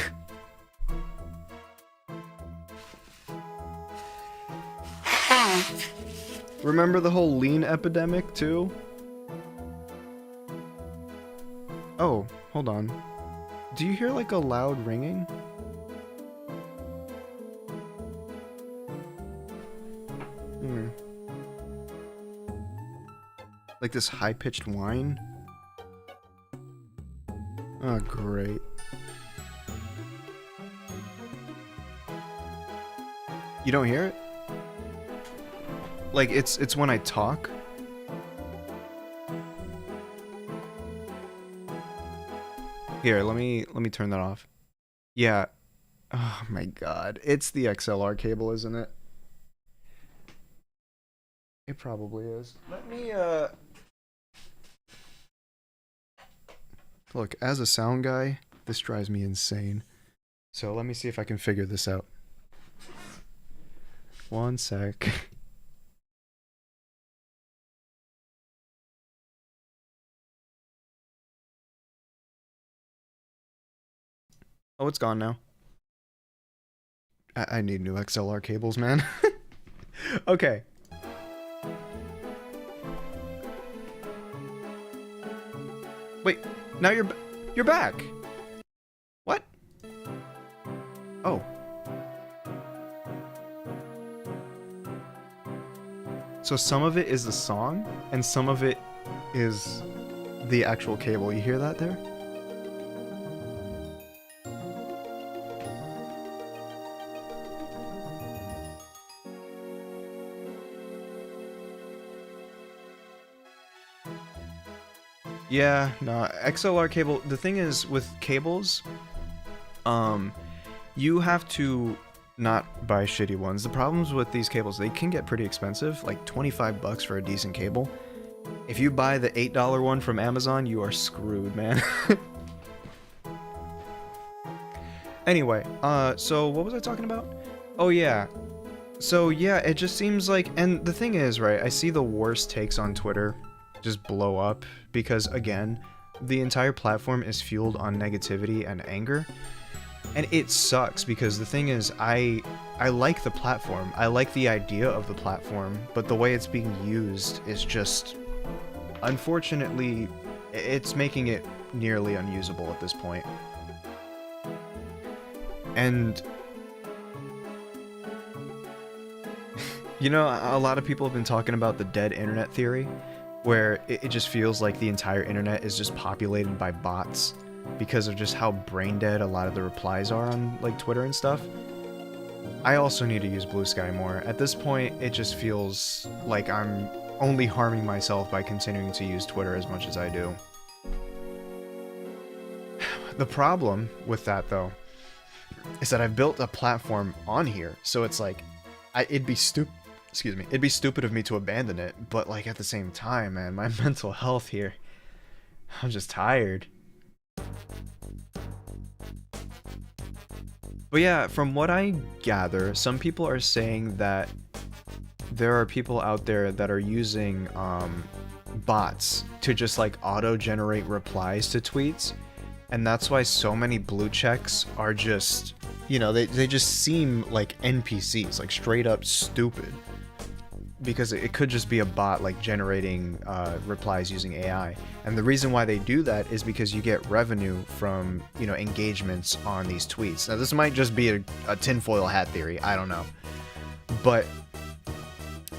Remember the whole lean epidemic too? Oh, hold on. Do you hear like a loud ringing? Like this high-pitched whine? Oh, great. You don't hear it? Like it's when I talk. Here, let me turn that off. Yeah. Oh my god. It's the XLR cable, isn't it? It probably is. Let me Look, as a sound guy, this drives me insane. So let me see if I can figure this out. One sec. Oh, it's gone now. I need new XLR cables, man. Okay. Wait, now you're back. What? Oh. So some of it is the song, and some of it is the actual cable. You hear that there? Yeah, no, XLR cable, the thing is with cables, you have to not buy shitty ones. The problems with these cables, they can get pretty expensive, like 25 bucks for a decent cable. If you buy the $8 one from Amazon, you are screwed, man. Anyway, so what was I talking about? Oh yeah. So yeah, it just seems like, and the thing is, right, I see the worst takes on Twitter just blow up because, again, the entire platform is fueled on negativity and anger. And it sucks because the thing is, I like the platform. I like the idea of the platform, but the way it's being used is just, unfortunately, it's making it nearly unusable at this point. And you know, a lot of people have been talking about the dead internet theory, where it just feels like the entire internet is just populated by bots because of just how brain dead a lot of the replies are on like Twitter and stuff. I also need to use Blue Sky more. At this point, it just feels like I'm only harming myself by continuing to use Twitter as much as I do. The problem with that, though, is that I've built a platform on here, so it's like, it'd be stupid of me to abandon it, but like at the same time, man, my mental health here, I'm just tired. But yeah, from what I gather, some people are saying that there are people out there that are using bots to just like auto-generate replies to tweets, and that's why so many blue checks are just, you know, they just seem like NPCs, like straight up stupid. Because it could just be a bot like generating replies using AI. And the reason why they do that is because you get revenue from, you know, engagements on these tweets. Now this might just be a tinfoil hat theory, I don't know. But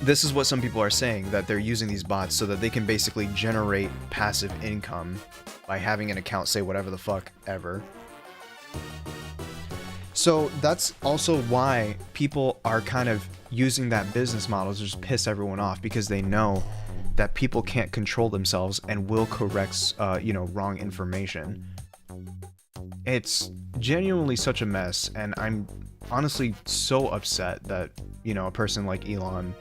this is what some people are saying, that they're using these bots so that they can basically generate passive income by having an account say whatever the fuck ever. So that's also why people are kind of using that business model to just piss everyone off, because they know that people can't control themselves and will correct, you know, wrong information. It's genuinely such a mess, and I'm honestly so upset that, you know, a person like Elon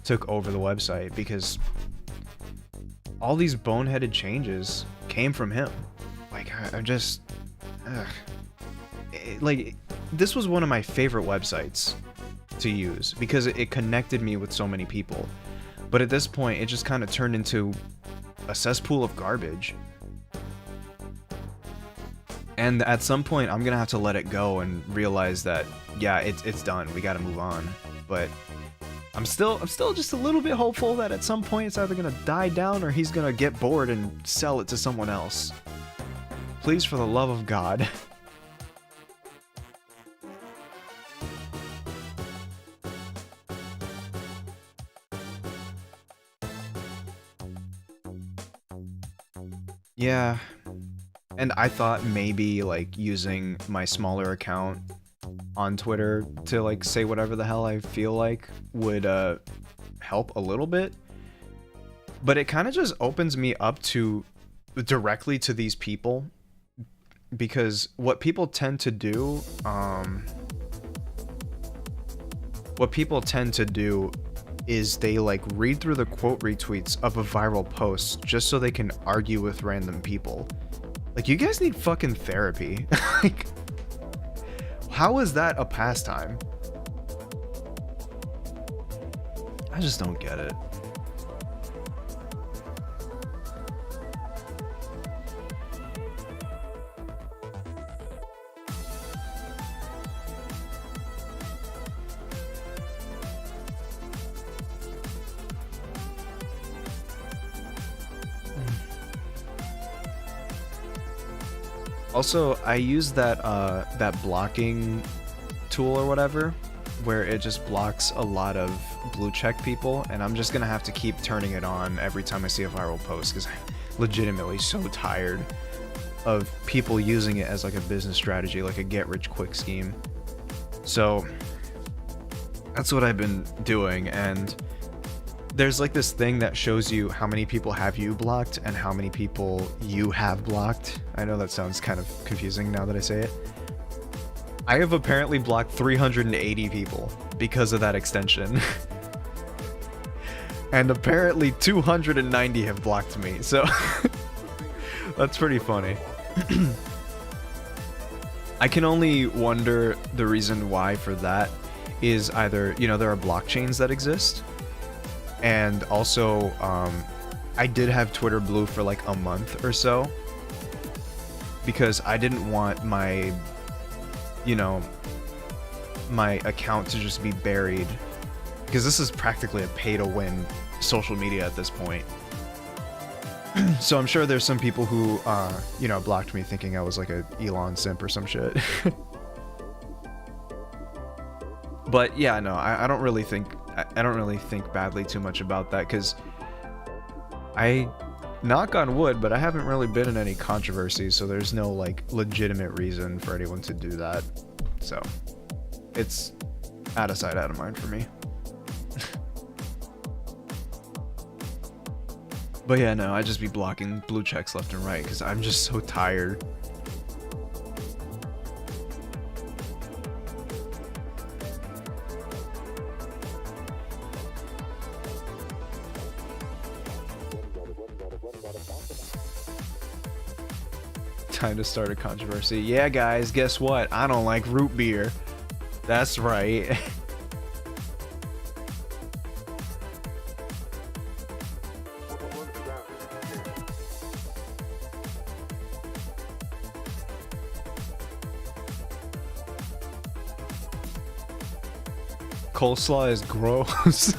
took over the website, because all these boneheaded changes came from him. Like, I'm just... like, this was one of my favorite websites to use because it connected me with so many people. But at this point, it just kind of turned into a cesspool of garbage. And at some point, I'm gonna have to let it go and realize that, yeah, it's done. We gotta move on. But I'm still just a little bit hopeful that at some point it's either gonna die down or he's gonna get bored and sell it to someone else. Please, for the love of God. Yeah. And I thought maybe, like, using my smaller account on Twitter to, like, say whatever the hell I feel like would, help a little bit. But it kind of just opens me up to, directly to these people. Because what people tend to do, is they, like, read through the quote retweets of a viral post just so they can argue with random people. Like, you guys need fucking therapy. Like, how is that a pastime? I just don't get it. Also, I use that that blocking tool or whatever, where it just blocks a lot of blue check people, and I'm just gonna have to keep turning it on every time I see a viral post, because I'm legitimately so tired of people using it as like a business strategy, like a get-rich-quick scheme. So that's what I've been doing, and there's like this thing that shows you how many people have you blocked and how many people you have blocked. I know that sounds kind of confusing now that I say it. I have apparently blocked 380 people because of that extension. And apparently 290 have blocked me, so that's pretty funny. I can only wonder the reason why for that is either, you know, there are blockchains that exist. And also, I did have Twitter Blue for like a month or so because I didn't want my, you know, my account to just be buried, because this is practically a pay-to-win social media at this point. So I'm sure there's some people who, you know, blocked me thinking I was like a Elon simp or some shit. But yeah, no, I don't really think badly too much about that, because I, knock on wood, but I haven't really been in any controversy, so there's no like legitimate reason for anyone to do that. So it's out of sight, out of mind for me. But yeah, no, I just be blocking blue checks left and right because I'm just so tired. Time to start a controversy. Yeah, guys, guess what? I don't like root beer. That's right. Coleslaw is gross.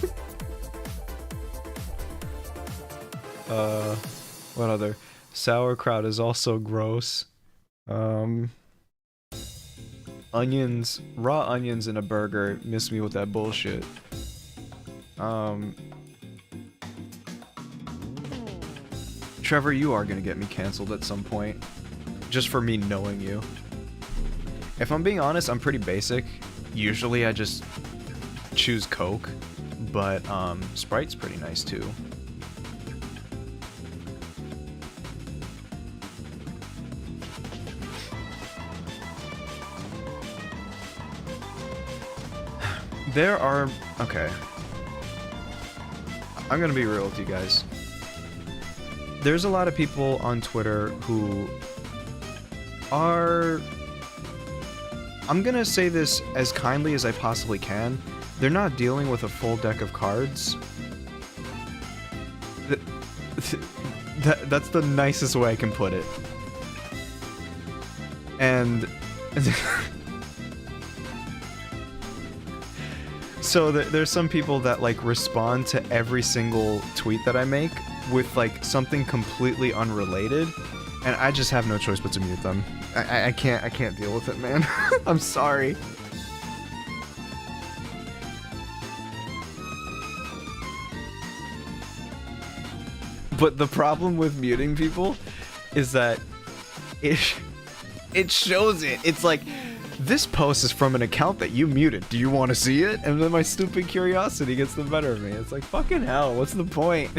What other? Sauerkraut is also gross. Onions, raw onions in a burger, miss me with that bullshit. Trevor, you are gonna get me canceled at some point, just for me knowing you. If I'm being honest, I'm pretty basic. Usually I just choose Coke, but Sprite's pretty nice too. There are... okay. I'm gonna be real with you guys. There's a lot of people on Twitter who are... I'm gonna say this as kindly as I possibly can. They're not dealing with a full deck of cards. That's the nicest way I can put it. And so there's some people that like respond to every single tweet that I make with like something completely unrelated, and I just have no choice but to mute them. I can't deal with it, man. I'm sorry. But the problem with muting people is that it shows it. It's like, this post is from an account that you muted. Do you want to see it? And then my stupid curiosity gets the better of me. It's like, fucking hell, what's the point?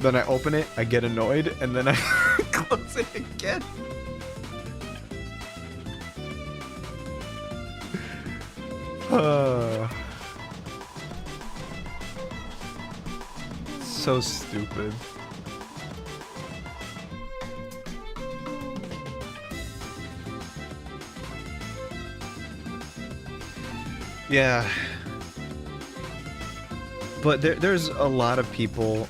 Then I open it, I get annoyed, and then I close it again. So stupid. Yeah. But there's a lot of people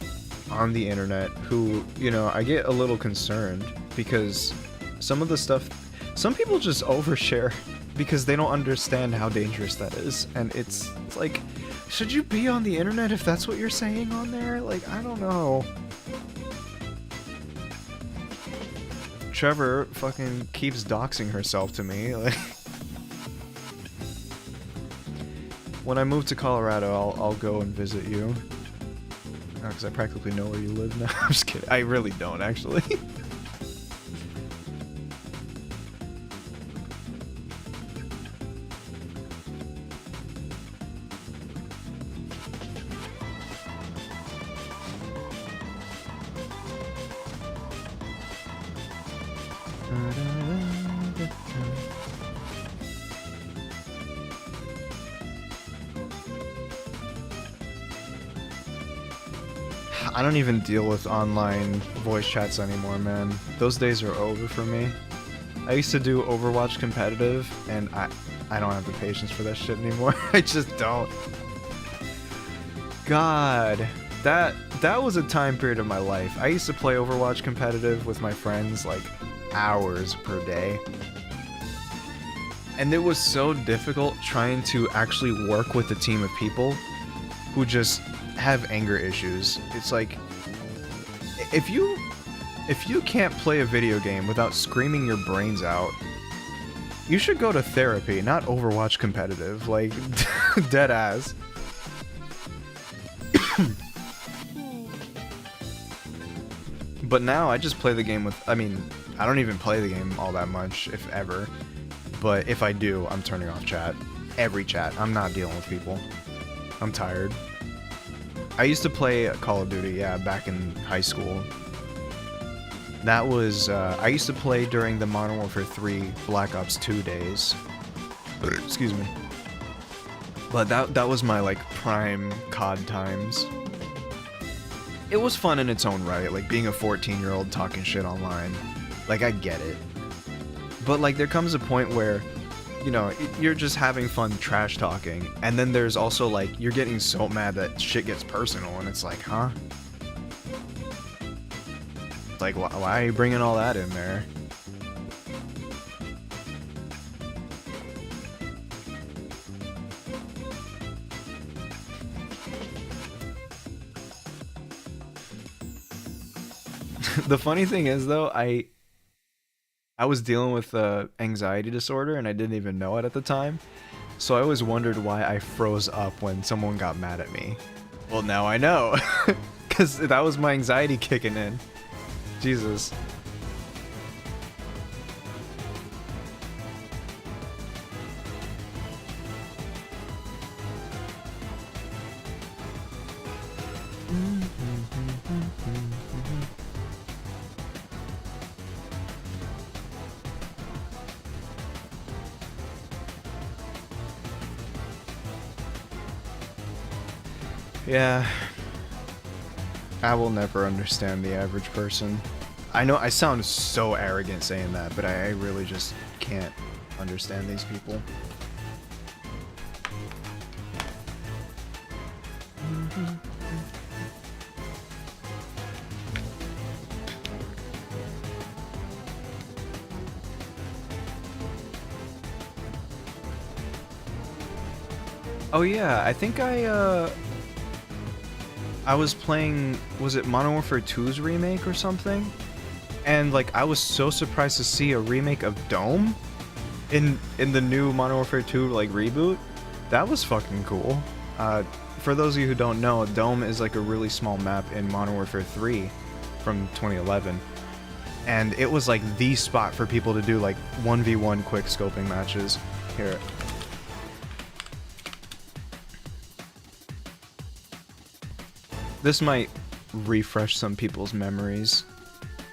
on the internet who, you know, I get a little concerned because some of the stuff, some people just overshare because they don't understand how dangerous that is. And it's like, should you be on the internet if that's what you're saying on there? Like, I don't know. Trevor fucking keeps doxing herself to me. Like, when I move to Colorado, I'll go and visit you. Because I practically know where you live now. I'm just kidding. I really don't, actually. I don't even deal with online voice chats anymore, man. Those days are over for me. I used to do Overwatch competitive, and I don't have the patience for that shit anymore. I just don't. God, that was a time period of my life. I used to play Overwatch competitive with my friends like hours per day. And it was so difficult trying to actually work with a team of people who just have anger issues. It's like, if you can't play a video game without screaming your brains out, you should go to therapy, not Overwatch competitive. Like, dead ass. But now I just play the game with, I mean, I don't even play the game all that much, if ever. But if I do, I'm turning off chat. Every chat. I'm not dealing with people. I'm tired. I used to play Call of Duty, yeah, back in high school. That was, I used to play during the Modern Warfare 3 Black Ops 2 days. Excuse me. But that was my, like, prime COD times. It was fun in its own right, like, being a 14-year-old talking shit online. Like, I get it. But, like, there comes a point where, you know, you're just having fun trash talking, and then there's also like you're getting so mad that shit gets personal, and it's like, huh? Like, why are you bringing all that in there? The funny thing is, though, I was dealing with anxiety disorder, and I didn't even know it at the time. So I always wondered why I froze up when someone got mad at me. Well, now I know. Because that was my anxiety kicking in. Jesus. Yeah, I will never understand the average person. I know I sound so arrogant saying that, but I really just can't understand these people. Oh yeah, I think I was playing, was it Modern Warfare 2's remake or something? And like I was so surprised to see a remake of Dome in the new Modern Warfare 2 like reboot. That was fucking cool. For those of you who don't know, Dome is like a really small map in Modern Warfare 3 from 2011. And it was like the spot for people to do like 1v1 quick scoping matches. Here. This might refresh some people's memories,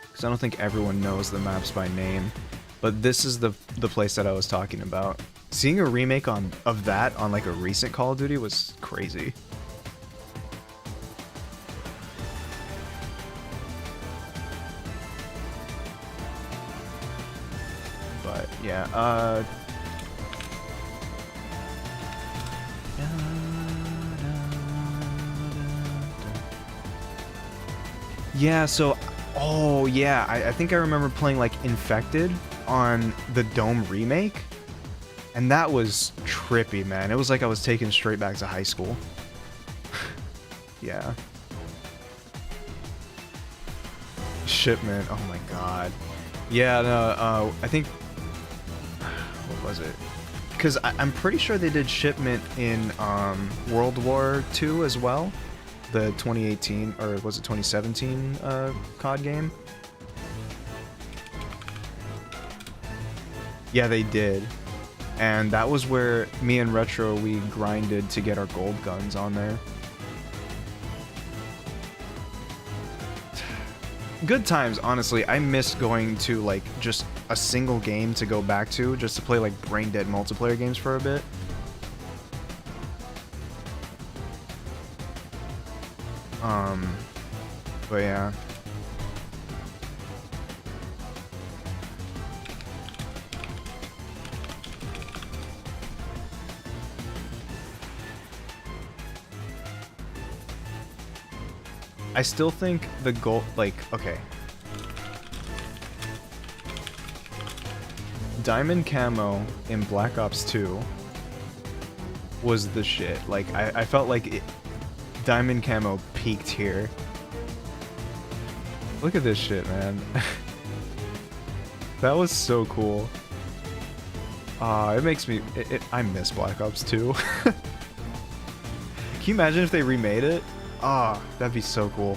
because I don't think everyone knows the maps by name, but this is the place that I was talking about. Seeing a remake of that on like a recent Call of Duty was crazy. But yeah, yeah, so, oh yeah, I think I remember playing like Infected on the Dome remake, and that was trippy, man. It was like I was taken straight back to high school. Yeah. Shipment, oh my god. Yeah, no, I think, what was it? Because I'm pretty sure they did Shipment in World War II as well. The 2018, or was it 2017 COD game? Yeah, they did. And that was where me and Retro, we grinded to get our gold guns on there. Good times, honestly. I miss going to like just a single game to go back to, just to play like brain dead multiplayer games for a bit. But yeah. I still think the goal, like, okay. Diamond camo in Black Ops 2 was the shit. Like, I felt like Diamond camo peaked here. Look at this shit, man. That was so cool. It makes me... I miss Black Ops 2. Can you imagine if they remade it? That'd be so cool.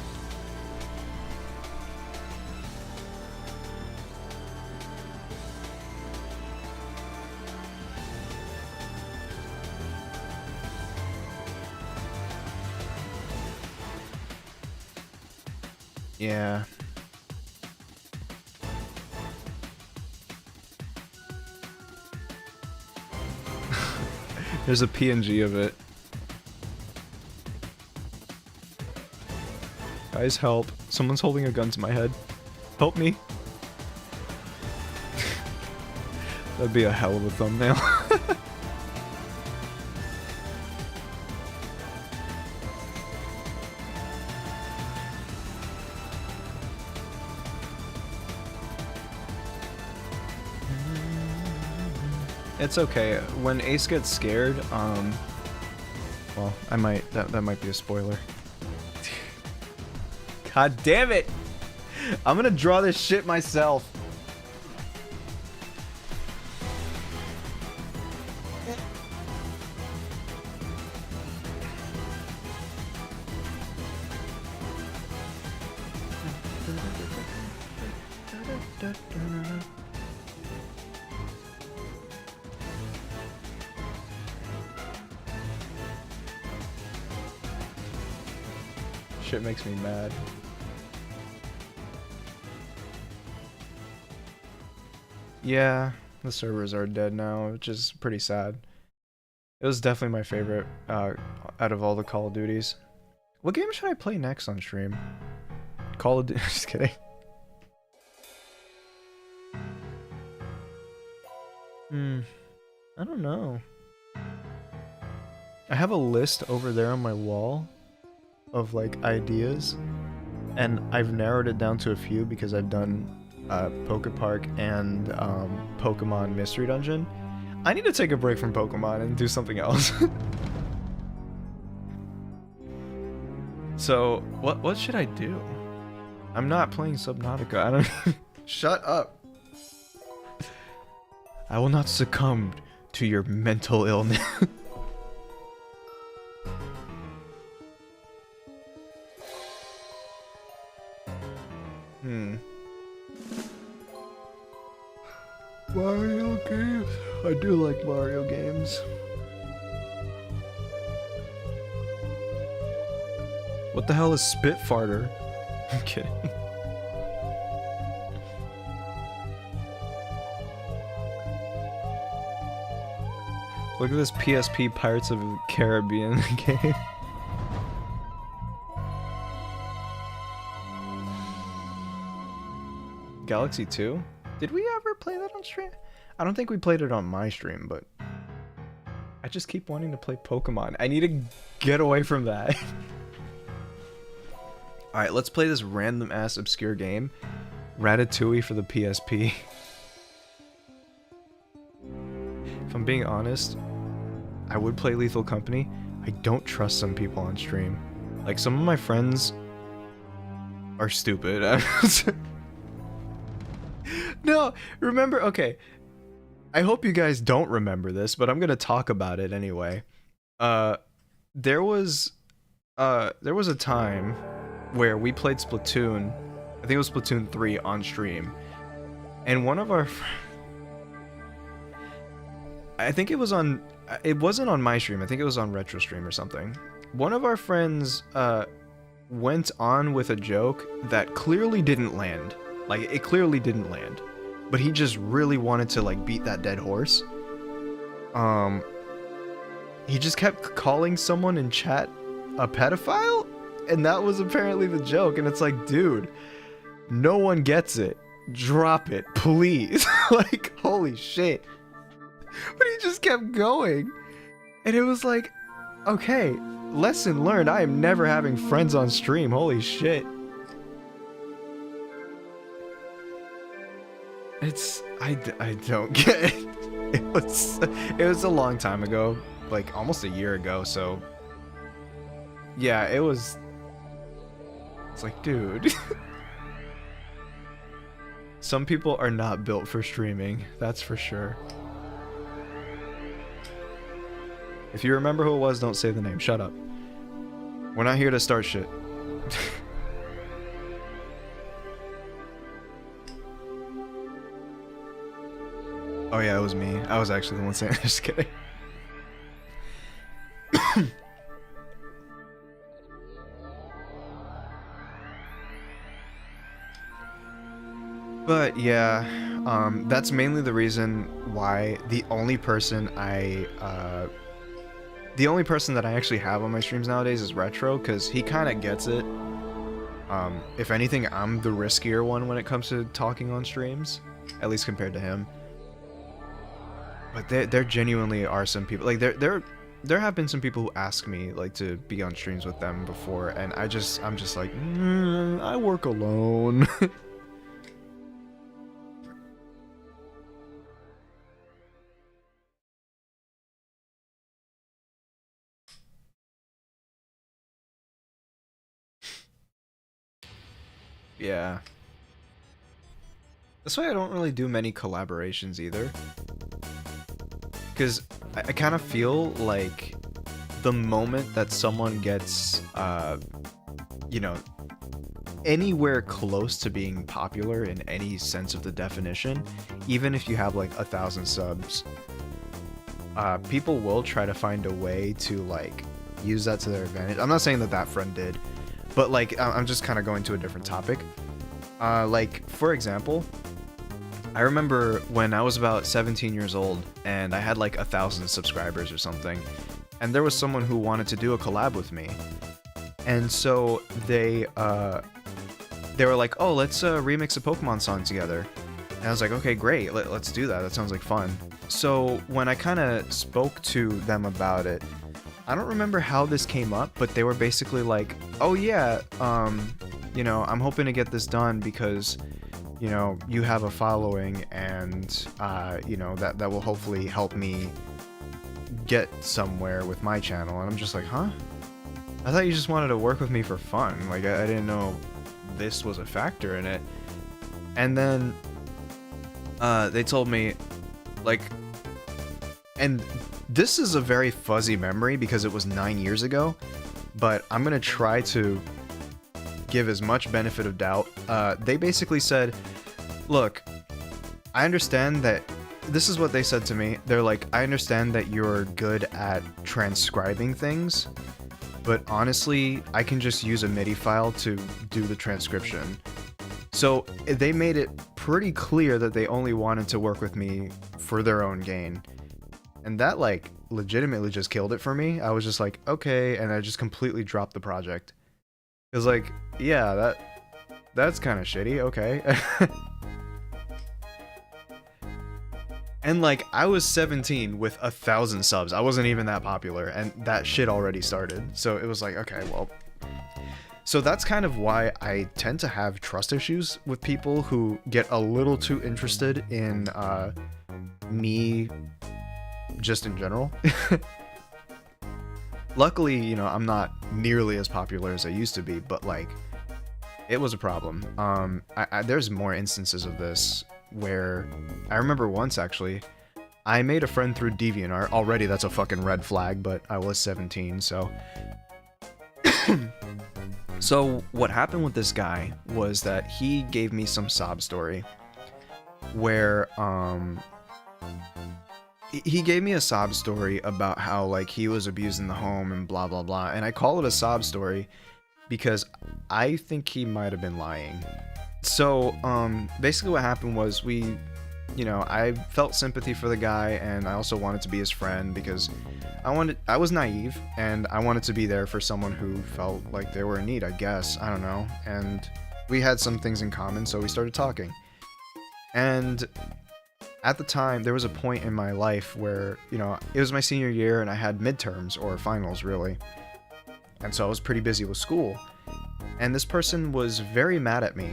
Yeah. There's a PNG of it. Guys, help. Someone's holding a gun to my head. Help me. That'd be a hell of a thumbnail. It's okay. When Ace gets scared, well, I might, that might be a spoiler. God damn it! I'm gonna draw this shit myself. Shit makes me mad. Yeah, the servers are dead now, which is pretty sad. It was definitely my favorite out of all the Call of Duties. What game should I play next on stream? Call of Duty. Just kidding. I don't know. I have a list over there on my wall of like ideas, and I've narrowed it down to a few because I've done Poke Park and Pokemon Mystery Dungeon. I need to take a break from Pokemon and do something else. So, what should I do? I'm not playing Subnautica. I don't... Shut up. I will not succumb to your mental illness. Mario games. I do like Mario games. What the hell is Spitfarter? I'm kidding. Look at this PSP Pirates of the Caribbean game. Galaxy 2? Did we ever play that on stream? I don't think we played it on my stream, but I just keep wanting to play Pokemon. I need to get away from that. Alright, let's play this random ass obscure game. Ratatouille for the PSP. If I'm being honest, I would play Lethal Company. I don't trust some people on stream. Like, some of my friends are stupid. No, remember, okay. I hope you guys don't remember this, but I'm gonna talk about it anyway. There was a time where we played Splatoon. I think it was Splatoon 3 on stream. And one of our I think it wasn't on my stream. I think it was on Retro Stream or something. One of our friends went on with a joke that clearly didn't land. Like, it clearly didn't land. But he just really wanted to, like, beat that dead horse. He just kept calling someone in chat a pedophile? And that was apparently the joke. And it's like, dude, no one gets it. Drop it, please. Like, holy shit. But he just kept going. And it was like, okay, lesson learned. I am never having friends on stream. Holy shit. I don't get it. It was a long time ago, like almost a year ago, so yeah, it's like, dude. Some people are not built for streaming, that's for sure. If you remember who it was, don't say the name. Shut up. We're not here to start shit. Oh yeah, it was me. I was actually the one saying it. Just kidding. But yeah, that's mainly the reason why the only person that I actually have on my streams nowadays is Retro, because he kind of gets it. If anything, I'm the riskier one when it comes to talking on streams, at least compared to him. But there genuinely are some people, like there have been some people who ask me like to be on streams with them before, and I'm just like, I work alone. Yeah. That's why I don't really do many collaborations either. Because I kind of feel like the moment that someone gets, you know, anywhere close to being popular in any sense of the definition, even if you have like 1,000 subs, people will try to find a way to like use that to their advantage. I'm not saying that friend did, but like I'm just kind of going to a different topic. Like, for example, I remember when I was about 17 years old and I had like 1,000 subscribers or something, and there was someone who wanted to do a collab with me, and so they were like, oh, let's remix a Pokemon song together. And I was like, okay, great, let's do that. That sounds like fun. So when I kind of spoke to them about it, I don't remember how this came up, but they were basically like, oh yeah, you know, I'm hoping to get this done because, you know, you have a following, and you know, that will hopefully help me get somewhere with my channel. And I'm just like, huh? I thought you just wanted to work with me for fun. Like, I didn't know this was a factor in it. And then they told me, like, and this is a very fuzzy memory because it was 9 years ago, but I'm gonna try to give as much benefit of doubt. They basically said, look, I understand that, this is what they said to me. They're like, I understand that you're good at transcribing things, but honestly, I can just use a MIDI file to do the transcription. So they made it pretty clear that they only wanted to work with me for their own gain. And that, like, legitimately just killed it for me. I was just like, okay, and I just completely dropped the project. It was like, yeah, that's kind of shitty, okay. And, like, I was 17 with 1,000 subs. I wasn't even that popular, and that shit already started. So it was like, okay, well. So that's kind of why I tend to have trust issues with people who get a little too interested in me just in general. Luckily, you know, I'm not nearly as popular as I used to be, but, like, it was a problem. There's more instances of this where I remember once, actually, I made a friend through DeviantArt. Already that's a fucking red flag, but I was 17, so so what happened with this guy was that he gave me some sob story where he gave me a sob story about how, like, he was abused in the home and blah blah blah, and I call it a sob story because I think he might have been lying. So, basically what happened was I felt sympathy for the guy, and I also wanted to be his friend because I was naive, and I wanted to be there for someone who felt like they were in need, I guess, I don't know, and we had some things in common, so we started talking. And at the time, there was a point in my life where, you know, it was my senior year, and I had midterms, or finals, really, and so I was pretty busy with school, and this person was very mad at me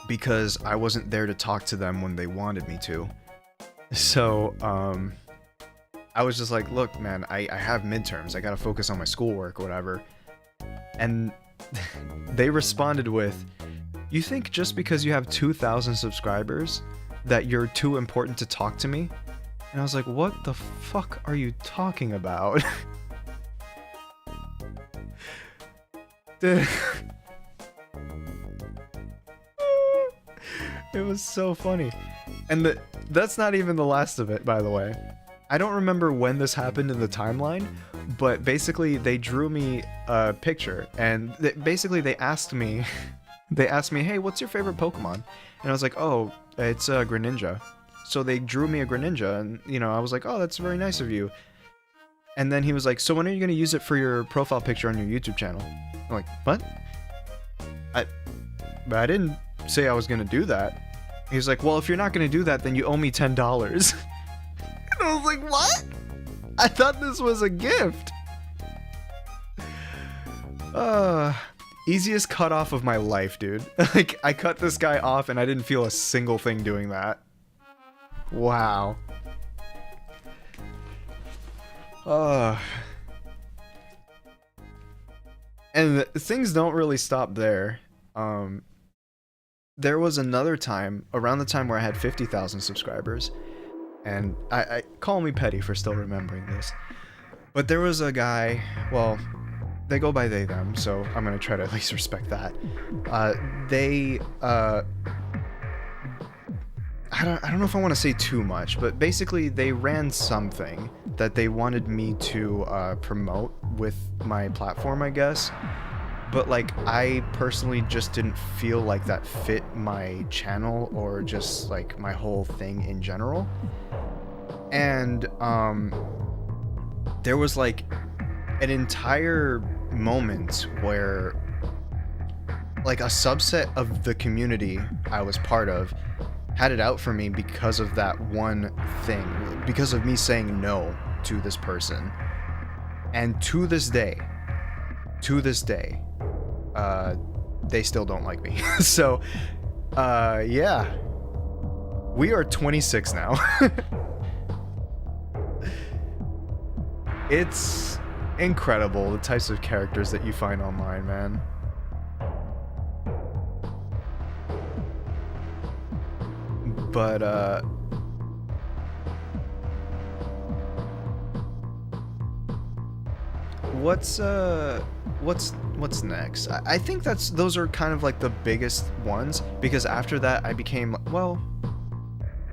because I wasn't there to talk to them when they wanted me to. So, I was just like, look, man, I have midterms. I gotta focus on my schoolwork, whatever. And they responded with, you think just because you have 2,000 subscribers that you're too important to talk to me? And I was like, what the fuck are you talking about? Dude. It was so funny. And that's not even the last of it, by the way. I don't remember when this happened in the timeline, but basically they drew me a picture, and they asked me, hey, what's your favorite Pokemon? And I was like, oh, it's a Greninja. So they drew me a Greninja, and, you know, I was like, oh, that's very nice of you. And then he was like, so when are you going to use it for your profile picture on your YouTube channel? I'm like, what? But I didn't say I was going to do that. He's like, well, if you're not going to do that, then you owe me $10. And I was like, what? I thought this was a gift. Easiest cut off of my life, dude. Like, I cut this guy off and I didn't feel a single thing doing that. Wow. And things don't really stop there. There was another time, around the time where I had 50,000 subscribers, and I call me petty for still remembering this, but there was a guy, well, they go by they, them, so I'm gonna try to at least respect that. I don't know if I want to say too much, but basically they ran something that they wanted me to promote with my platform, I guess. But, like, I personally just didn't feel like that fit my channel or just, like, my whole thing in general. And there was, like, an entire moment where, like, a subset of the community I was part of had it out for me because of that one thing, because of me saying no to this person. And to this day, they still don't like me. So, yeah. We are 26 now. It's incredible, the types of characters that you find online, man. But what's next? I think those are kind of like the biggest ones, because after that I became, well,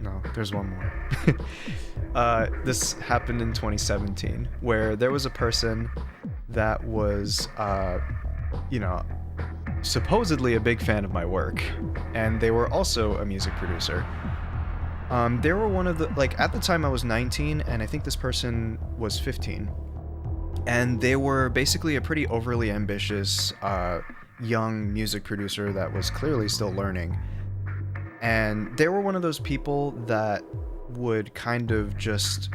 no, there's one more. This happened in 2017, where there was a person that was you know, supposedly a big fan of my work, and they were also a music producer. They were one of the, like, at the time I was 19, and I think this person was 15. And they were basically a pretty overly ambitious young music producer that was clearly still learning. And they were one of those people that would kind of just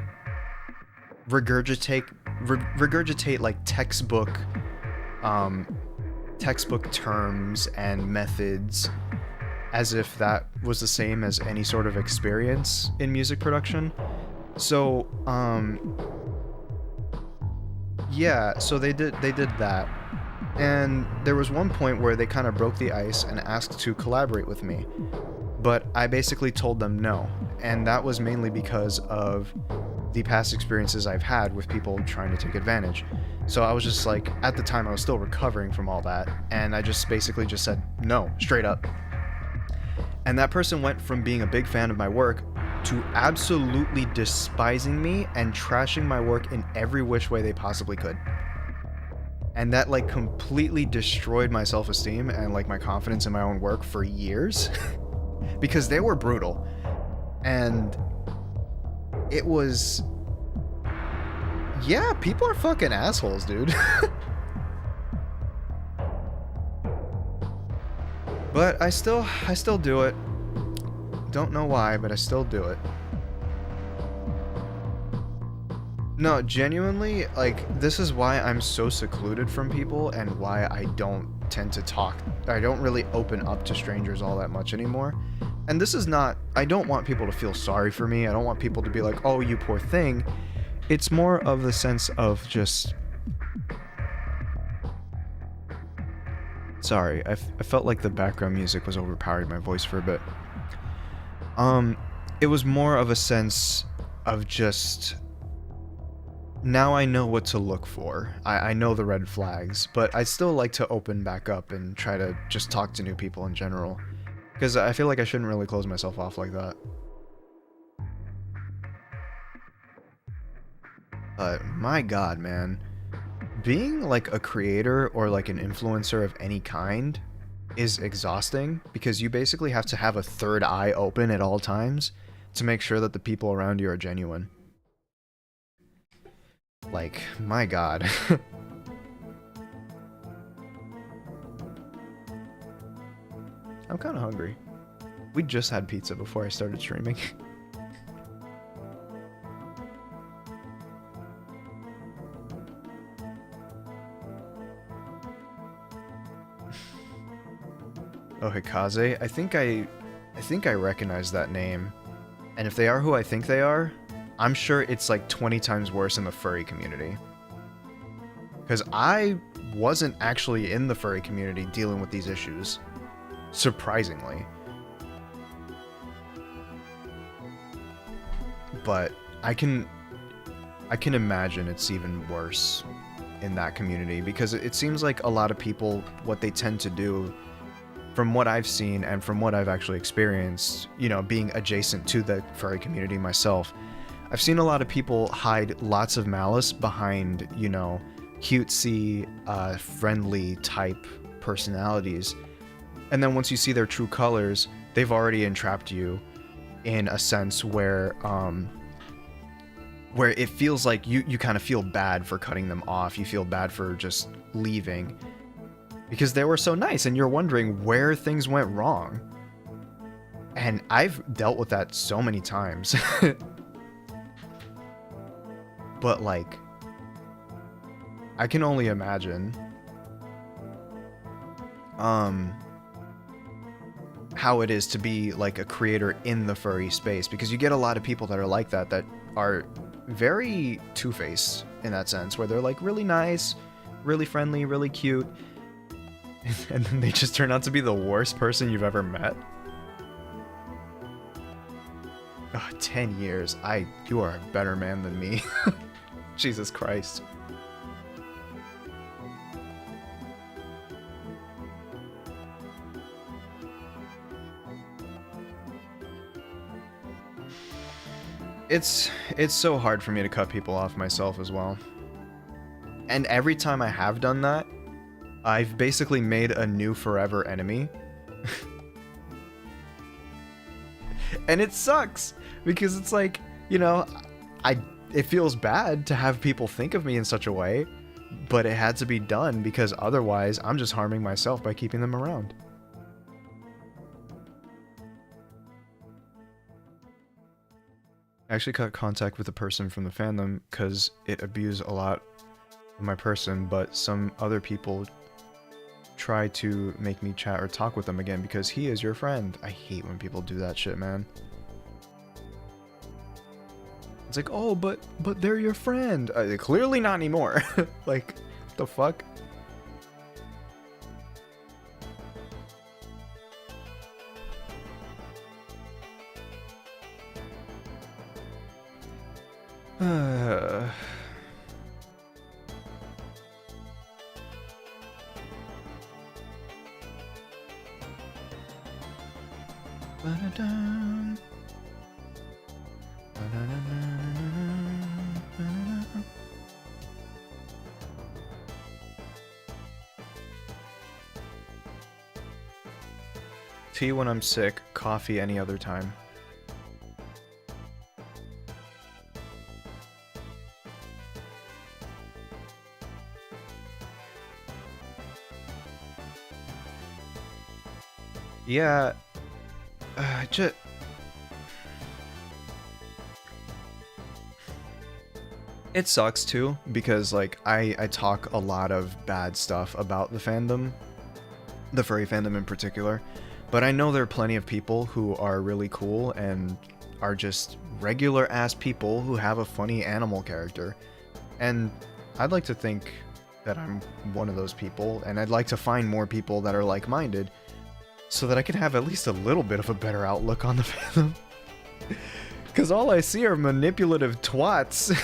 regurgitate like textbook terms and methods, as if that was the same as any sort of experience in music production. So yeah, so they did that. And there was one point where they kind of broke the ice and asked to collaborate with me. But I basically told them no. And that was mainly because of the past experiences I've had with people trying to take advantage. So I was just like, at the time I was still recovering from all that, and I just basically just said no, straight up. And that person went from being a big fan of my work to absolutely despising me and trashing my work in every which way they possibly could. And that like completely destroyed my self-esteem and like my confidence in my own work for years. Because they were brutal. And it was, yeah, people are fucking assholes, dude. But I still do it. Don't know why, but I still do it. No, genuinely, like, this is why I'm so secluded from people and why I don't tend to talk. I don't really open up to strangers all that much anymore. And this is not, I don't want people to feel sorry for me. I don't want people to be like, oh, you poor thing. It's more of the sense of just... Sorry, I felt like the background music was overpowering my voice for a bit. It was more of a sense of just... Now I know what to look for. I know the red flags, but I still like to open back up and try to just talk to new people in general. Because I feel like I shouldn't really close myself off like that. But my god, man. Being like a creator or like an influencer of any kind is exhausting, because you basically have to have a third eye open at all times to make sure that the people around you are genuine. Like, my god. I'm kind of hungry. We just had pizza before I started streaming. Oh, Hikaze? I think I recognize that name. And if they are who I think they are, I'm sure it's like 20 times worse in the furry community. Because I wasn't actually in the furry community dealing with these issues. Surprisingly. But I can imagine it's even worse in that community, because it seems like a lot of people, what they tend to do, from what I've seen and from what I've actually experienced, you know, being adjacent to the furry community myself, I've seen a lot of people hide lots of malice behind, you know, cutesy, friendly type personalities. And then once you see their true colors, they've already entrapped you in a sense where it feels like you kind of feel bad for cutting them off. You feel bad for just leaving because they were so nice, and you're wondering where things went wrong. And I've dealt with that so many times. But like, I can only imagine how it is to be like a creator in the furry space, because you get a lot of people that are like that are very two-faced in that sense, where they're like really nice, really friendly, really cute, and then they just turn out to be the worst person you've ever met. Oh, 10 years. You are a better man than me. Jesus Christ. It's so hard for me to cut people off myself as well. And every time I have done that, I've basically made a new forever enemy. And it sucks because it's like, you know, it feels bad to have people think of me in such a way, but it had to be done because otherwise I'm just harming myself by keeping them around. I actually cut contact with a person from the fandom because it abused a lot of my person, but some other people try to make me chat or talk with them again because he is your friend. I hate when people do that shit, man. It's like, oh, but they're your friend. Clearly not anymore. Like, the fuck? Tea when I'm sick, coffee any other time. Yeah, it sucks too, because like I talk a lot of bad stuff about the fandom, the furry fandom in particular, but I know there are plenty of people who are really cool and are just regular ass people who have a funny animal character, and I'd like to think that I'm one of those people, and I'd like to find more people that are like-minded, so that I can have at least a little bit of a better outlook on the fandom. Because all I see are manipulative twats.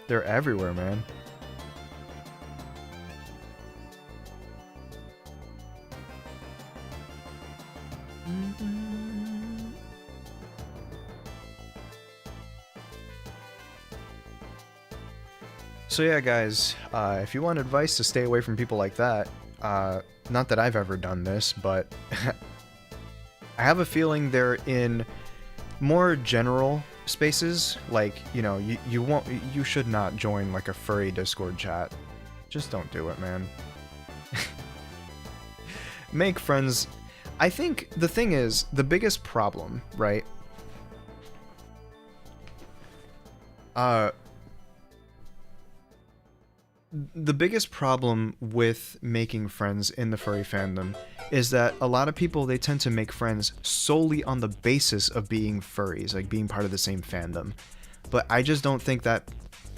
They're everywhere, man. So yeah, guys, if you want advice to stay away from people like that, not that I've ever done this, but I have a feeling they're in more general spaces, like, you know, you should not join like a furry Discord chat. Just don't do it, man. Make friends. I think the thing is, the biggest problem, right? The biggest problem with making friends in the furry fandom is that a lot of people, they tend to make friends solely on the basis of being furries, like being part of the same fandom. But I just don't think that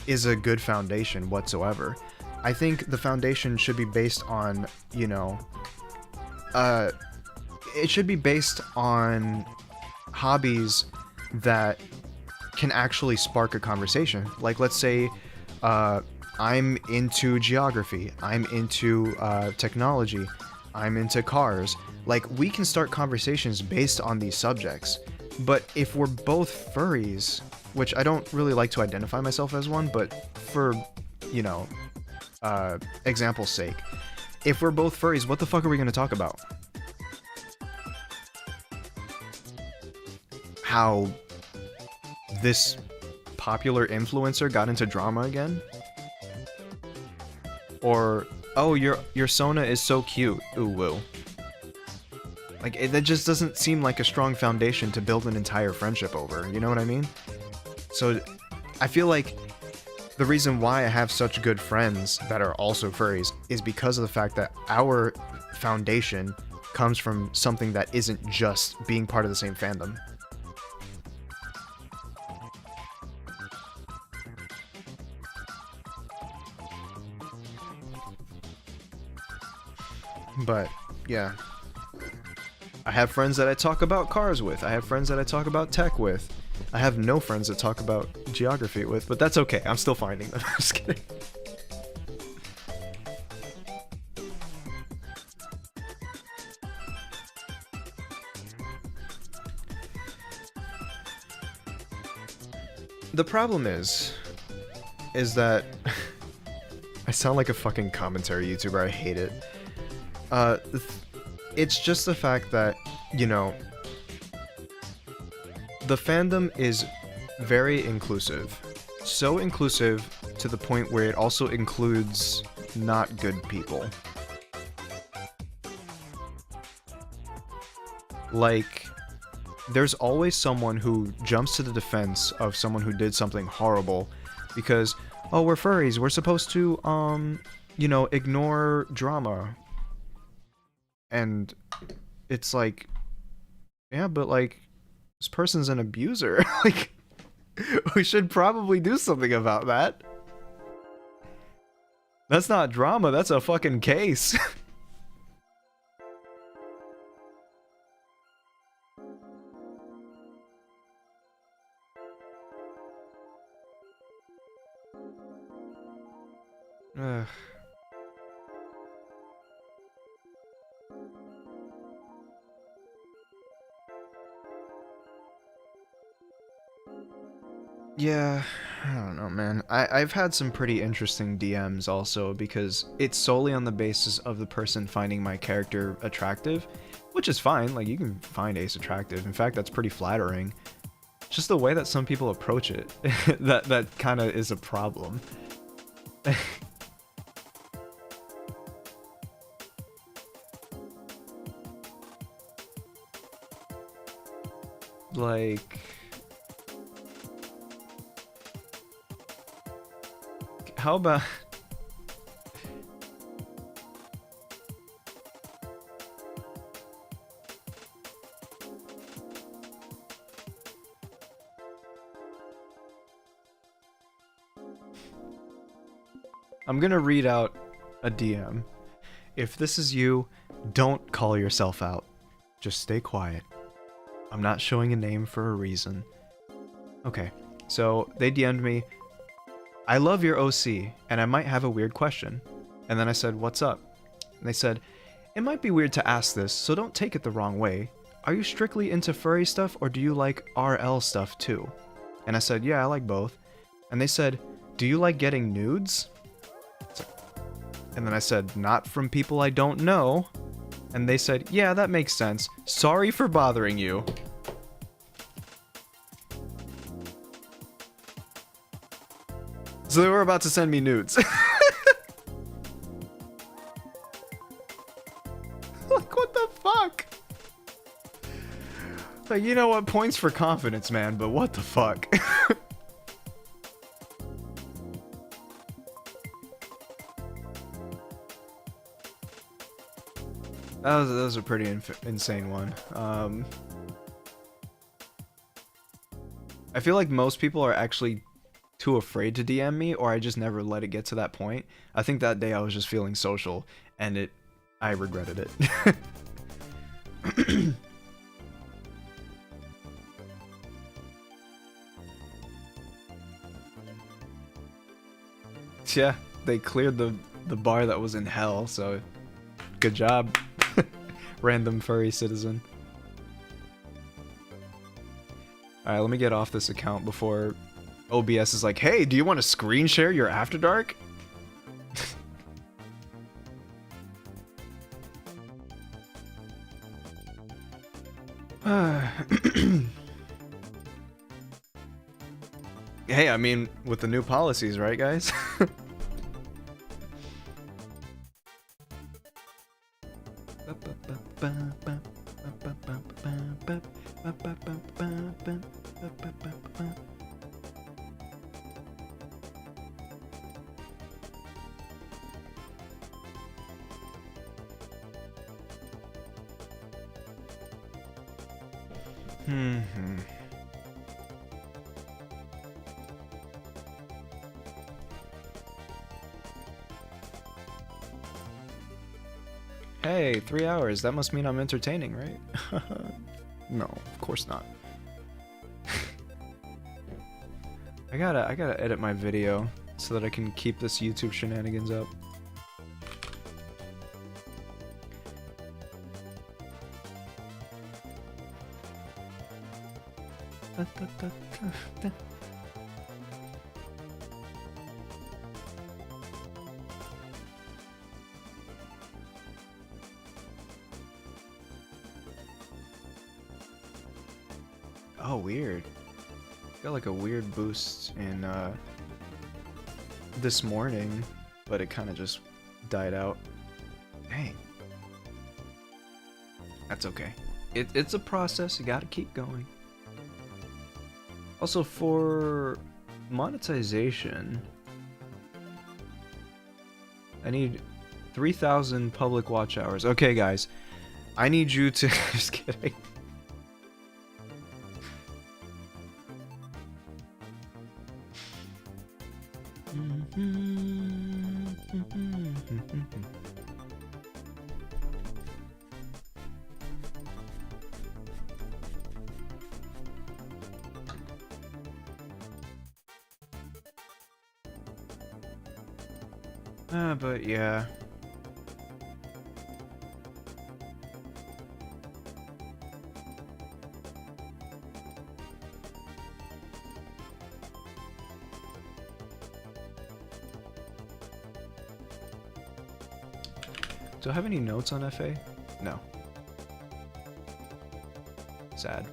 is a good foundation whatsoever. I think the foundation should be based on, you know, it should be based on hobbies that can actually spark a conversation. Like, let's say, I'm into geography, I'm into technology, I'm into cars. Like, we can start conversations based on these subjects. But if we're both furries, which I don't really like to identify myself as one, but for, you know, example's sake, if we're both furries, what the fuck are we going to talk about? How this popular influencer got into drama again? Or, oh, your Sona is so cute, ooh woo. Like, that just doesn't seem like a strong foundation to build an entire friendship over, you know what I mean? So, I feel like the reason why I have such good friends that are also furries is because of the fact that our foundation comes from something that isn't just being part of the same fandom. But, yeah. I have friends that I talk about cars with. I have friends that I talk about tech with. I have no friends that talk about geography with, but that's okay. I'm still finding them. Just kidding. The problem is that I sound like a fucking commentary YouTuber. I hate it. It's just the fact that, you know, the fandom is very inclusive. So inclusive to the point where it also includes not good people. Like, there's always someone who jumps to the defense of someone who did something horrible because, oh, we're furries, we're supposed to, you know, ignore drama. And it's like, yeah, but like, this person's an abuser. Like, we should probably do something about that. That's not drama, that's a fucking case. Ugh. Yeah, I don't know, man. I've had some pretty interesting DMs also because it's solely on the basis of the person finding my character attractive, which is fine. Like, you can find Ace attractive. In fact, that's pretty flattering. Just the way that some people approach it, that kind of is a problem. Like, how about I'm gonna read out a DM. If this is you, don't call yourself out. Just stay quiet. I'm not showing a name for a reason. Okay, so they DM'd me, I love your OC, and I might have a weird question. And then I said, what's up? And they said, it might be weird to ask this, so don't take it the wrong way. Are you strictly into furry stuff, or do you like RL stuff too? And I said, yeah, I like both. And they said, do you like getting nudes? And then I said, not from people I don't know. And they said, yeah, that makes sense. Sorry for bothering you. So they were about to send me nudes. Like, what the fuck? Like, you know what? Points for confidence, man, but what the fuck? That was a pretty insane one. I feel like most people are actually too afraid to DM me, or I just never let it get to that point. I think that day I was just feeling social, and I regretted it. Yeah, they cleared the bar that was in hell, so good job. Random furry citizen. Alright, let me get off this account before OBS is like, hey, do you want to screen share your After Dark? Hey, I mean, with the new policies, right, guys? Hey, 3 hours. That must mean I'm entertaining, right? No, of course not. I gotta edit my video so that I can keep this YouTube shenanigans up. Oh, weird. Got like a weird boost in this morning, but it kind of just died out. Dang. That's okay. It's a process. You gotta keep going. Also, for monetization, I need 3,000 public watch hours. Okay, guys. I need you to... Just kidding. But yeah. Do I have any notes on FA? No. Sad.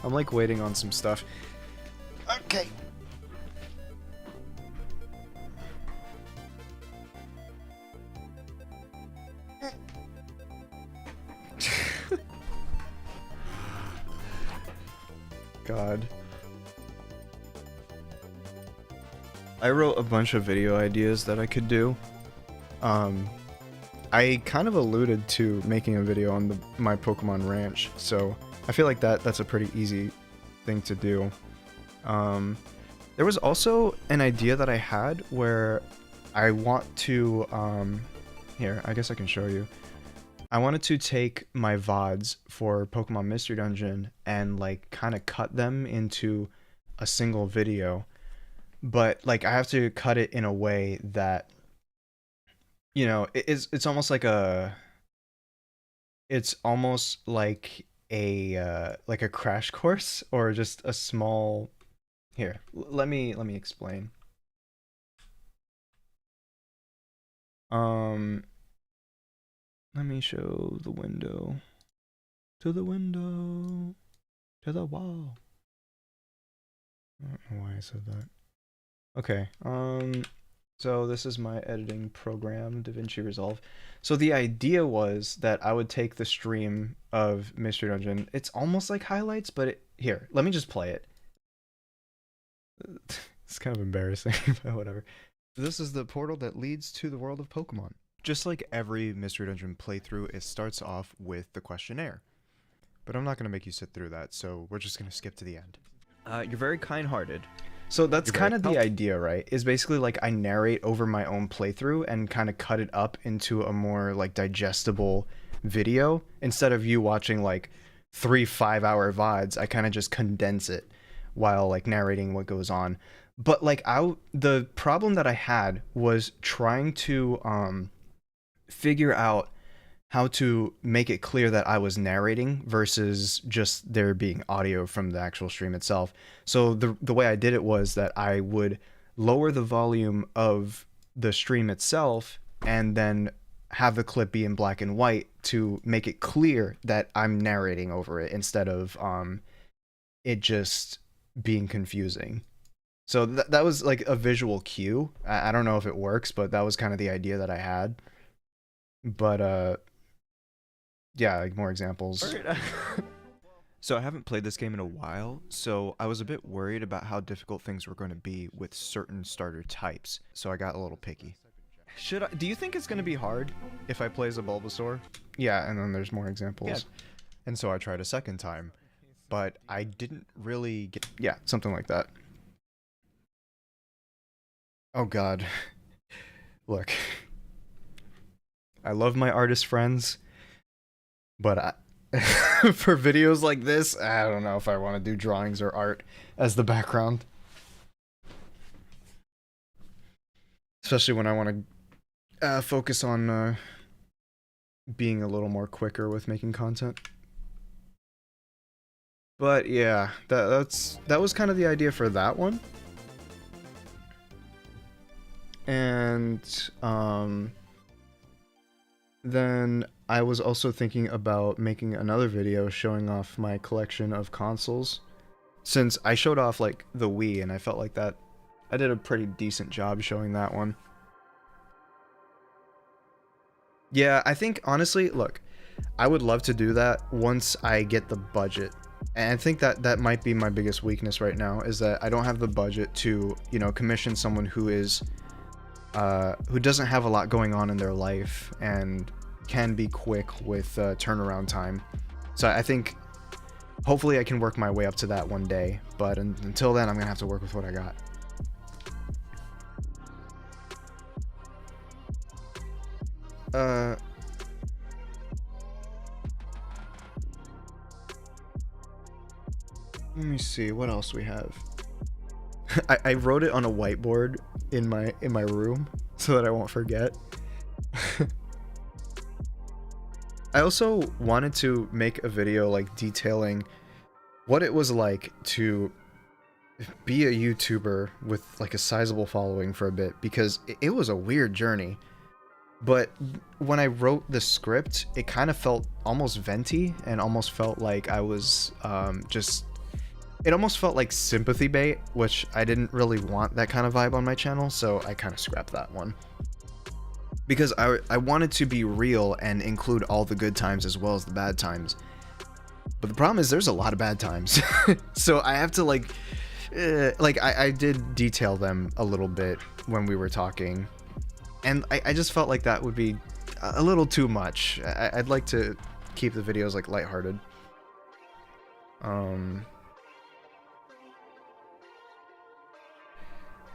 I'm like waiting on some stuff. Okay. God. I wrote a bunch of video ideas that I could do. I kind of alluded to making a video on my Pokemon Ranch, so I feel like that's a pretty easy thing to do. There was also an idea that I had where I want to, here, I guess I can show you. I wanted to take my VODs for Pokemon Mystery Dungeon and like kind of cut them into a single video, but like I have to cut it in a way that, you know, it's almost like a crash course or just a small. Here, let me explain. Let me show the window. To the window. To the wall. I don't know why I said that. Okay, so this is my editing program, DaVinci Resolve. So the idea was that I would take the stream of Mystery Dungeon. It's almost like highlights, but here, let me just play it. It's kind of embarrassing, but whatever. This is the portal that leads to the world of Pokemon. Just like every Mystery Dungeon playthrough, it starts off with the questionnaire. But I'm not going to make you sit through that, so we're just going to skip to the end. You're very kind-hearted. So that's kind of the idea, right? Is basically like I narrate over my own playthrough and kind of cut it up into a more like digestible video. Instead of you watching like 3 5-hour VODs, I kind of just condense it while like narrating what goes on. But like the problem that I had was trying to figure out how to make it clear that I was narrating versus just there being audio from the actual stream itself. So the way I did it was that I would lower the volume of the stream itself and then have the clip be in black and white to make it clear that I'm narrating over it instead of it just being confusing. So that was like a visual cue. I don't know if it works, but that was kind of the idea that I had. But yeah, like more examples. So I haven't played this game in a while, so I was a bit worried about how difficult things were going to be with certain starter types, so I got a little picky. Should I? Do you think it's gonna be hard if I play as a Bulbasaur? Yeah, and then there's more examples. Yeah. And so I tried a second time, but I didn't really get. Yeah, something like that. Oh God. Look. I love my artist friends, but for videos like this, I don't know if I want to do drawings or art as the background. Especially when I want to focus on being a little more quicker with making content. But yeah, that was kind of the idea for that one. And then I was also thinking about making another video showing off my collection of consoles. Since I showed off like the Wii, and I felt like that I did a pretty decent job showing that one. Yeah, I think honestly, look, I would love to do that once I get the budget. And I think that might be my biggest weakness right now, is that I don't have the budget to, you know, commission someone who is who doesn't have a lot going on in their life and can be quick with turnaround time. So I think hopefully I can work my way up to that one day, but until then I'm gonna have to work with what I got. Let me see what else we have. I wrote it on a whiteboard in my room so that I won't forget. I also wanted to make a video like detailing what it was like to be a YouTuber with like a sizable following for a bit, because it was a weird journey. But when I wrote the script, it kind of felt almost venti and almost felt like I was it almost felt like sympathy bait, which I didn't really want that kind of vibe on my channel, so I kind of scrapped that one. Because I wanted to be real and include all the good times as well as the bad times. But the problem is there's a lot of bad times. So I have to I did detail them a little bit when we were talking. And I just felt like that would be a little too much. I'd like to keep the videos like lighthearted.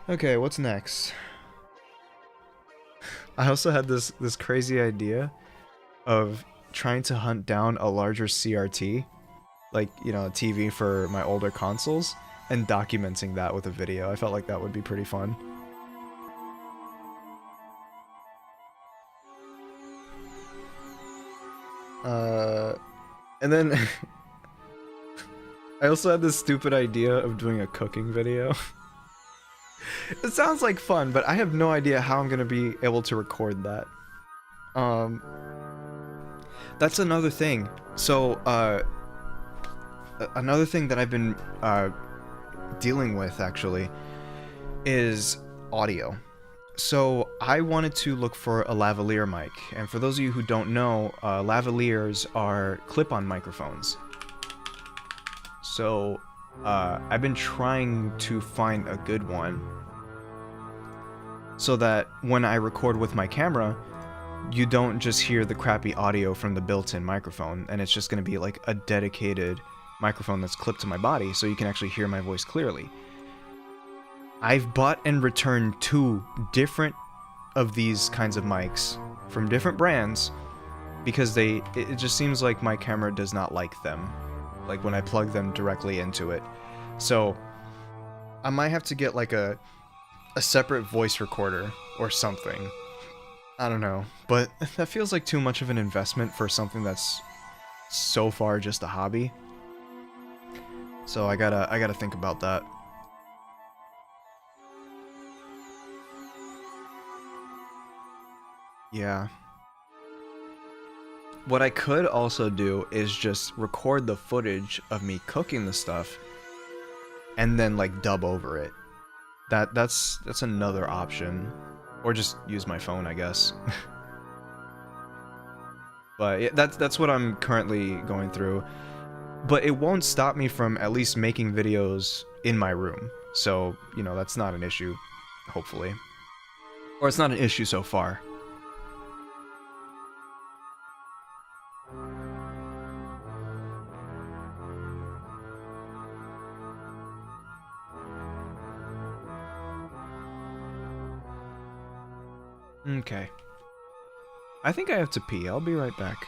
Okay, what's next? I also had this crazy idea of trying to hunt down a larger CRT, like, you know, a TV for my older consoles, and documenting that with a video. I felt like that would be pretty fun. And then I also had this stupid idea of doing a cooking video. It sounds like fun, but I have no idea how I'm gonna be able to record that. That's another thing. So, another thing that I've been dealing with actually is audio. So I wanted to look for a lavalier mic, and for those of you who don't know, lavaliers are clip-on microphones. So I've been trying to find a good one so that when I record with my camera, you don't just hear the crappy audio from the built-in microphone, and it's just going to be like a dedicated microphone that's clipped to my body, so you can actually hear my voice clearly. I've bought and returned 2 different of these kinds of mics from different brands because it just seems like my camera does not like them, like when I plug them directly into it. So I might have to get like a separate voice recorder or something. I don't know, but that feels like too much of an investment for something that's so far just a hobby. So I gotta think about that. Yeah. What I could also do is just record the footage of me cooking the stuff and then like dub over it. That's another option. Or just use my phone, I guess. But yeah, that's what I'm currently going through. But it won't stop me from at least making videos in my room. So, you know, that's not an issue, hopefully. Or it's not an issue so far. Okay. I think I have to pee. I'll be right back.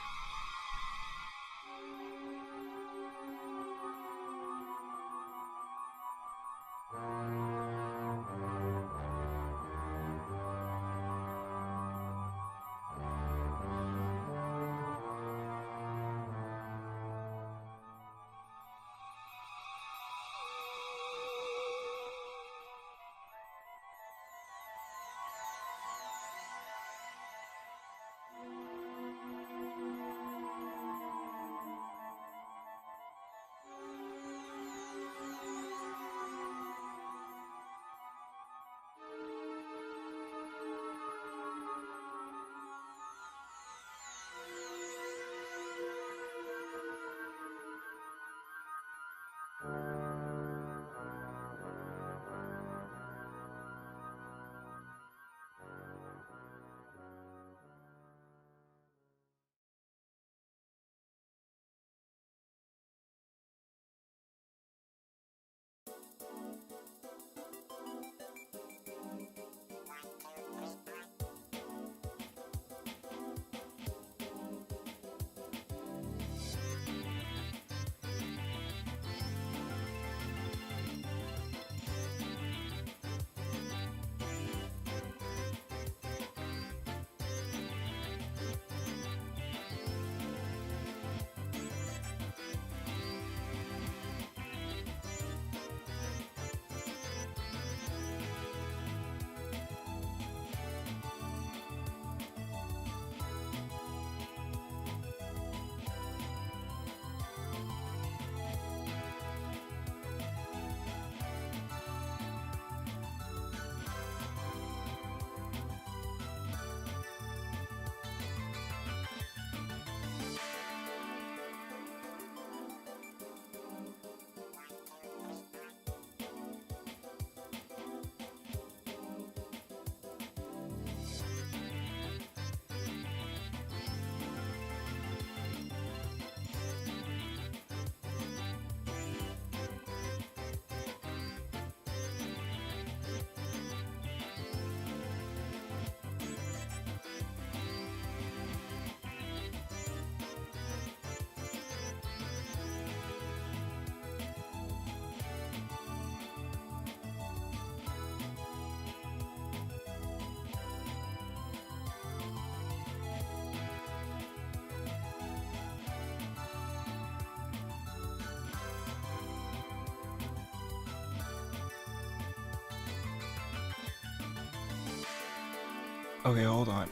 Okay, hold on.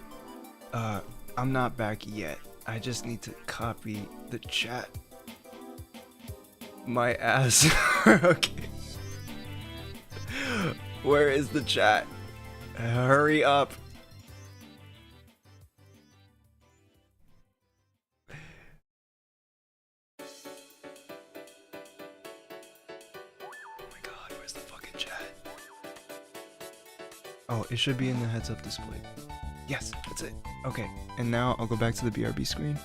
I'm not back yet. I just need to copy the chat. My ass. Okay. Where is the chat? Hurry up. Oh my god, where's the fucking chat? Oh, it should be in the heads up display. Yes, that's it. Okay, and now I'll go back to the BRB screen.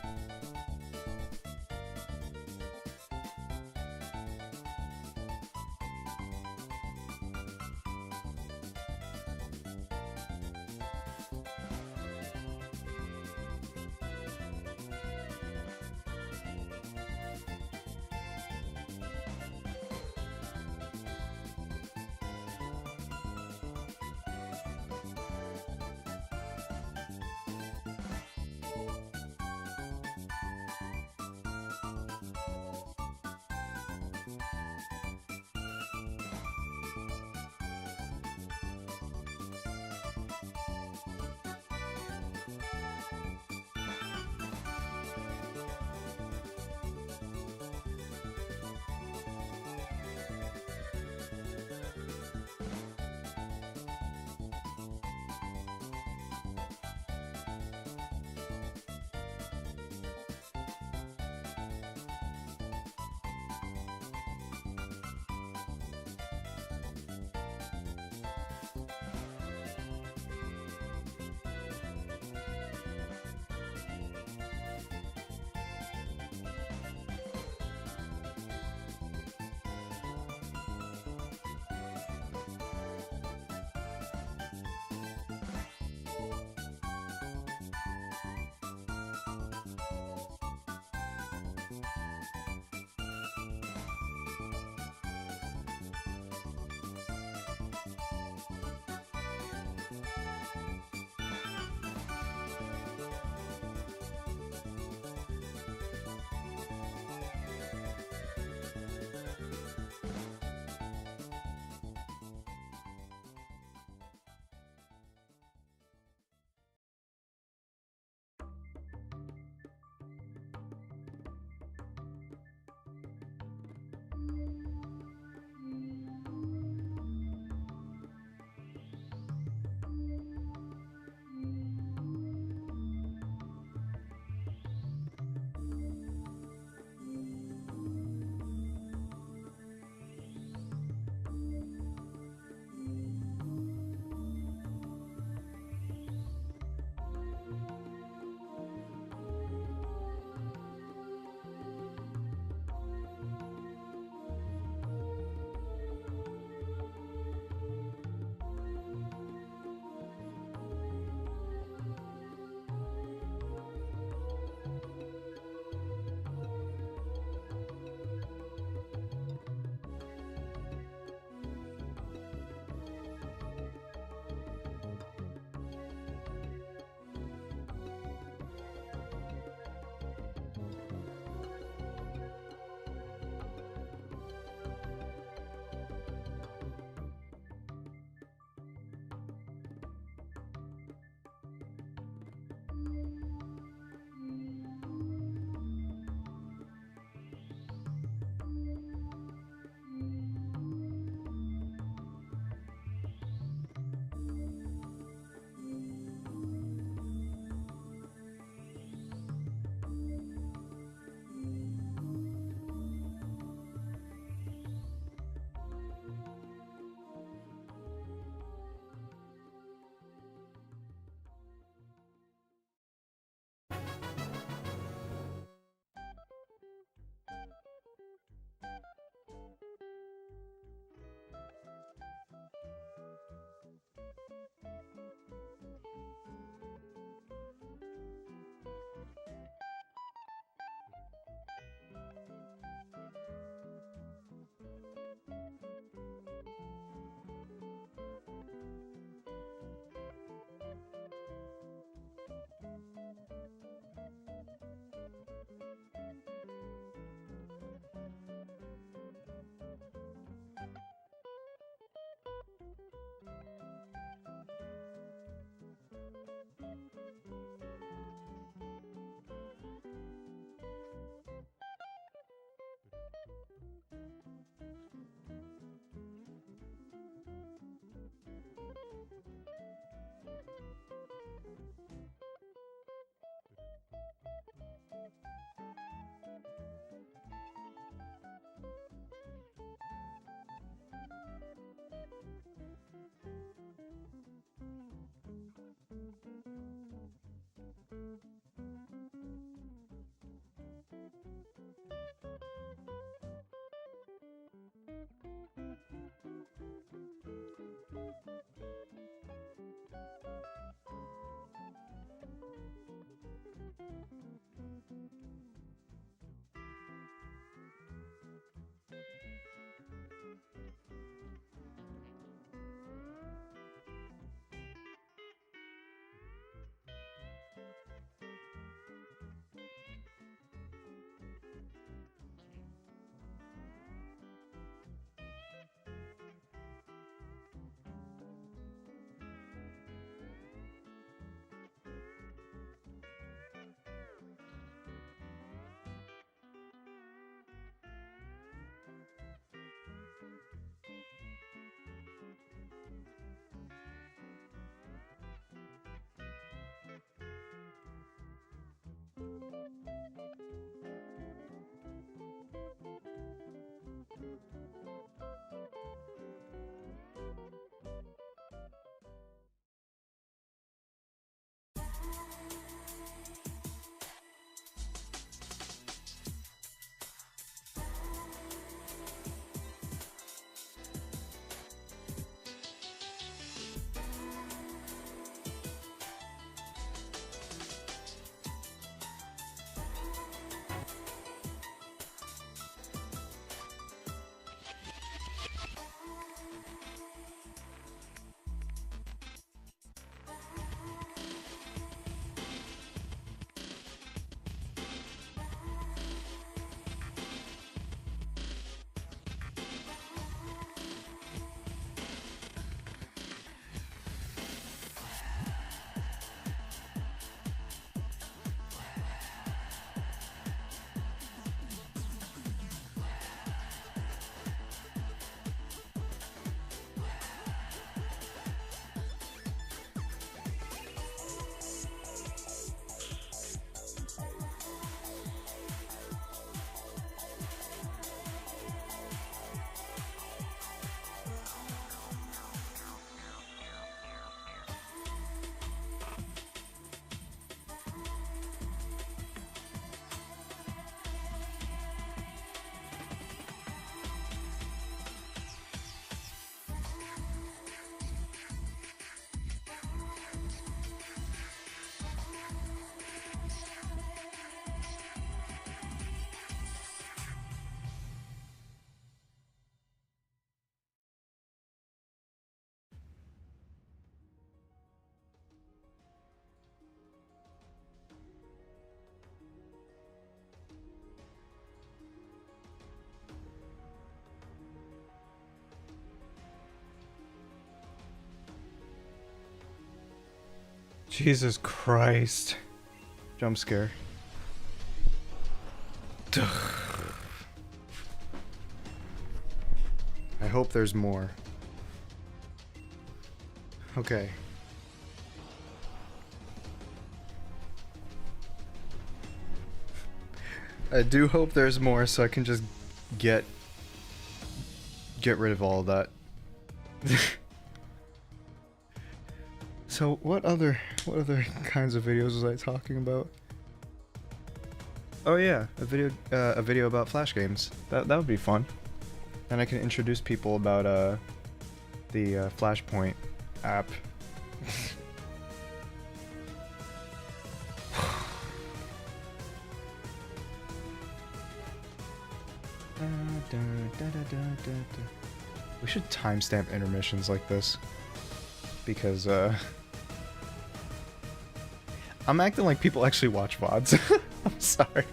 Jesus Christ. Jump scare. I hope there's more. Okay. I do hope there's more so I can just get rid of all of that. So what other kinds of videos was I talking about? Oh yeah, a video about Flash games. That would be fun. And I can introduce people about the Flashpoint app. We should timestamp intermissions like this. Because I'm acting like people actually watch VODs. I'm sorry.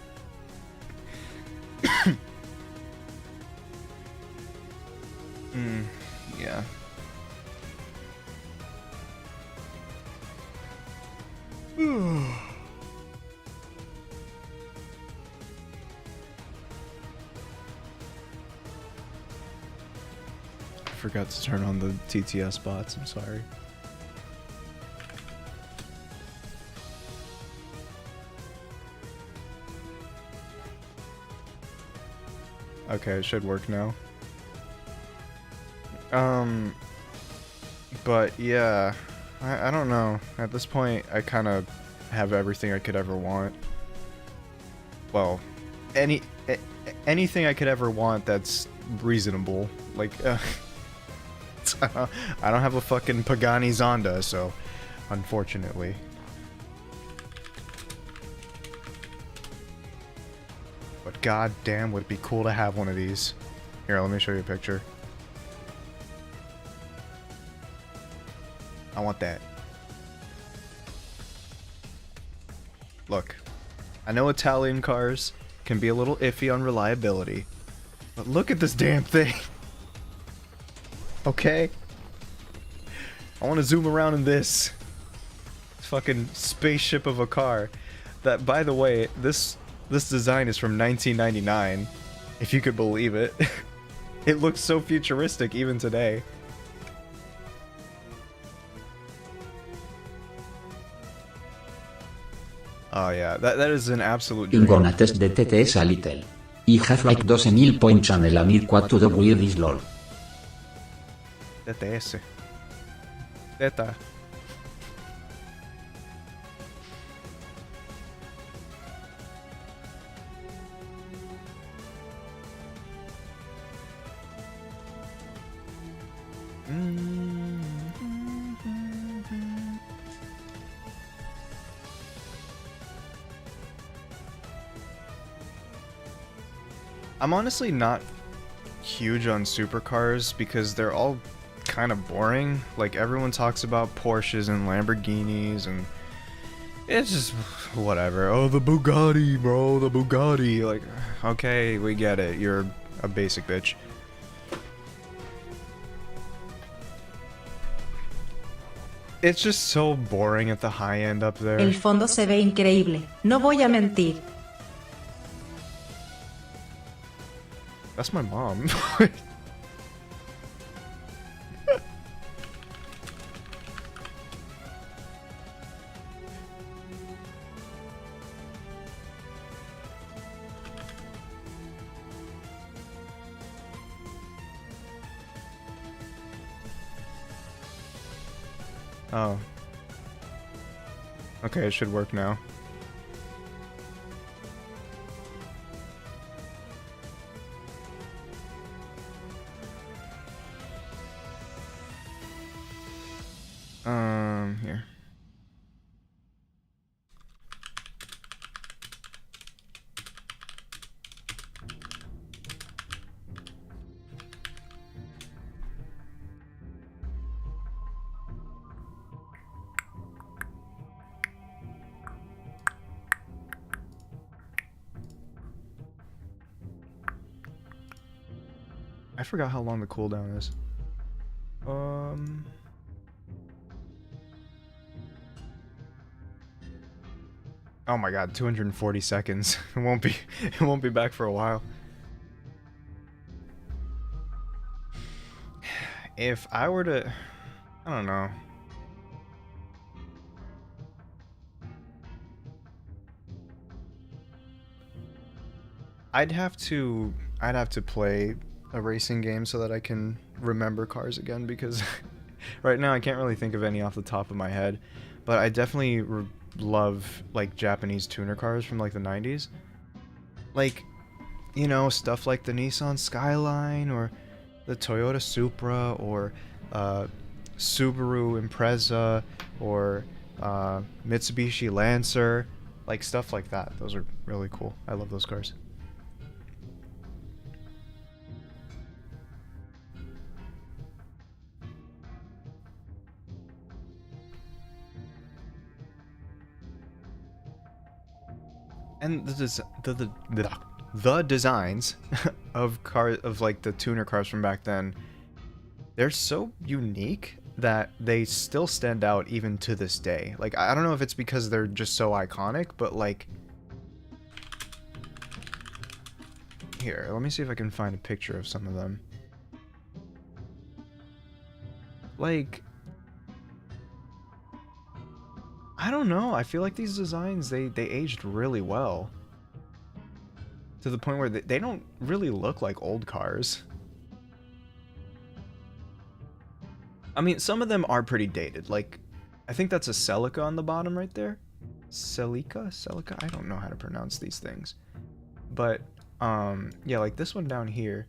Yeah. I forgot to turn on the TTS bots, I'm sorry. Okay, it should work now. But yeah, I don't know. At this point, I kind of have everything I could ever want. Well, anything I could ever want that's reasonable. Like, I don't have a fucking Pagani Zonda, so unfortunately. But goddamn, would it be cool to have one of these. Here, let me show you a picture. I want that. Look, I know Italian cars can be a little iffy on reliability, but look at this damn thing. Okay? I want to zoom around in this fucking spaceship of a car. That, by the way, this design is from 1999, if you could believe it. It looks so futuristic even today. Oh yeah, that is an absolute dream. I'm gonna test the TTS a little. I have like 12,000 points and I need what to do with this lol. TTS. Teta. I'm honestly not huge on supercars because they're all kind of boring. Like, everyone talks about Porsches and Lamborghinis and it's just whatever. Oh, the Bugatti, bro, the Bugatti. Like, okay, we get it. You're a basic bitch. It's just so boring at the high end up there. El fondo se ve increíble, no voy a mentir. That's my mom. Oh. Okay, it should work now. Here. I forgot how long the cooldown is. Oh my god, 240 seconds. It won't be back for a while. If I were to, I don't know. I'd have to play a racing game so that I can remember cars again, because right now I can't really think of any off the top of my head. But I definitely love like Japanese tuner cars from like the 90s. Like, you know, stuff like the Nissan Skyline or the Toyota Supra or Subaru Impreza or Mitsubishi Lancer, like stuff like that. Those are really cool. I love those cars. And the designs of cars, of like the tuner cars from back then, they're so unique that they still stand out even to this day. Like, I don't know if it's because they're just so iconic, but like, here, let me see if I can find a picture of some of them. Like, I don't know, I feel like these designs, they aged really well. To the point where they don't really look like old cars. I mean, some of them are pretty dated. Like, I think that's a Celica on the bottom right there. Celica? Celica? I don't know how to pronounce these things. But, yeah, like this one down here.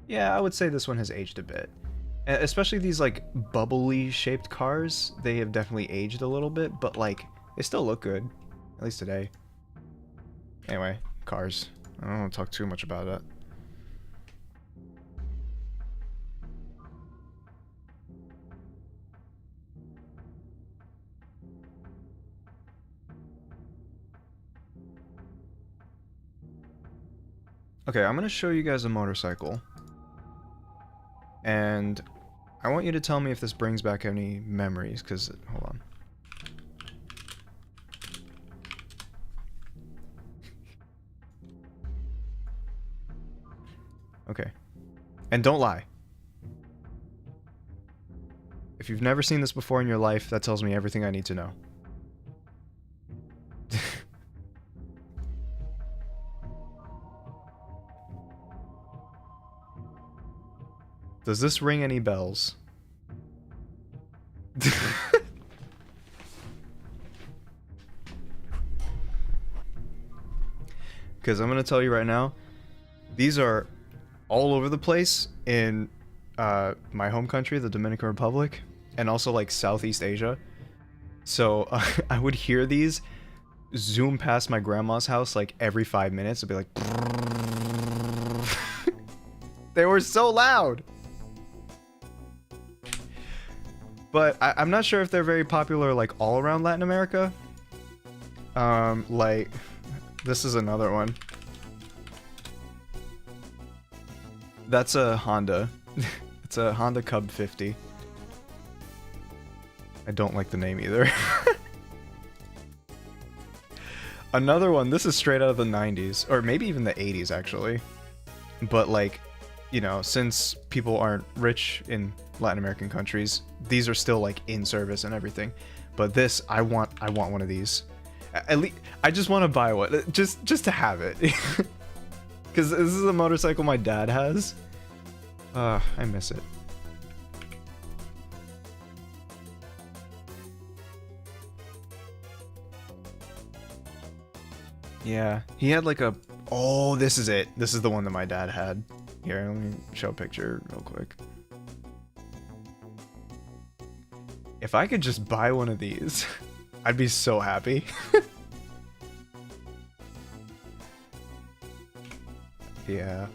Yeah, I would say this one has aged a bit. Especially these, like, bubbly shaped cars. They have definitely aged a little bit, but, like, they still look good. At least today. Anyway, cars. I don't want to talk too much about that. Okay, I'm gonna show you guys a motorcycle. And I want you to tell me if this brings back any memories, because, hold on. Okay. And don't lie. If you've never seen this before in your life, that tells me everything I need to know. Does this ring any bells? Because I'm going to tell you right now, these are all over the place in my home country, the Dominican Republic, and also like Southeast Asia. So I would hear these zoom past my grandma's house like every 5 minutes. It'd be like... They were so loud! But I'm not sure if they're very popular like all around Latin America. Like, this is another one. That's a Honda. It's a Honda Cub 50. I don't like the name either. Another one, this is straight out of the 90s, or maybe even the 80s actually. But like, you know, since people aren't rich in Latin American countries, these are still like in service and everything. But this, I want one of these. At least, I just want to buy one, just to have it. Because this is a motorcycle my dad has. I miss it. Yeah, he had like a... Oh, this is it. This is the one that my dad had. Here, let me show a picture real quick. If I could just buy one of these, I'd be so happy. Yeah.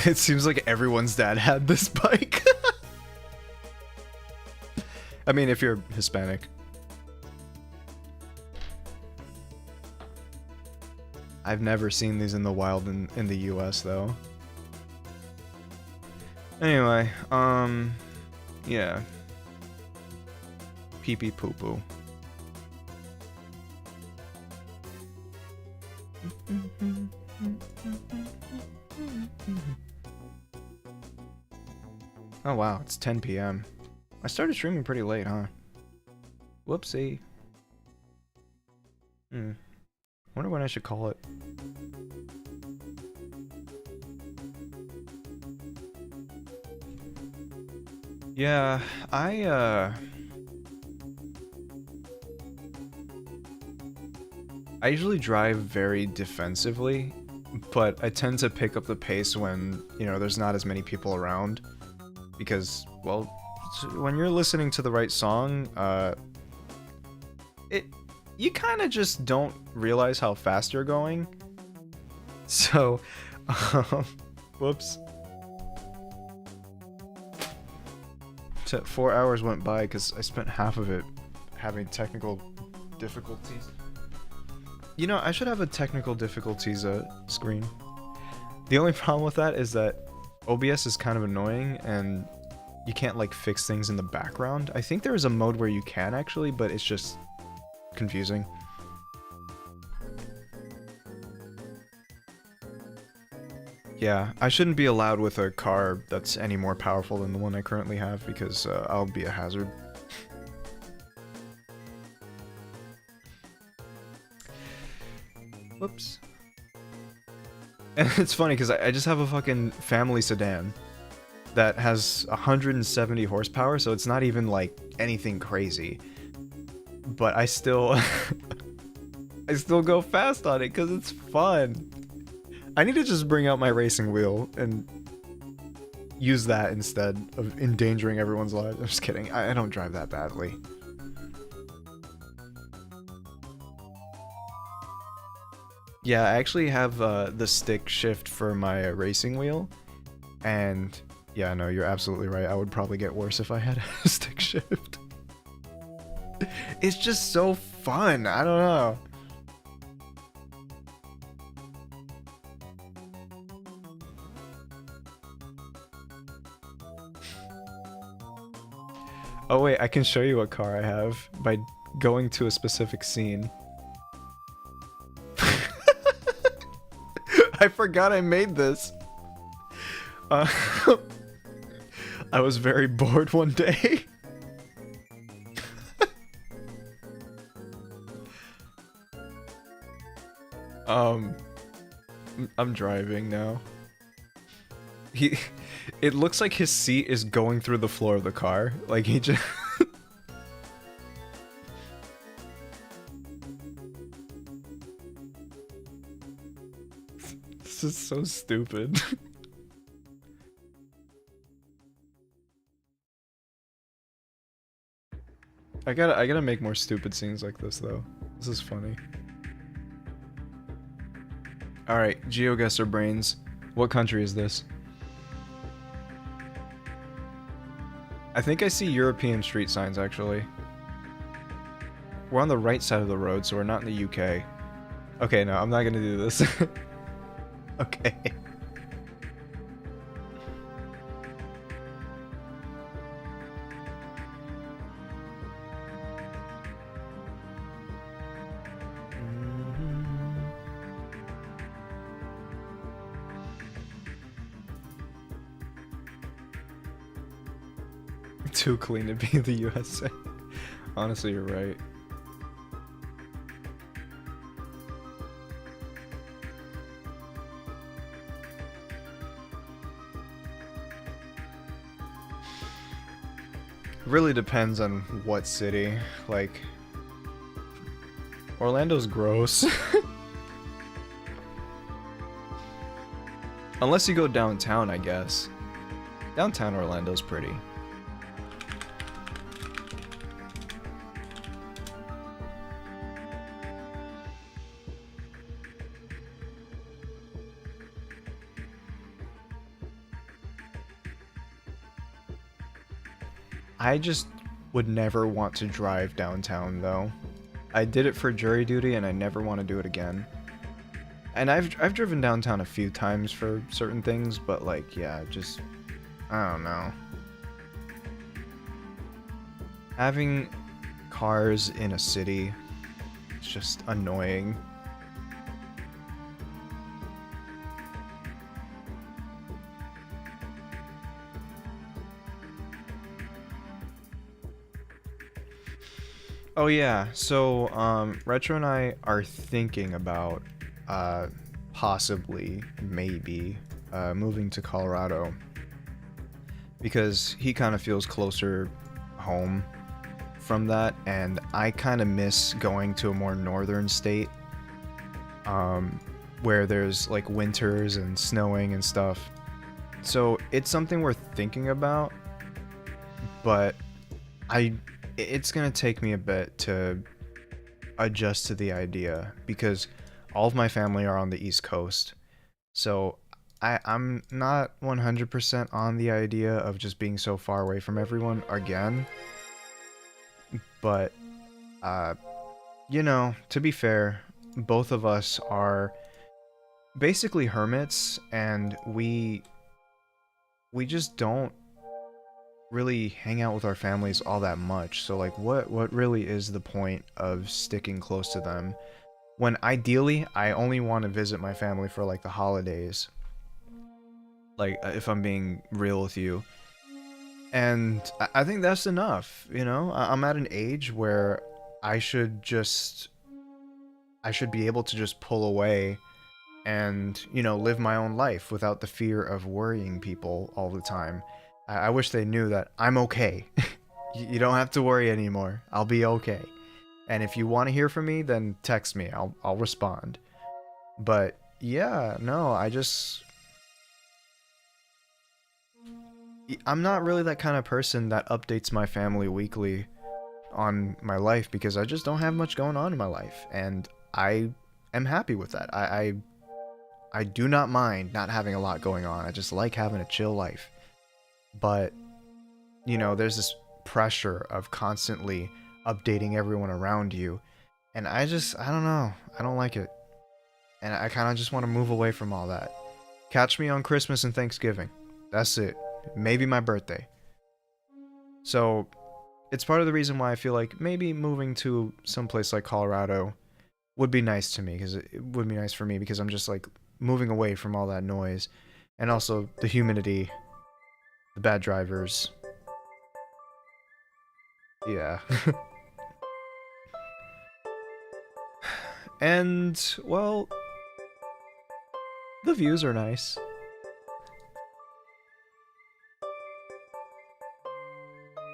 It seems like everyone's dad had this bike. I mean, if you're Hispanic. I've never seen these in the wild in the US though. Anyway, yeah. Pee pee poo poo. Oh wow, it's 10 p.m. I started streaming pretty late, huh? Whoopsie. Wonder when I should call it. Yeah, I usually drive very defensively, but I tend to pick up the pace when, you know, there's not as many people around. Because, well, when you're listening to the right song, you kind of just don't realize how fast you're going. So, whoops. 4 hours went by because I spent half of it having technical difficulties. You know, I should have a technical difficulties screen. The only problem with that is that OBS is kind of annoying and you can't like fix things in the background. I think there is a mode where you can actually, but it's just confusing. Yeah, I shouldn't be allowed with a car that's any more powerful than the one I currently have because I'll be a hazard. Whoops. And it's funny because I just have a fucking family sedan that has 170 horsepower, so it's not even like anything crazy. But I still I still go fast on it because it's fun. I need to just bring out my racing wheel and use that instead of endangering everyone's lives. I'm just kidding. I don't drive that badly. Yeah, I actually have the stick shift for my racing wheel. And yeah, no, you're absolutely right. I would probably get worse if I had a stick shift. It's just so fun. I don't know. Oh wait, I can show you what car I have by going to a specific scene. I forgot I made this. I was very bored one day. I'm driving now. It looks like his seat is going through the floor of the car. Like he just... This is so stupid. I gotta make more stupid scenes like this though. This is funny. Alright, GeoGuessr brains. What country is this? I think I see European street signs, actually. We're on the right side of the road, so we're not in the UK. Okay, no, I'm not gonna do this. Okay. Too clean to be the USA. Honestly, you're right. Really depends on what city. Like, Orlando's gross. Unless you go downtown, I guess. Downtown Orlando's pretty. I just would never want to drive downtown though. I did it for jury duty and I never want to do it again. And I've driven downtown a few times for certain things, but like, yeah, just I don't know. Having cars in a city is just annoying. Oh yeah, so Retro and I are thinking about possibly, maybe, moving to Colorado because he kind of feels closer home from that, and I kind of miss going to a more northern state where there's like winters and snowing and stuff. So it's something we're thinking about, but it's gonna take me a bit to adjust to the idea because all of my family are on the East Coast. So I'm not 100% on the idea of just being so far away from everyone again. But, you know, to be fair, both of us are basically hermits, and we just don't really hang out with our families all that much. So like what really is the point of sticking close to them when ideally I only want to visit my family for like the holidays, like if I'm being real with you. And I think that's enough, you know. I'm at an age where I should be able to just pull away and, you know, live my own life without the fear of worrying people all the time. I wish they knew that I'm okay. You don't have to worry anymore. I'll be okay. And if you want to hear from me, then text me. I'll respond. But yeah, no, I'm not really that kind of person that updates my family weekly on my life because I just don't have much going on in my life, and I am happy with that. I do not mind not having a lot going on. I just like having a chill life. But, you know, there's this pressure of constantly updating everyone around you, and I don't know. I don't like it. And I kind of just want to move away from all that. Catch me on Christmas and Thanksgiving. That's it. Maybe my birthday. So, it's part of the reason why I feel like maybe moving to someplace like Colorado would be nice to me, because it would be nice for me because I'm just like moving away from all that noise, and also the humidity, the bad drivers. Yeah. And, well, the views are nice.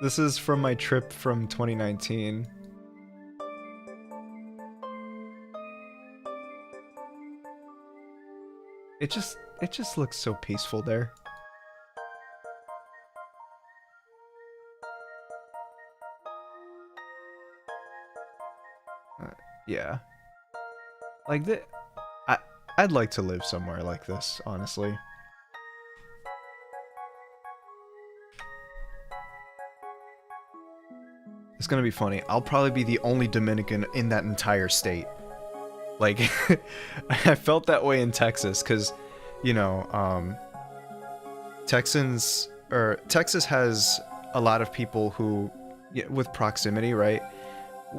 This is from my trip from 2019. It just looks so peaceful there. Yeah. Like I'd like to live somewhere like this, honestly. It's gonna be funny. I'll probably be the only Dominican in that entire state. Like, I felt that way in Texas, because, you know, Texas has a lot of people who, with proximity, right?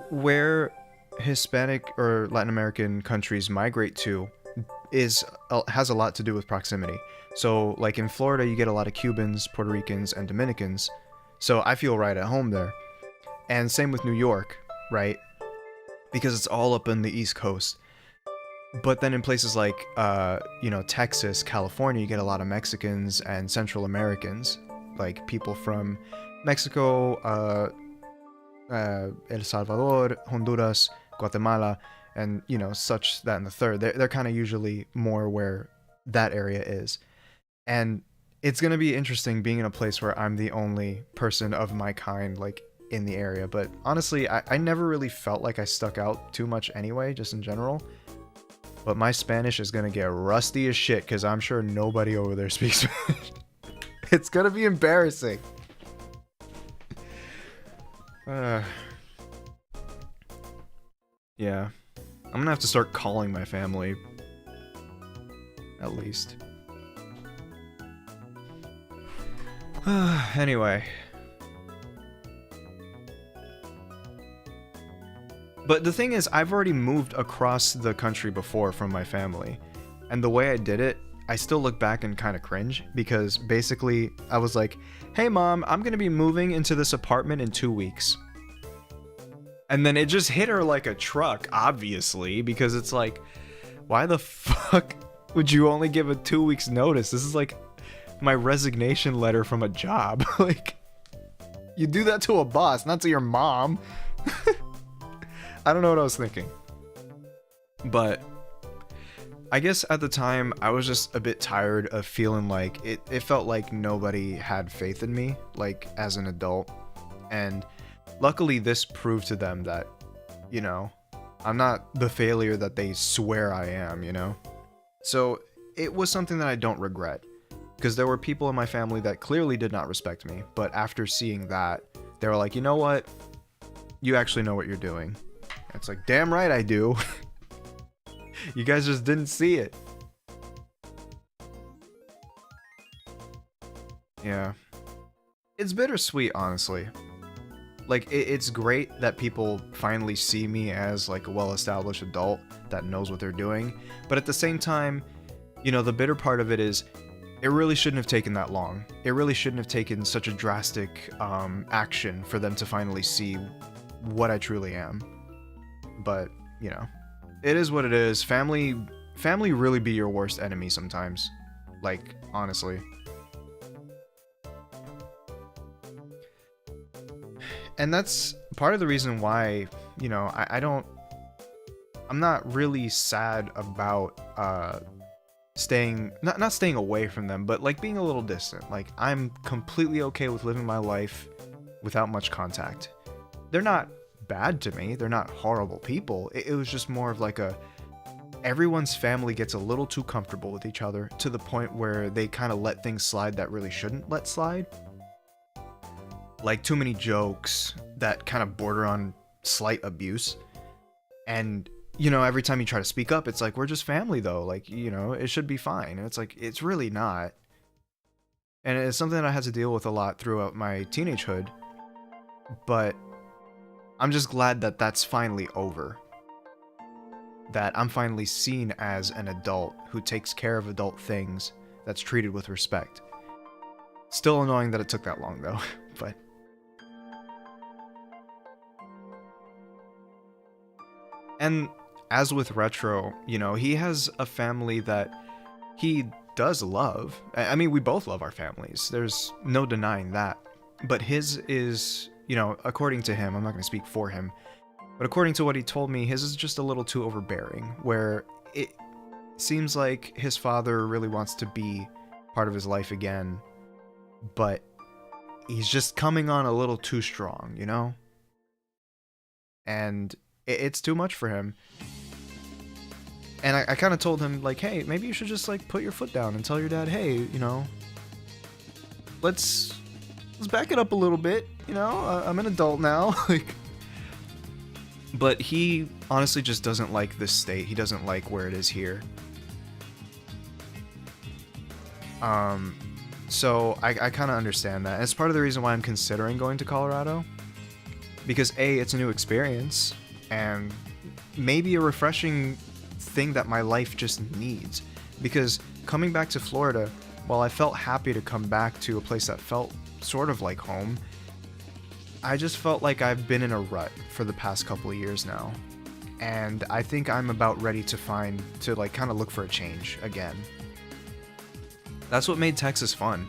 Where Hispanic or Latin American countries migrate to has a lot to do with proximity. So, like in Florida, you get a lot of Cubans, Puerto Ricans, and Dominicans. So I feel right at home there. And same with New York, right? Because it's all up in the East Coast. But then in places like, you know, Texas, California, you get a lot of Mexicans and Central Americans. Like people from Mexico, El Salvador, Honduras, Guatemala, and, you know, such that and the third. They're kind of usually more where that area is. And it's going to be interesting being in a place where I'm the only person of my kind, like, in the area. But honestly, I never really felt like I stuck out too much anyway, just in general. But my Spanish is gonna get rusty as shit, because I'm sure nobody over there speaks Spanish. It's gonna be embarrassing. Yeah. I'm gonna have to start calling my family. At least. Anyway. But the thing is, I've already moved across the country before from my family. And the way I did it, I still look back and kind of cringe. Because basically, I was like, hey mom, I'm going to be moving into this apartment in 2 weeks. And then it just hit her like a truck, obviously. Because it's like, why the fuck would you only give a 2 weeks notice? This is like my resignation letter from a job. Like, you do that to a boss, not to your mom. I don't know what I was thinking. But I guess at the time, I was just a bit tired of feeling like it felt like nobody had faith in me, like as an adult. And luckily this proved to them that, you know, I'm not the failure that they swear I am, you know? So it was something that I don't regret. Because there were people in my family that clearly did not respect me. But after seeing that, they were like, you know what? You actually know what you're doing. It's like, damn right I do. You guys just didn't see it. Yeah. It's bittersweet, honestly. Like, it's great that people finally see me as, like, a well-established adult that knows what they're doing. But at the same time, you know, the bitter part of it is, it really shouldn't have taken that long. It really shouldn't have taken such a drastic action for them to finally see what I truly am. But, you know, it is what it is. Family really be your worst enemy sometimes. Like, honestly. And that's part of the reason why, you know, I'm not really sad about not staying away from them, but like being a little distant. Like, I'm completely okay with living my life without much contact. They're not bad to me, they're not horrible people. It was just more of like everyone's family gets a little too comfortable with each other to the point where they kind of let things slide that really shouldn't let slide. Like too many jokes that kind of border on slight abuse. And, you know, every time you try to speak up, it's like, we're just family though. Like, you know, it should be fine. And it's like, it's really not. And it's something that I had to deal with a lot throughout my teenagehood. But I'm just glad that that's finally over. That I'm finally seen as an adult who takes care of adult things, that's treated with respect. Still annoying that it took that long though, but... And as with Retro, you know, he has a family that he does love. I mean, we both love our families. There's no denying that. But his is, you know, according to him, I'm not going to speak for him, but according to what he told me, his is just a little too overbearing, where it seems like his father really wants to be part of his life again, but he's just coming on a little too strong, you know? And it's too much for him. And I kind of told him, like, hey, maybe you should just, like, put your foot down and tell your dad, hey, you know, let's back it up a little bit, you know? I'm an adult now, like... But he honestly just doesn't like this state. He doesn't like where it is here. So I kind of understand that. And it's part of the reason why I'm considering going to Colorado. Because A, it's a new experience, and maybe a refreshing thing that my life just needs. Because coming back to Florida, while I felt happy to come back to a place that felt sort of like home, I just felt like I've been in a rut for the past couple of years now. And I think I'm about ready to kind of look for a change again. That's what made Texas fun.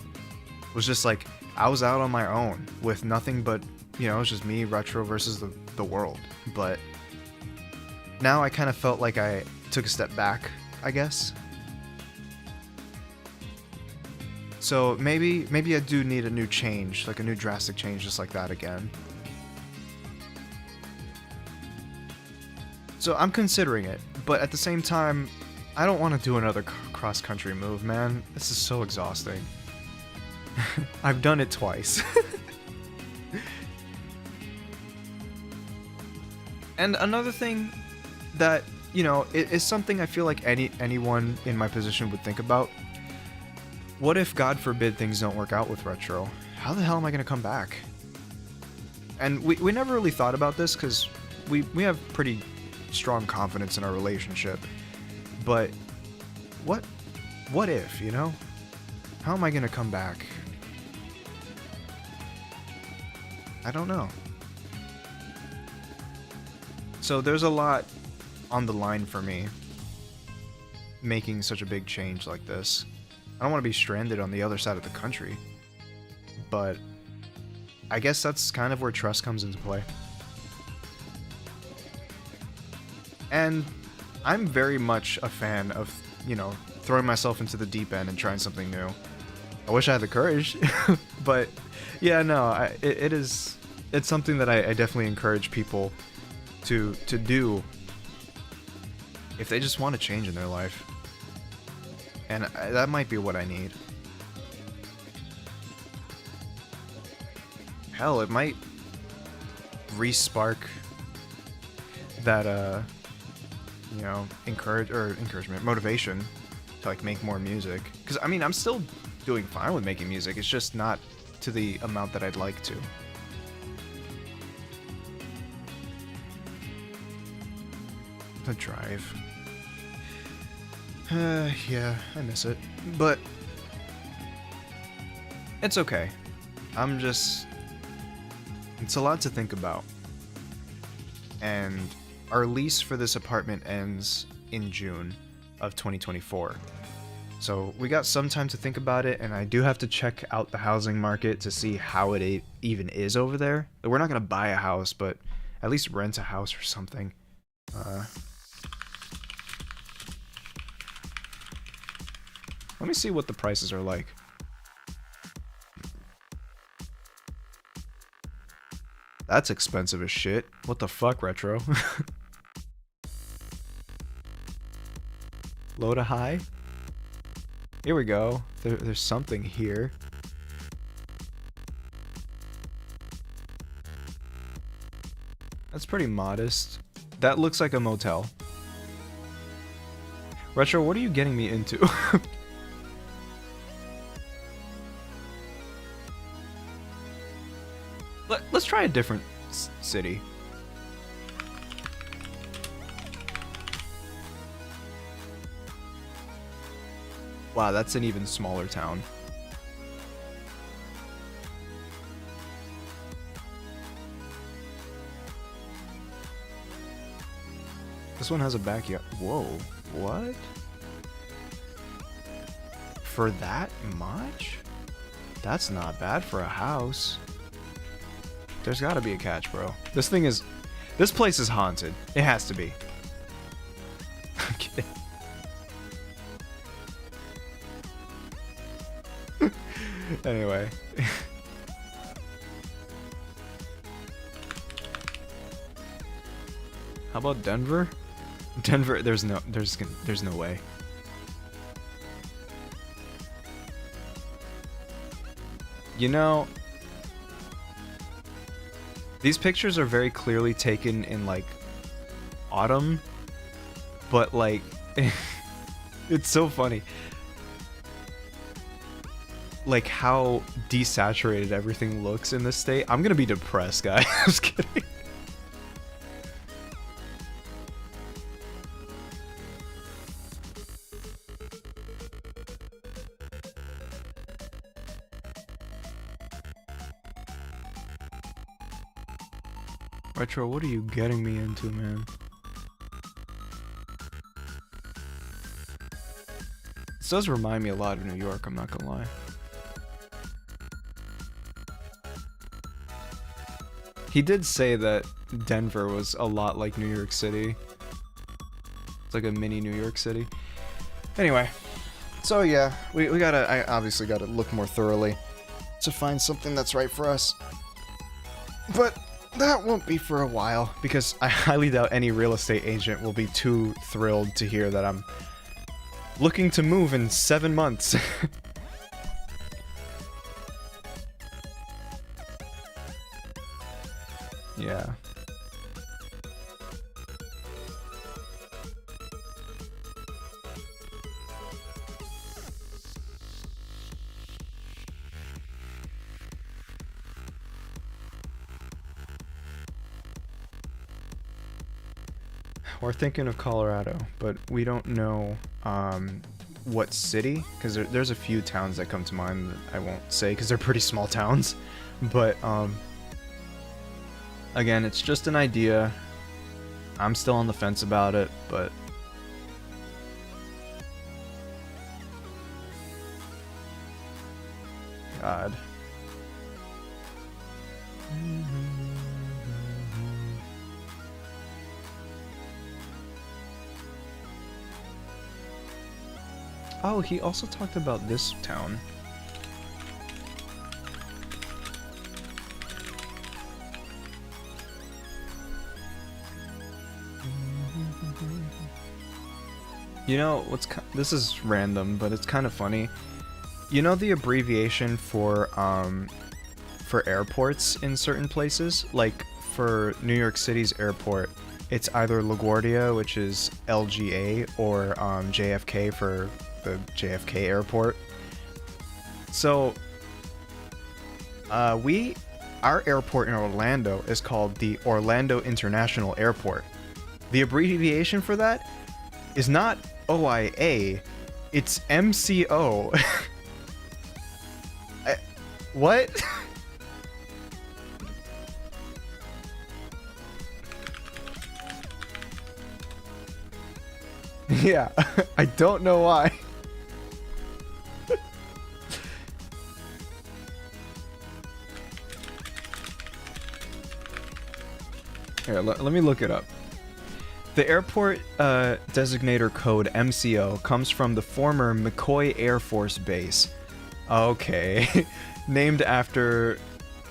It was just like, I was out on my own with nothing but, you know, it's just me, Retro versus the world. But now I kind of felt like I took a step back, I guess. So maybe I do need a new change, like a new drastic change just like that again. So I'm considering it, but at the same time, I don't want to do another cross-country move, man. This is so exhausting. I've done it twice. And another thing that, you know, is something I feel like anyone in my position would think about. what if, God forbid, things don't work out with Retro? How the hell am I gonna come back? And we never really thought about this because we have pretty strong confidence in our relationship. But what if, you know? How am I gonna come back? I don't know. So there's a lot on the line for me making such a big change like this. I don't want to be stranded on the other side of the country. But I guess that's kind of where trust comes into play. And I'm very much a fan of, you know, throwing myself into the deep end and trying something new. I wish I had the courage, but yeah, no, it's something that I definitely encourage people to do if they just want to change in their life. And that might be what I need. Hell, it might re-spark that, you know, encouragement, motivation to, like, make more music. Because, I mean, I'm still doing fine with making music. It's just not to the amount that I'd like to. The drive. Yeah, I miss it. But it's okay. It's a lot to think about. And our lease for this apartment ends in June of 2024. So we got some time to think about it, and I do have to check out the housing market to see how it even is over there. We're not going to buy a house, but at least rent a house or something. Let me see what the prices are like. That's expensive as shit. What the fuck, Retro? Low to high? Here we go. There's something here. That's pretty modest. That looks like a motel. Retro, what are you getting me into? Let's try a different city. Wow, that's an even smaller town. This one has a backyard. Whoa, what? For that much? That's not bad for a house. There's gotta be a catch, bro. This place is haunted. It has to be. I'm kidding. Anyway. How about Denver? Denver, there's no way. You know, these pictures are very clearly taken in, like, autumn, but, like, it's so funny. Like, how desaturated everything looks in this state. I'm gonna be depressed, guys. I'm just kidding. Retro, what are you getting me into, man? This does remind me a lot of New York, I'm not gonna lie. He did say that Denver was a lot like New York City. It's like a mini New York City. Anyway, so yeah, I obviously gotta look more thoroughly to find something that's right for us. But that won't be for a while, because I highly doubt any real estate agent will be too thrilled to hear that I'm looking to move in 7 months. Yeah. we're thinking of Colorado, but we don't know what city, because there's a few towns that come to mind that I won't say because they're pretty small towns. But again, it's just an idea. I'm still on the fence about it, but God. Oh, he also talked about this town. You know, this is random, but it's kind of funny. You know the abbreviation for airports in certain places? Like, for New York City's airport, it's either LaGuardia, which is LGA, or JFK for the JFK airport. So, our airport in Orlando is called the Orlando International Airport. The abbreviation for that is not OIA, it's MCO. What? Yeah, I don't know why. Here, let me look it up. The airport designator code MCO comes from the former McCoy Air Force Base. Okay. Named after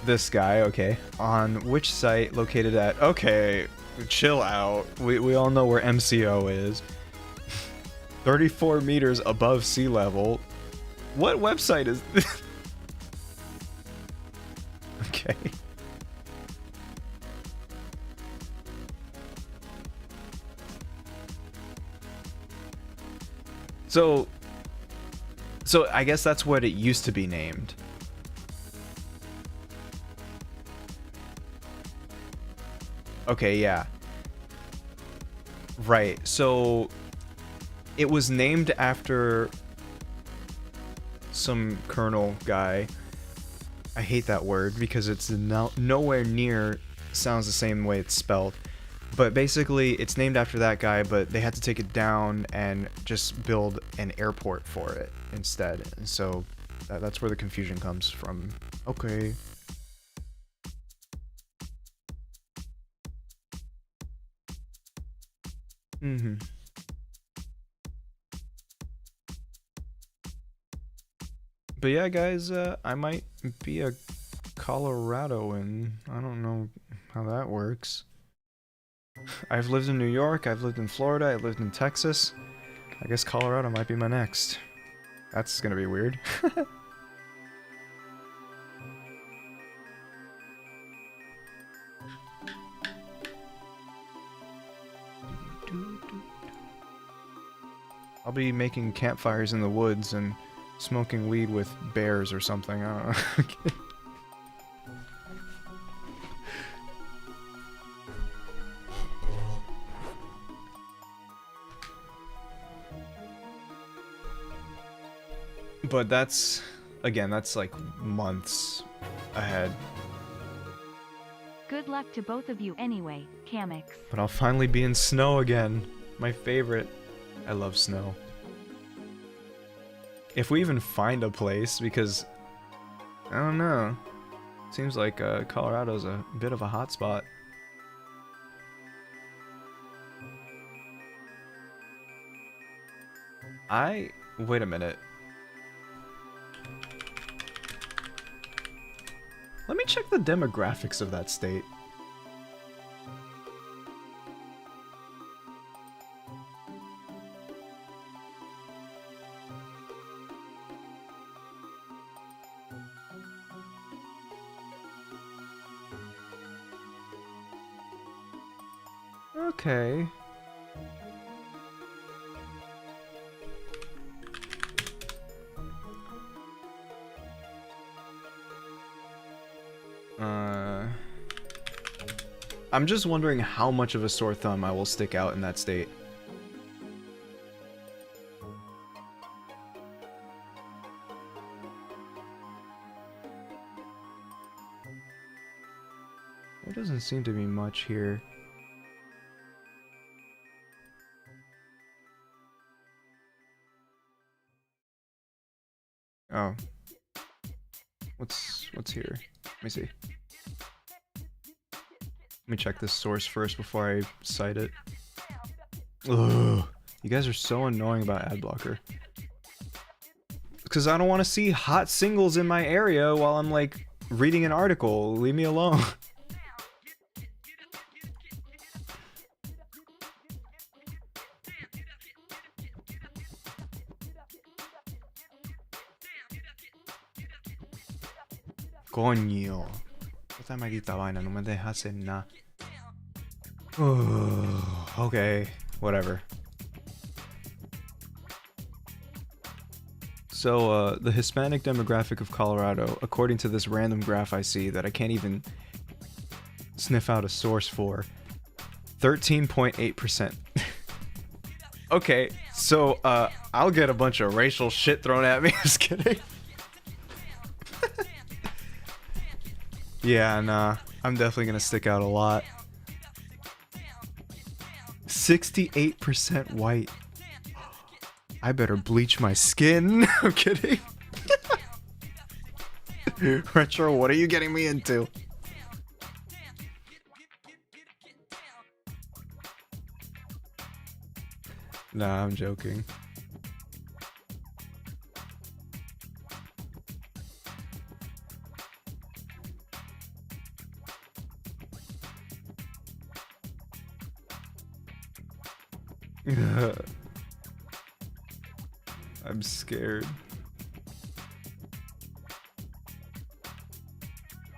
this guy, okay. On which site located at... Okay, chill out. We all know where MCO is. 34 meters above sea level. What website is this? Okay. So I guess that's what it used to be named. Okay, yeah. Right, so it was named after some colonel guy. I hate that word because it's nowhere near sounds the same way it's spelled. But basically, it's named after that guy, but they had to take it down and just build an airport for it instead. And so that's where the confusion comes from. Okay. Mm-hmm. But yeah, guys, I might be a Coloradoan. I don't know how that works. I've lived in New York, I've lived in Florida, I've lived in Texas. I guess Colorado might be my next. That's gonna be weird. I'll be making campfires in the woods and smoking weed with bears or something. I don't know. But that's, again, that's like months ahead. Good luck to both of you anyway, Kamex. But I'll finally be in snow again. My favorite. I love snow. If we even find a place, because I don't know. Seems like Colorado's a bit of a hot spot. Wait a minute. Let me check the demographics of that state. Okay. I'm just wondering how much of a sore thumb I will stick out in that state. There doesn't seem to be much here. Oh. What's here? Let me see. Let me check this source first before I cite it. Ugh. You guys are so annoying about ad blocker. Because I don't want to see hot singles in my area while I'm like reading an article. Leave me alone. Coño. Esta maldita vaina no me deja hacer nada. Okay, whatever. So, the Hispanic demographic of Colorado, according to this random graph I see that I can't even sniff out a source for, 13.8%. Okay, so, I'll get a bunch of racial shit thrown at me. Just kidding. Yeah, nah, I'm definitely gonna stick out a lot. 68% white. I better bleach my skin. I'm kidding. Retro, what are you getting me into? Nah, I'm joking. I'm scared.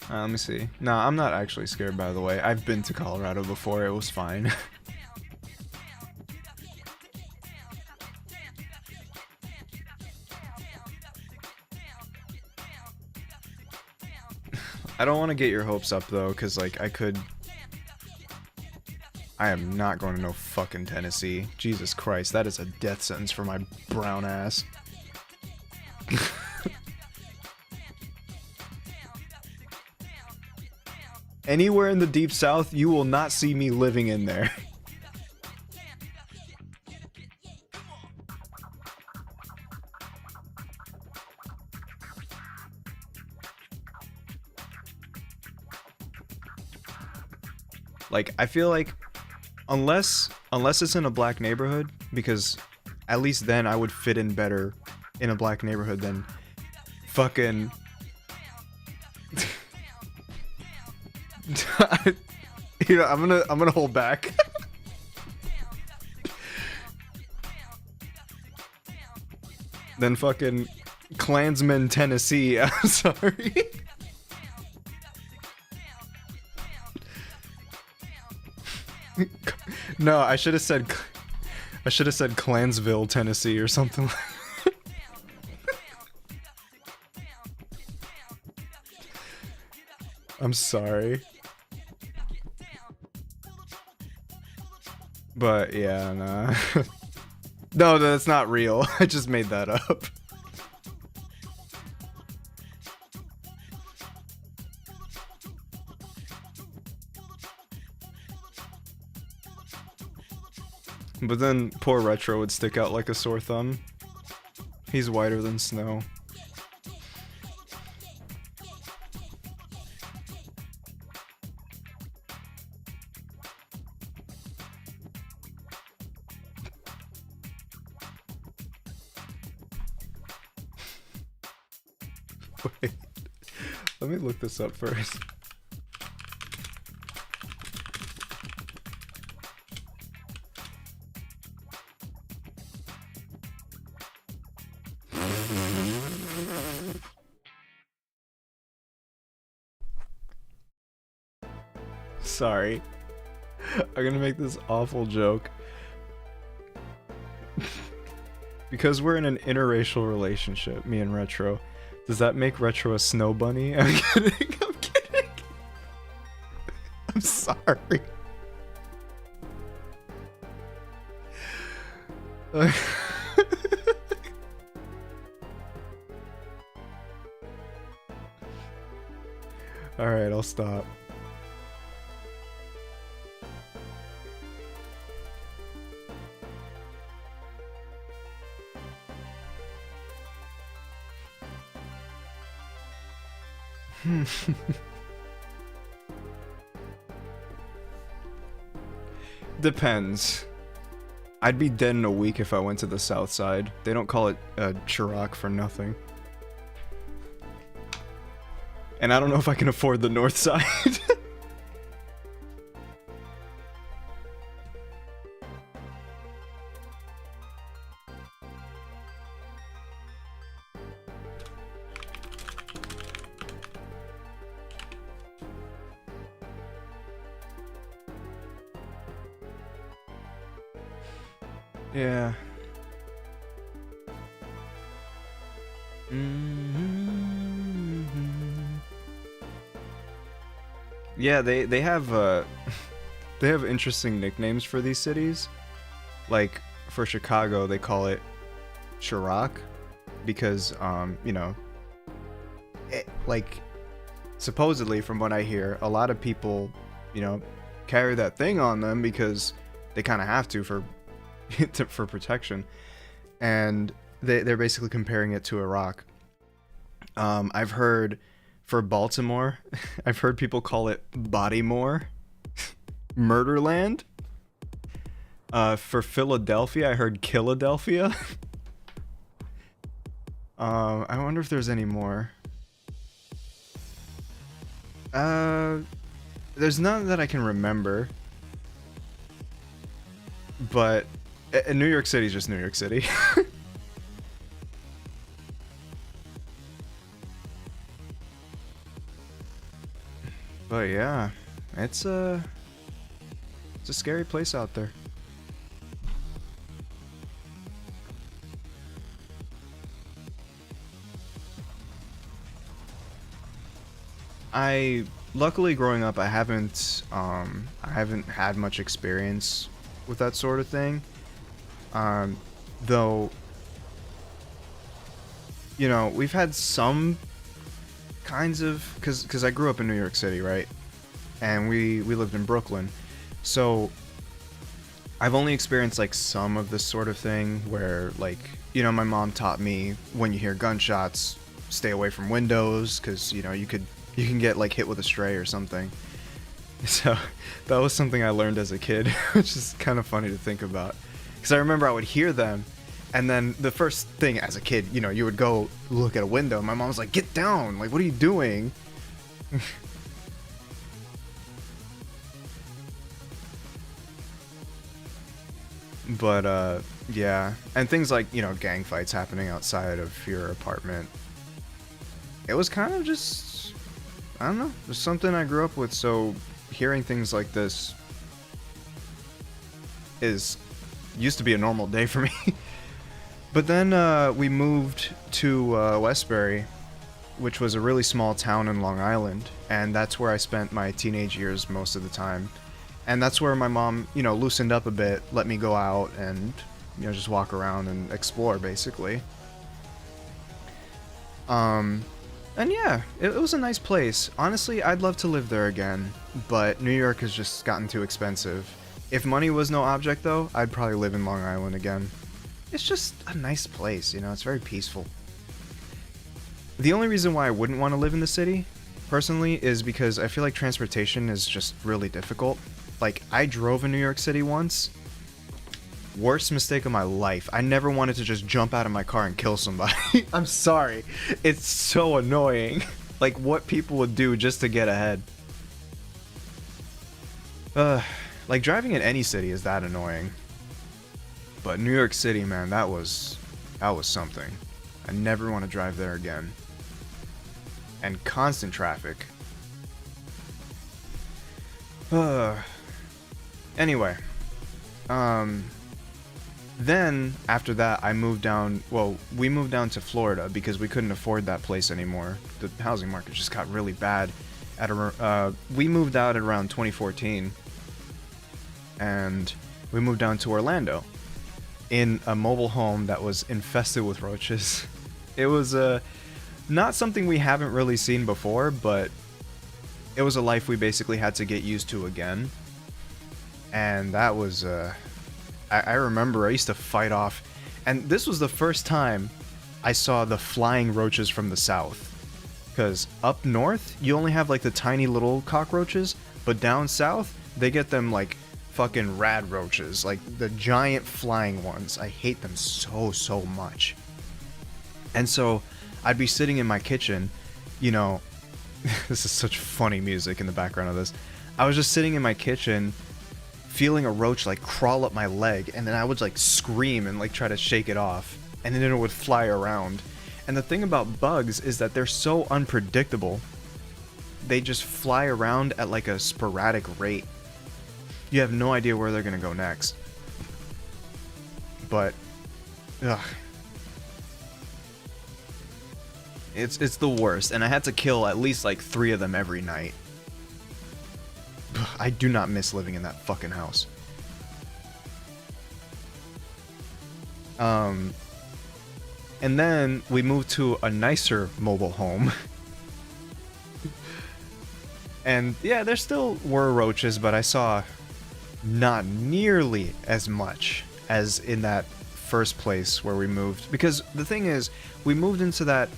Let me see. Nah, I'm not actually scared, by the way. I've been to Colorado before. It was fine. I don't want to get your hopes up, though, because, like, I am not going to no fucking Tennessee. Jesus Christ, that is a death sentence for my brown ass. Anywhere in the deep south, you will not see me living in there. Like, I feel like unless it's in a black neighborhood, because at least then I would fit in better in a black neighborhood than fucking you know, I'm gonna hold back. Then fucking Klansman, Tennessee. I'm sorry. No, I should have said Clansville, Tennessee, or something like that. I'm sorry. But yeah, nah. No, that's not real. I just made that up. But then poor Retro would stick out like a sore thumb. He's whiter than snow. Wait, let me look this up first. Sorry. I'm gonna make this awful joke. Because we're in an interracial relationship, me and Retro, does that make Retro a snow bunny? I'm kidding, I'm kidding. I'm I'm sorry. Alright, I'll stop. Depends. I'd be dead in a week if I went to the south side. They don't call it Chirac for nothing. And I don't know if I can afford the north side. Yeah. Yeah, they have they have interesting nicknames for these cities. Like for Chicago, they call it Chirac because you know, like supposedly from what I hear, a lot of people, you know, carry that thing on them because they kind of have to for for protection, and they're basically comparing it to Iraq. I've heard for Baltimore, I've heard people call it Bodymore, Murderland. For Philadelphia, I heard Killadelphia. I wonder if there's any more. There's none that I can remember, but New York City is just New York City. But yeah, it's a scary place out there. Luckily growing up, I haven't had much experience with that sort of thing. Though, you know, we've had some kinds of, because I grew up in New York City, right? And we lived in Brooklyn. So I've only experienced like some of this sort of thing where, like, you know, my mom taught me when you hear gunshots, stay away from windows because, you know, you can get like hit with a stray or something. So that was something I learned as a kid, which is kind of funny to think about. Because I remember I would hear them, and then the first thing as a kid, you know, you would go look at a window. And my mom was like, "Get down! Like, what are you doing?" But yeah, and things like, you know, gang fights happening outside of your apartment. It was kind of just, I don't know, just something I grew up with. So hearing things like this used to be a normal day for me. But then we moved to Westbury, which was a really small town in Long Island, and that's where I spent my teenage years most of the time. And that's where my mom, you know, loosened up a bit, let me go out and, you know, just walk around and explore, basically. And yeah, it was a nice place. Honestly, I'd love to live there again, but New York has just gotten too expensive. If money was no object, though, I'd probably live in Long Island again. It's just a nice place, you know, it's very peaceful. The only reason why I wouldn't want to live in the city, personally, is because I feel like transportation is just really difficult. Like, I drove in New York City once. Worst mistake of my life. I never wanted to just jump out of my car and kill somebody. I'm sorry. It's so annoying. Like, what people would do just to get ahead. Like, driving in any city is that annoying. But New York City, man, that was something. I never want to drive there again. And constant traffic. Anyway. Then, after that, we moved down to Florida because we couldn't afford that place anymore. The housing market just got really bad. we moved out at around 2014, and we moved down to Orlando in a mobile home that was infested with roaches. It was not something we haven't really seen before, but it was a life we basically had to get used to again. And that was, I remember I used to fight off, and this was the first time I saw the flying roaches from the south. Because up north, you only have like the tiny little cockroaches, but down south, they get them like fucking rad roaches, like the giant flying ones. I hate them so much. And so I'd be sitting in my kitchen, you know, this is such funny music in the background of this. I was just sitting in my kitchen, feeling a roach like crawl up my leg, and then I would like scream and like try to shake it off, and then it would fly around. And the thing about bugs is that they're so unpredictable. They just fly around at like a sporadic rate. You have no idea where they're gonna go next. But, ugh. It's the worst, and I had to kill at least like 3 of them every night. I do not miss living in that fucking house. And then we moved to a nicer mobile home. And yeah, there still were roaches, but I saw not nearly as much as in that first place where we moved. Because the thing is, we moved into that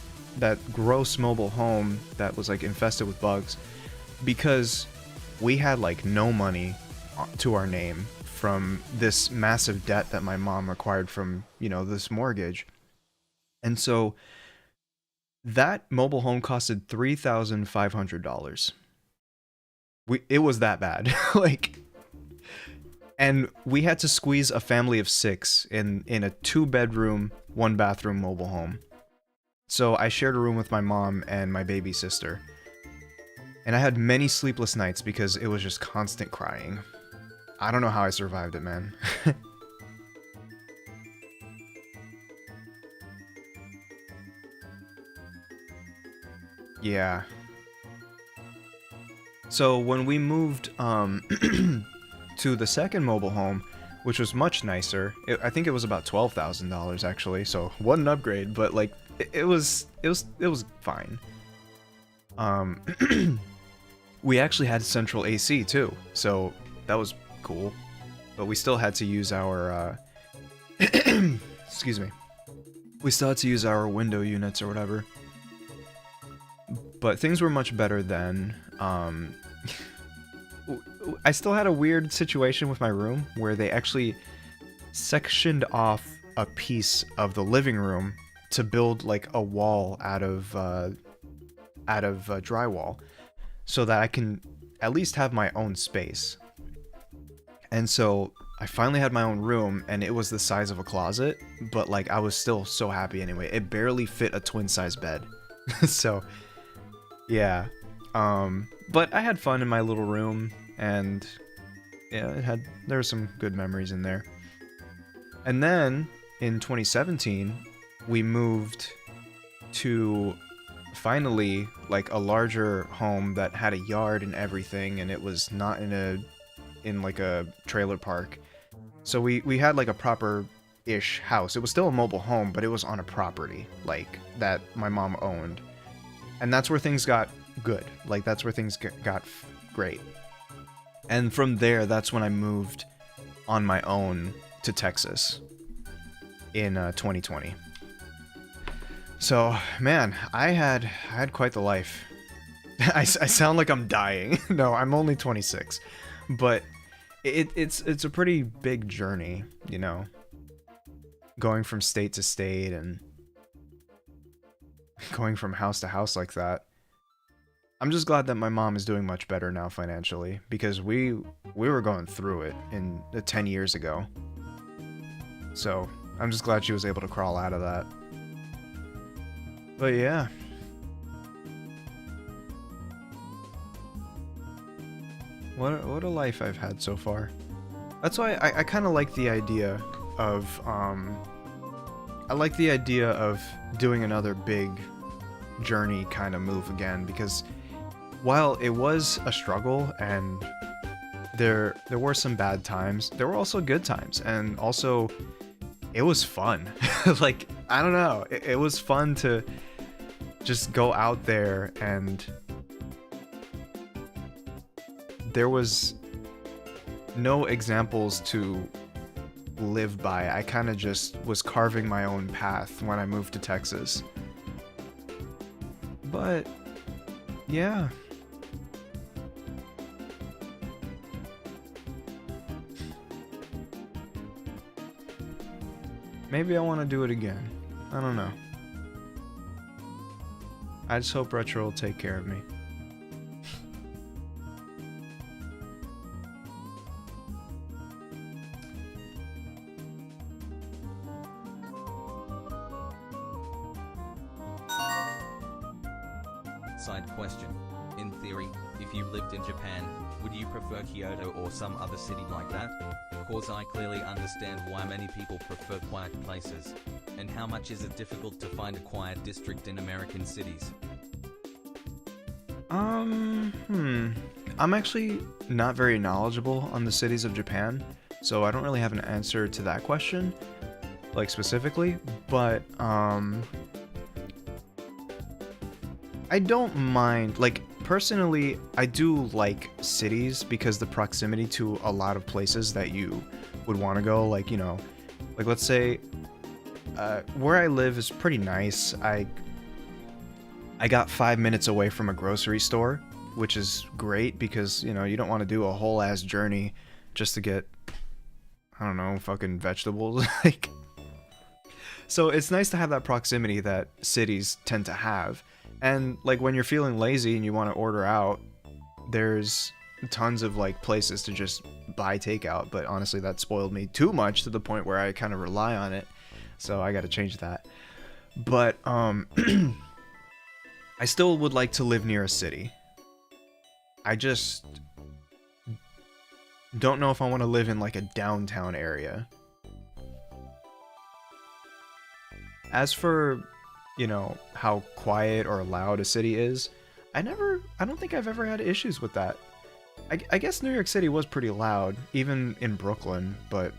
gross mobile home that was like infested with bugs because we had like no money to our name from this massive debt that my mom acquired from, you know, this mortgage. And so that mobile home costed $3,500. It was that bad. Like, and we had to squeeze a family of 6 in a 2-bedroom, 1-bathroom mobile home. So I shared a room with my mom and my baby sister. And I had many sleepless nights because it was just constant crying. I don't know how I survived it, man. Yeah. So when we moved to the second mobile home, which was much nicer, I think it was about $12,000 actually. So what an upgrade, but like it was fine. We actually had central AC too, so that was cool. But we still had to use our excuse me. We still had to use our window units or whatever. But things were much better then. I still had a weird situation with my room where they actually sectioned off a piece of the living room to build like a wall out of drywall, so that I can at least have my own space. And so I finally had my own room, and it was the size of a closet, but like I was still so happy anyway. It barely fit a twin-size bed. So yeah, but I had fun in my little room, and yeah, there were some good memories in there. And then in 2017, we moved to finally like a larger home that had a yard and everything, and it was not in like a trailer park. So we had like a proper-ish house. It was still a mobile home, but it was on a property like that my mom owned. And that's where things got good. Like, that's where things got great. And from there, that's when I moved on my own to Texas in 2020. So, man, I had quite the life. I sound like I'm dying. No, I'm only 26. But it's a pretty big journey, you know? Going from state to state and going from house to house like that. I'm just glad that my mom is doing much better now financially, because we were going through it 10 years ago. So I'm just glad she was able to crawl out of that. But yeah. What a life I've had so far. That's why I kind of like the idea of doing another big journey kind of move again, because while it was a struggle and there were some bad times, there were also good times, and also it was fun. Like, I don't know, it was fun to just go out there, and there was no examples to live by. I kind of just was carving my own path when I moved to Texas. But yeah. Maybe I want to do it again. I don't know. I just hope Retro will take care of me. Side question. In theory, if you lived in Japan, would you prefer Kyoto or some other city like that? Cause I clearly understand why many people prefer quiet places. And how much is it difficult to find a quiet district in American cities? I'm actually not very knowledgeable on the cities of Japan, so I don't really have an answer to that question, like specifically, but I don't mind, like, personally, I do like cities because the proximity to a lot of places that you would want to go, like, you know, like, let's say, where I live is pretty nice. I got 5 minutes away from a grocery store, which is great because, you know, you don't want to do a whole ass journey just to get, I don't know, fucking vegetables. Like, so it's nice to have that proximity that cities tend to have. And, like, when you're feeling lazy and you want to order out, there's tons of, like, places to just buy takeout. But honestly, that spoiled me too much to the point where I kind of rely on it. So I got to change that. But, I still would like to live near a city. I just don't know if I want to live in, like, a downtown area. As for, you know, how quiet or loud a city is, I don't think I've ever had issues with that. I guess New York City was pretty loud, even in Brooklyn, but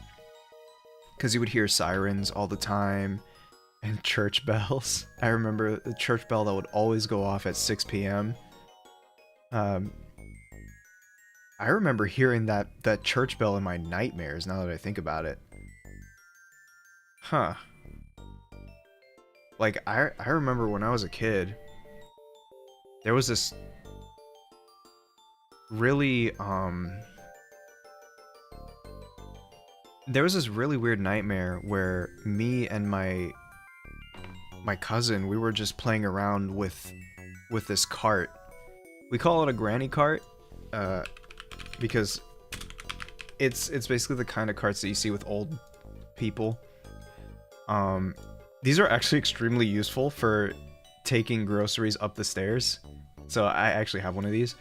because you would hear sirens all the time and church bells. I remember the church bell that would always go off at 6 p.m. I remember hearing that church bell in my nightmares, now that I think about it. Huh. Like, I remember when I was a kid, there was this really, there was this really weird nightmare where me and my cousin, we were just playing around with this cart. We call it a granny cart, because it's basically the kind of carts that you see with old people. These are actually extremely useful for taking groceries up the stairs. So I actually have one of these.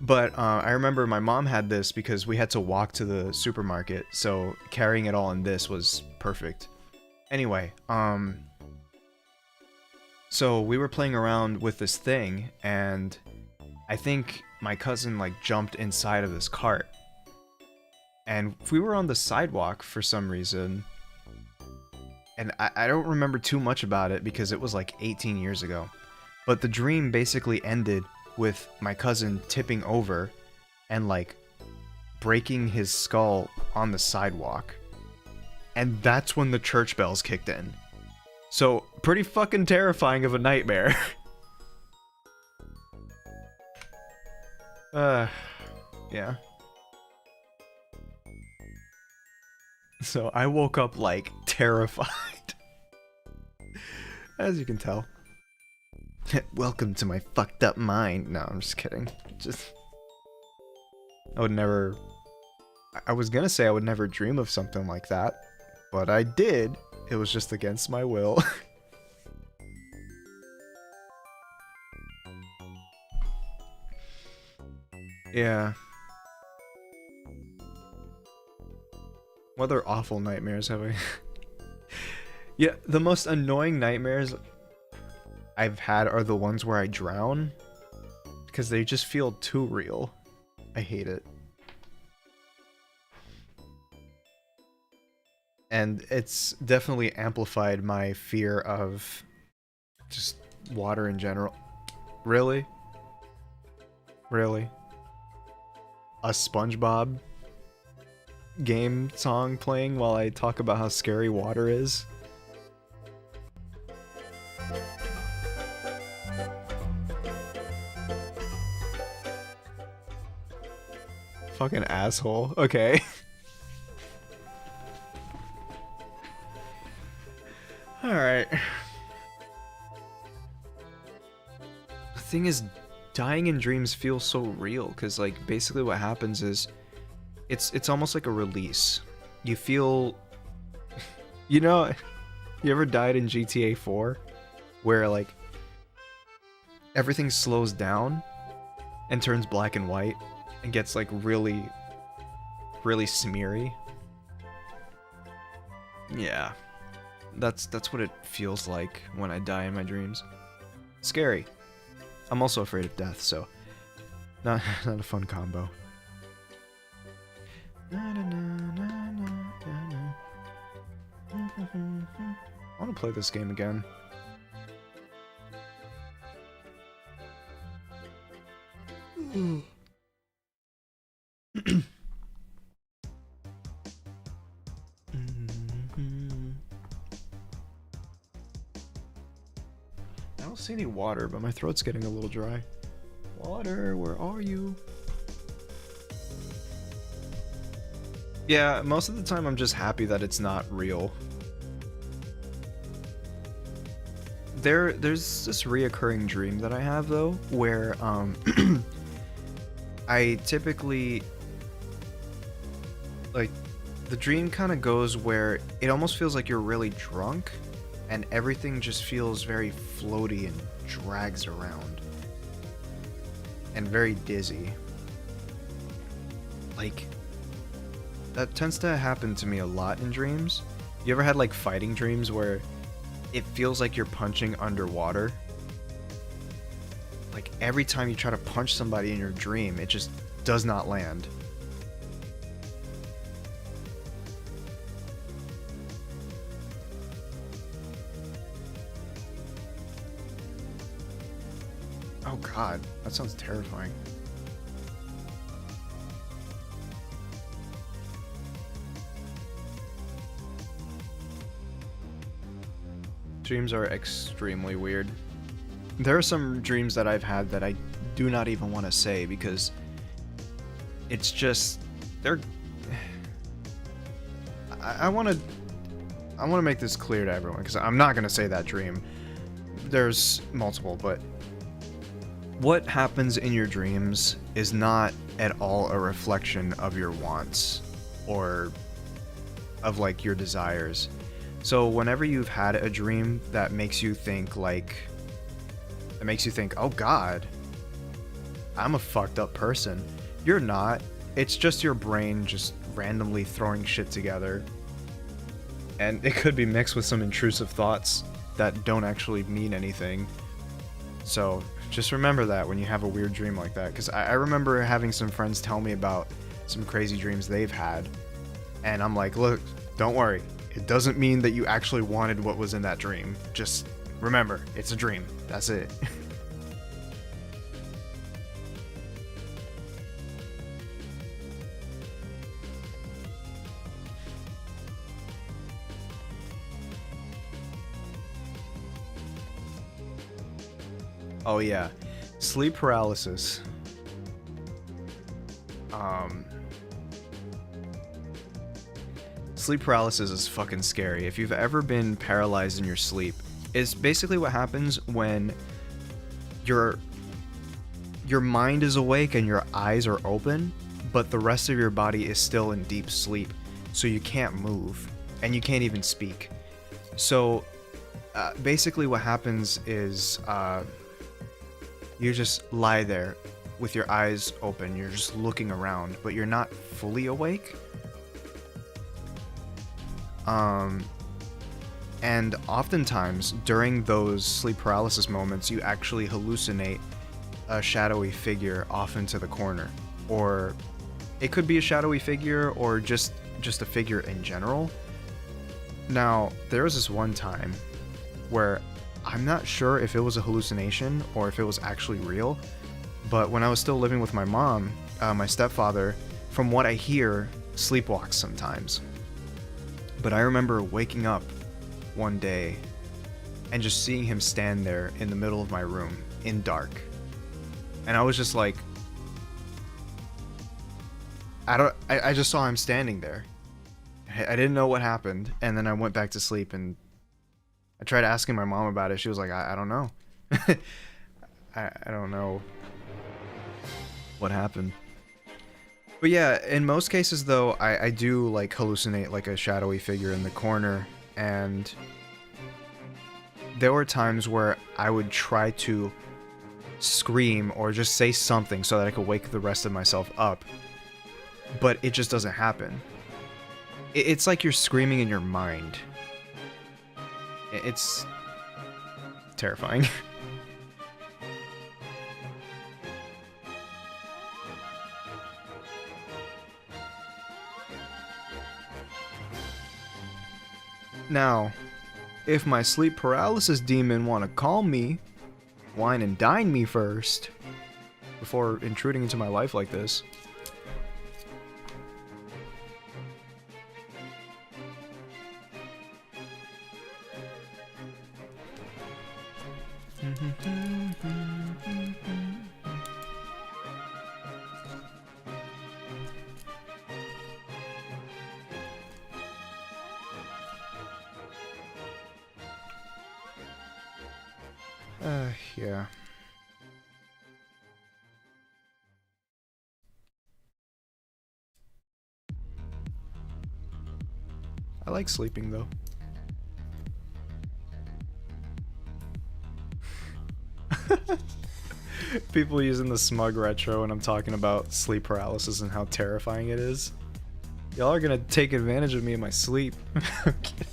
But I remember my mom had this because we had to walk to the supermarket. So carrying it all in this was perfect. Anyway, so we were playing around with this thing, and I think my cousin, like, jumped inside of this cart. And we were on the sidewalk for some reason. And I don't remember too much about it because it was like 18 years ago. But the dream basically ended with my cousin tipping over and, like, breaking his skull on the sidewalk. And that's when the church bells kicked in. So, pretty fucking terrifying of a nightmare. Yeah. So I woke up, like, terrified. As you can tell. Welcome to my fucked up mind. No, I'm just kidding. I would never... I was gonna say I would never dream of something like that. But I did. It was just against my will. Yeah. What other awful nightmares have I... Yeah, the most annoying nightmares I've had are the ones where I drown. because they just feel too real. I hate it. And it's definitely amplified my fear of just water in general. Really? Really? A SpongeBob game song playing while I talk about how scary water is? Fucking asshole. Okay. Alright. The thing is, dying in dreams feels so real, because, like, basically what happens is, it's almost like a release. You feel... You know, you ever died in GTA 4? Where, like, everything slows down and turns black and white and gets, like, really, really smeary? Yeah. That's what it feels like when I die in my dreams. Scary. I'm also afraid of death, so not a fun combo. I want to play this game again. I don't see any water, but my throat's getting a little dry. Water, where are you? Yeah, most of the time I'm just happy that it's not real. There's this reoccurring dream that I have, though, where I typically, like, the dream kind of goes where it almost feels like you're really drunk and everything just feels very floaty and drags around and very dizzy. Like, that tends to happen to me a lot in dreams. You ever had, like, fighting dreams where it feels like you're punching underwater? Like, every time you try to punch somebody in your dream, it just does not land. Oh god, that sounds terrifying. Dreams are extremely weird. There are some dreams that I've had that I do not even want to say because it's just they're I want to make this clear to everyone because I'm not going to say that dream. There's multiple, but what happens in your dreams is not at all a reflection of your wants or of, like, your desires. So whenever you've had a dream that makes you think, oh god, I'm a fucked up person, you're not. It's just your brain just randomly throwing shit together. And it could be mixed with some intrusive thoughts that don't actually mean anything. So just remember that when you have a weird dream like that. Because I remember having some friends tell me about some crazy dreams they've had. And I'm like, look, don't worry. It doesn't mean that you actually wanted what was in that dream. Just remember, it's a dream. That's it. Oh yeah, sleep paralysis. Sleep paralysis is fucking scary. If you've ever been paralyzed in your sleep, it's basically what happens when your mind is awake and your eyes are open, but the rest of your body is still in deep sleep, so you can't move and you can't even speak. So basically what happens is you just lie there with your eyes open. You're just looking around, but you're not fully awake. And oftentimes during those sleep paralysis moments, you actually hallucinate a shadowy figure off into the corner, or it could be a shadowy figure or just a figure in general. Now, there was this one time where I'm not sure if it was a hallucination or if it was actually real, but when I was still living with my mom, my stepfather, from what I hear, sleepwalks sometimes. But I remember waking up one day and just seeing him stand there in the middle of my room in dark. And I was just like, I just saw him standing there. I didn't know what happened, and then I went back to sleep, and I tried asking my mom about it. She was like, I don't know. I don't know what happened. But yeah, in most cases though, I do like hallucinate like a shadowy figure in the corner, and there were times where I would try to scream or just say something so that I could wake the rest of myself up, but it just doesn't happen. It's like you're screaming in your mind. It's terrifying. Now, if my sleep paralysis demon want to call me, wine and dine me first, before intruding into my life like this. Yeah. I like sleeping though. People using the smug retro when I'm talking about sleep paralysis and how terrifying it is. Y'all are gonna take advantage of me in my sleep. I'm kidding.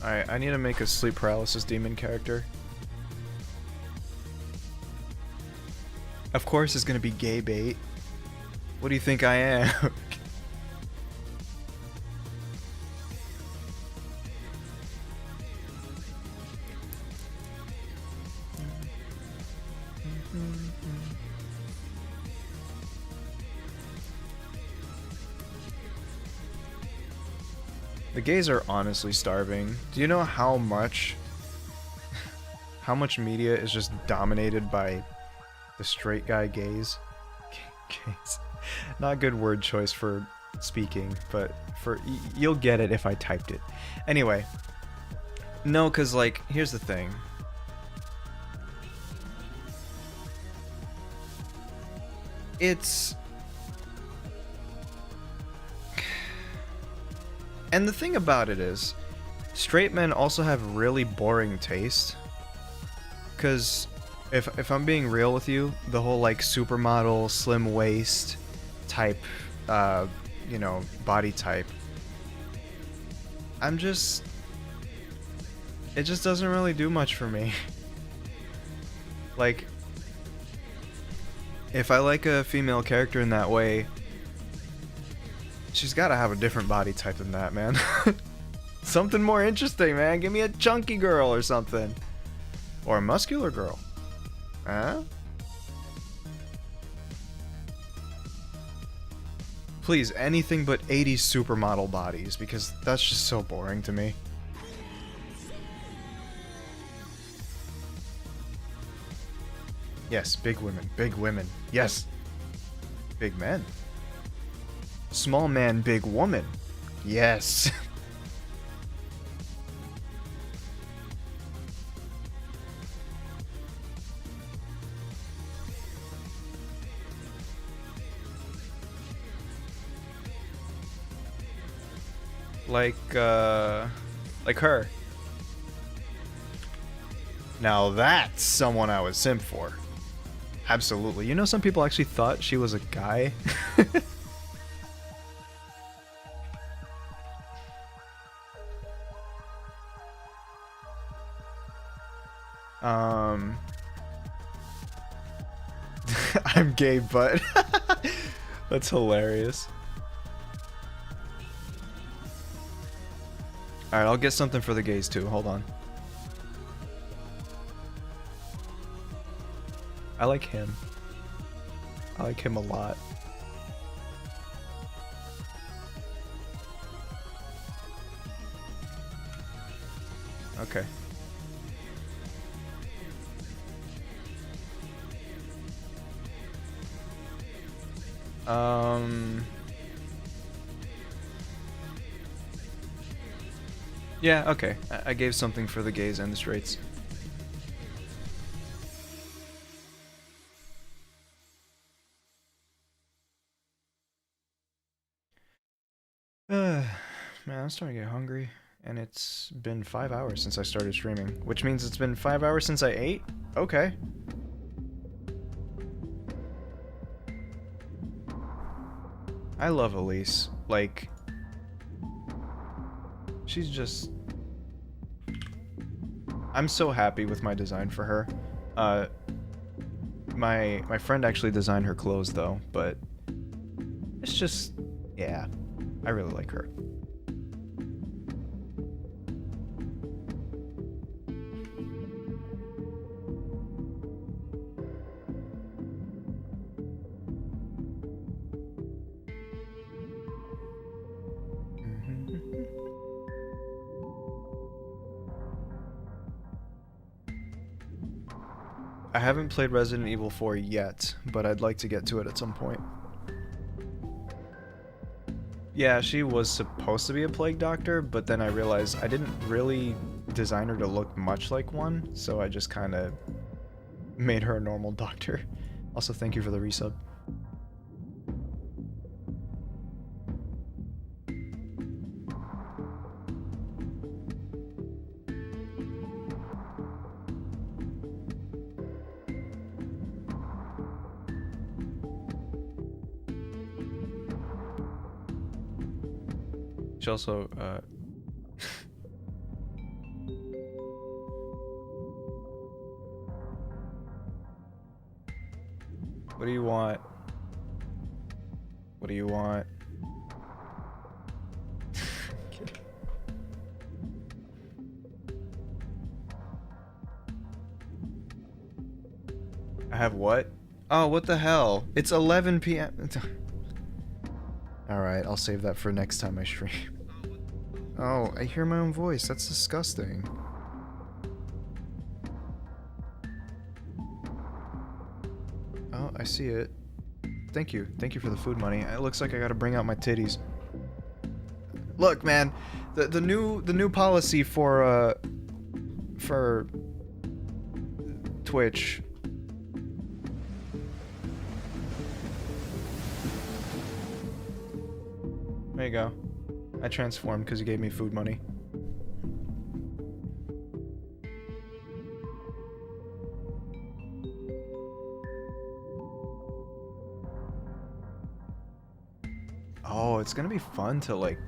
Alright, I need to make a sleep paralysis demon character. Of course it's gonna be gay bait. What do you think I am? The gays are honestly starving. Do you know how much media is just dominated by the straight guy gays? Gays. Not good word choice for speaking, but you'll get it if I typed it. Anyway. No, cause like, here's the thing. And the thing about it is, straight men also have really boring taste. Cause if I'm being real with you, the whole like supermodel, slim waist type, you know, body type, it just doesn't really do much for me. Like, if I like a female character in that way, she's gotta have a different body type than that, man. Something more interesting, man. Give me a chunky girl or something. Or a muscular girl. Huh? Please, anything but 80s supermodel bodies, because that's just so boring to me. Yes, big women. Big women. Yes. Big men. Small man, big woman. Yes. like her. Now that's someone I would simp for. Absolutely. You know, some people actually thought she was a guy. I'm gay, but that's hilarious. Alright, I'll get something for the gays too. Hold on. I like him. I like him a lot. Okay. Yeah, okay. I gave something for the gays and the straights. Man, I'm starting to get hungry. And it's been 5 hours since I started streaming. Which means it's been 5 hours since I ate? Okay. I love Elise. Like, she's just... I'm so happy with my design for her. My friend actually designed her clothes though, but it's just, yeah, I really like her. I haven't played Resident Evil 4 yet, but I'd like to get to it at some point. Yeah, she was supposed to be a plague doctor, but then I realized I didn't really design her to look much like one, so I just kind of made her a normal doctor. Also, thank you for the resub. She also, what do you want? What do you want? I have what? Oh, what the hell? It's 11 p.m. Alright, I'll save that for next time I stream. Oh, I hear my own voice. That's disgusting. Oh, I see it. Thank you. Thank you for the food money. It looks like I gotta bring out my titties. Look, man, the new policy for Twitch. There you go. I transformed because you gave me food money. Oh, it's gonna be fun to, like,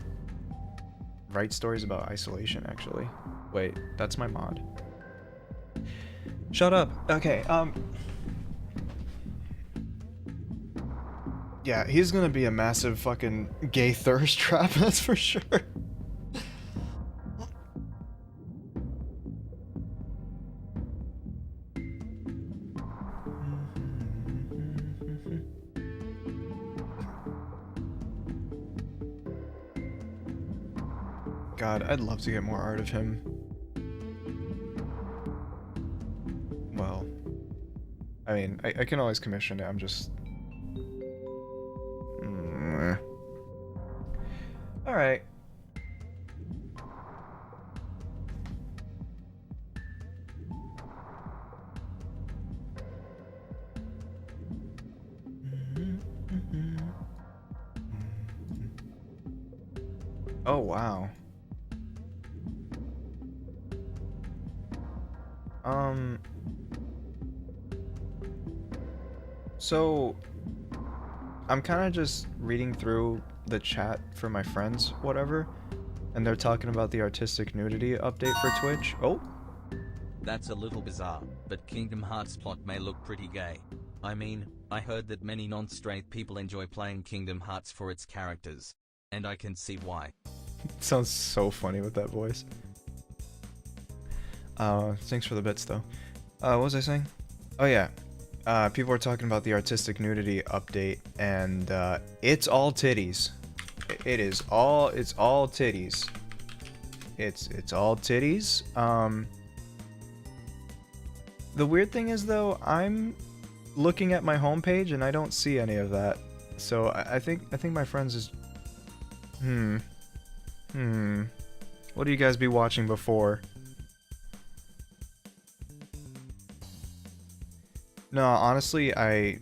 write stories about isolation, actually. Wait, that's my mod. Shut up. Okay, yeah, he's gonna be a massive fucking gay thirst trap, that's for sure. God, I'd love to get more art of him. Well, I mean, I can always commission it, I'm just... Alright. Oh, wow. So I'm kind of just reading through the chat for my friends, whatever, and they're talking about the artistic nudity update for Twitch. Oh, That's a little bizarre, but Kingdom Hearts plot may look pretty gay. I mean, I heard that many non-straight people enjoy playing Kingdom Hearts for its characters. And I can see why. sounds so funny with that voice. Thanks for the bits though. What was I saying? Oh yeah. People were talking about the artistic nudity update, and it's all titties. It's all titties. It's all titties. The weird thing is though, I'm looking at my homepage and I don't see any of that. So I think my friends is what do you guys be watching before? No, honestly, I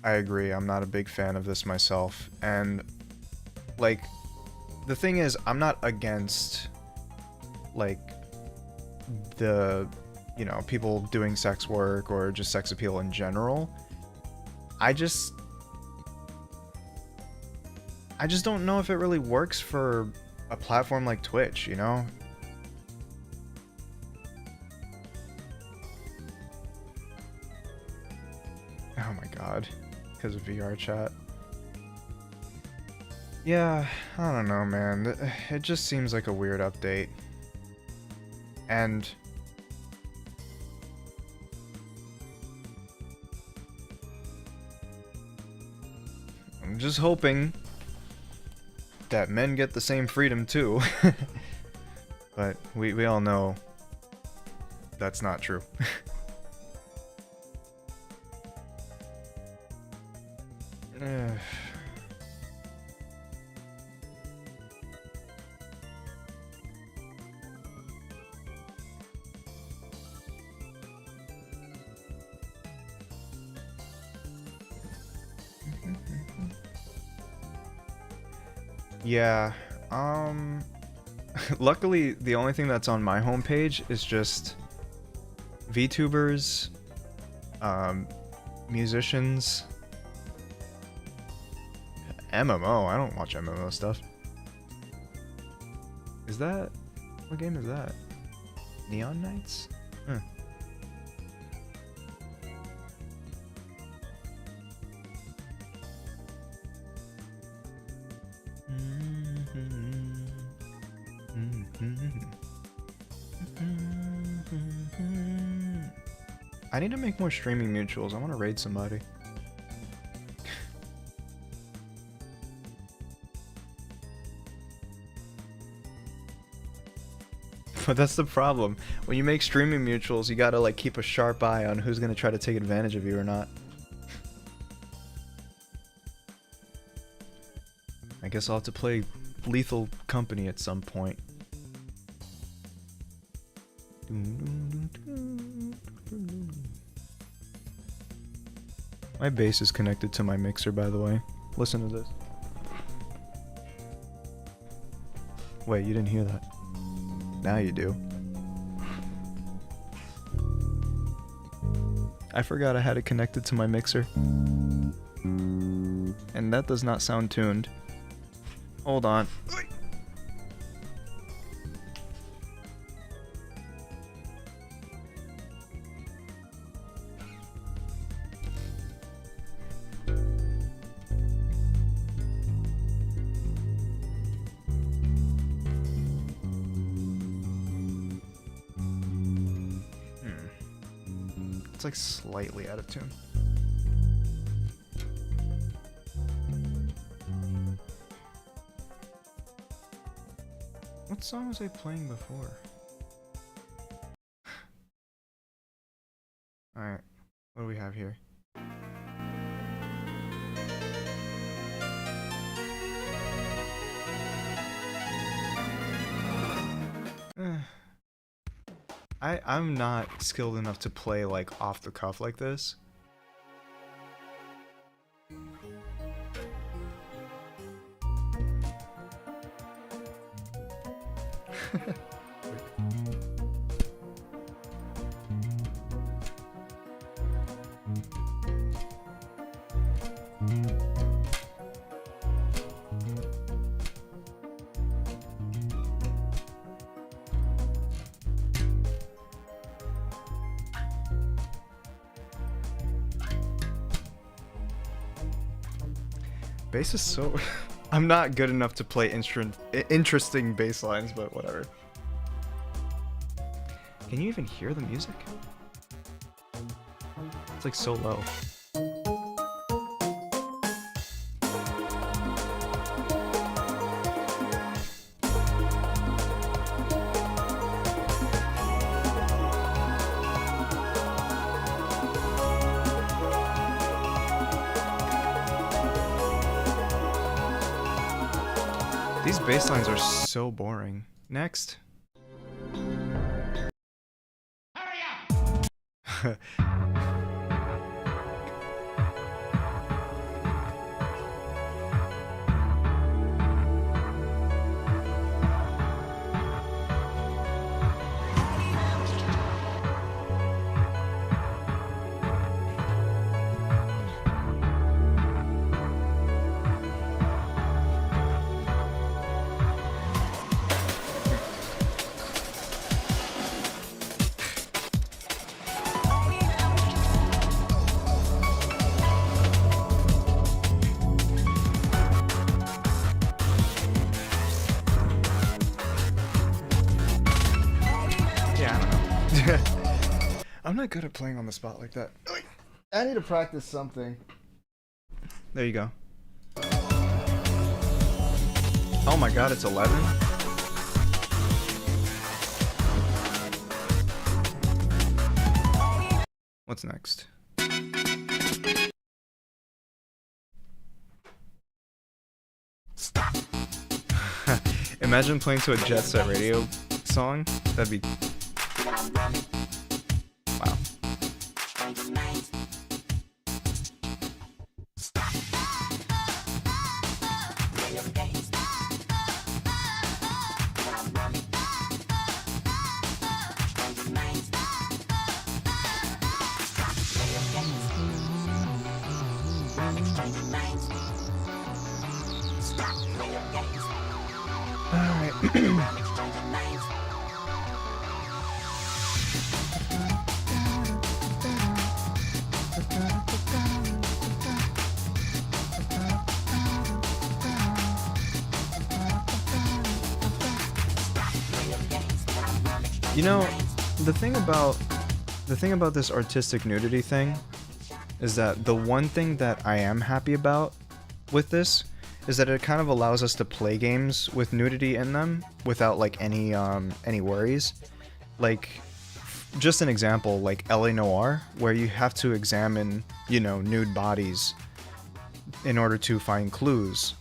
agree. I'm not a big fan of this myself. And like the thing is, I'm not against like the, you know, people doing sex work or just sex appeal in general. I just don't know if it really works for a platform like Twitch, you know? Oh my god, because of VR chat. Yeah, I don't know, man. It just seems like a weird update. And I'm just hoping that men get the same freedom too. But we all know that's not true. Yeah, luckily the only thing that's on my homepage is just VTubers, musicians, MMO. I don't watch MMO stuff. Is that, what game is that? Neon Knights? Huh. I need to make more streaming mutuals. I want to raid somebody. But that's the problem. When you make streaming mutuals, you gotta like keep a sharp eye on who's gonna try to take advantage of you or not. I guess I'll have to play Lethal Company at some point. My bass is connected to my mixer, by the way. Listen to this. Wait, you didn't hear that? Now you do. I forgot I had it connected to my mixer. And that does not sound tuned. Hold on. It's like slightly out of tune. What song was I playing before? Alright, what do we have here? I'm not skilled enough to play like off the cuff like this. Bass is so... I'm not good enough to play interesting bass lines, but whatever. Can you even hear the music? It's like so low. These bass lines are so boring. Next. Hurry up! I'm not good at playing on the spot like that. I need to practice something. There you go. Oh my god, it's 11? What's next? Imagine playing to a Jet Set Radio song. That'd be... Wow. You know, the thing about this artistic nudity thing is that the one thing that I am happy about with this is that it kind of allows us to play games with nudity in them without like any worries. Like, just an example, like LA Noire, where you have to examine, you know, nude bodies in order to find clues.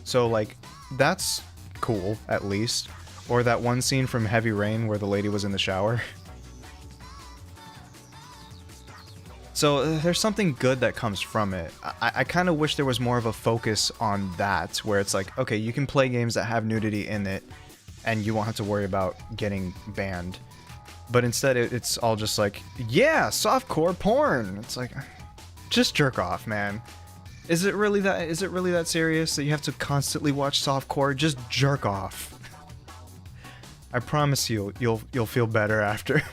So like, that's cool, at least. Or that one scene from Heavy Rain where the lady was in the shower. So there's something good that comes from it. I kind of wish there was more of a focus on that, where it's like, okay, you can play games that have nudity in it, and you won't have to worry about getting banned. But instead, it's all just like, yeah, softcore porn. It's like, just jerk off, man. Is it really that serious that you have to constantly watch softcore? Just jerk off. I promise you'll feel better after.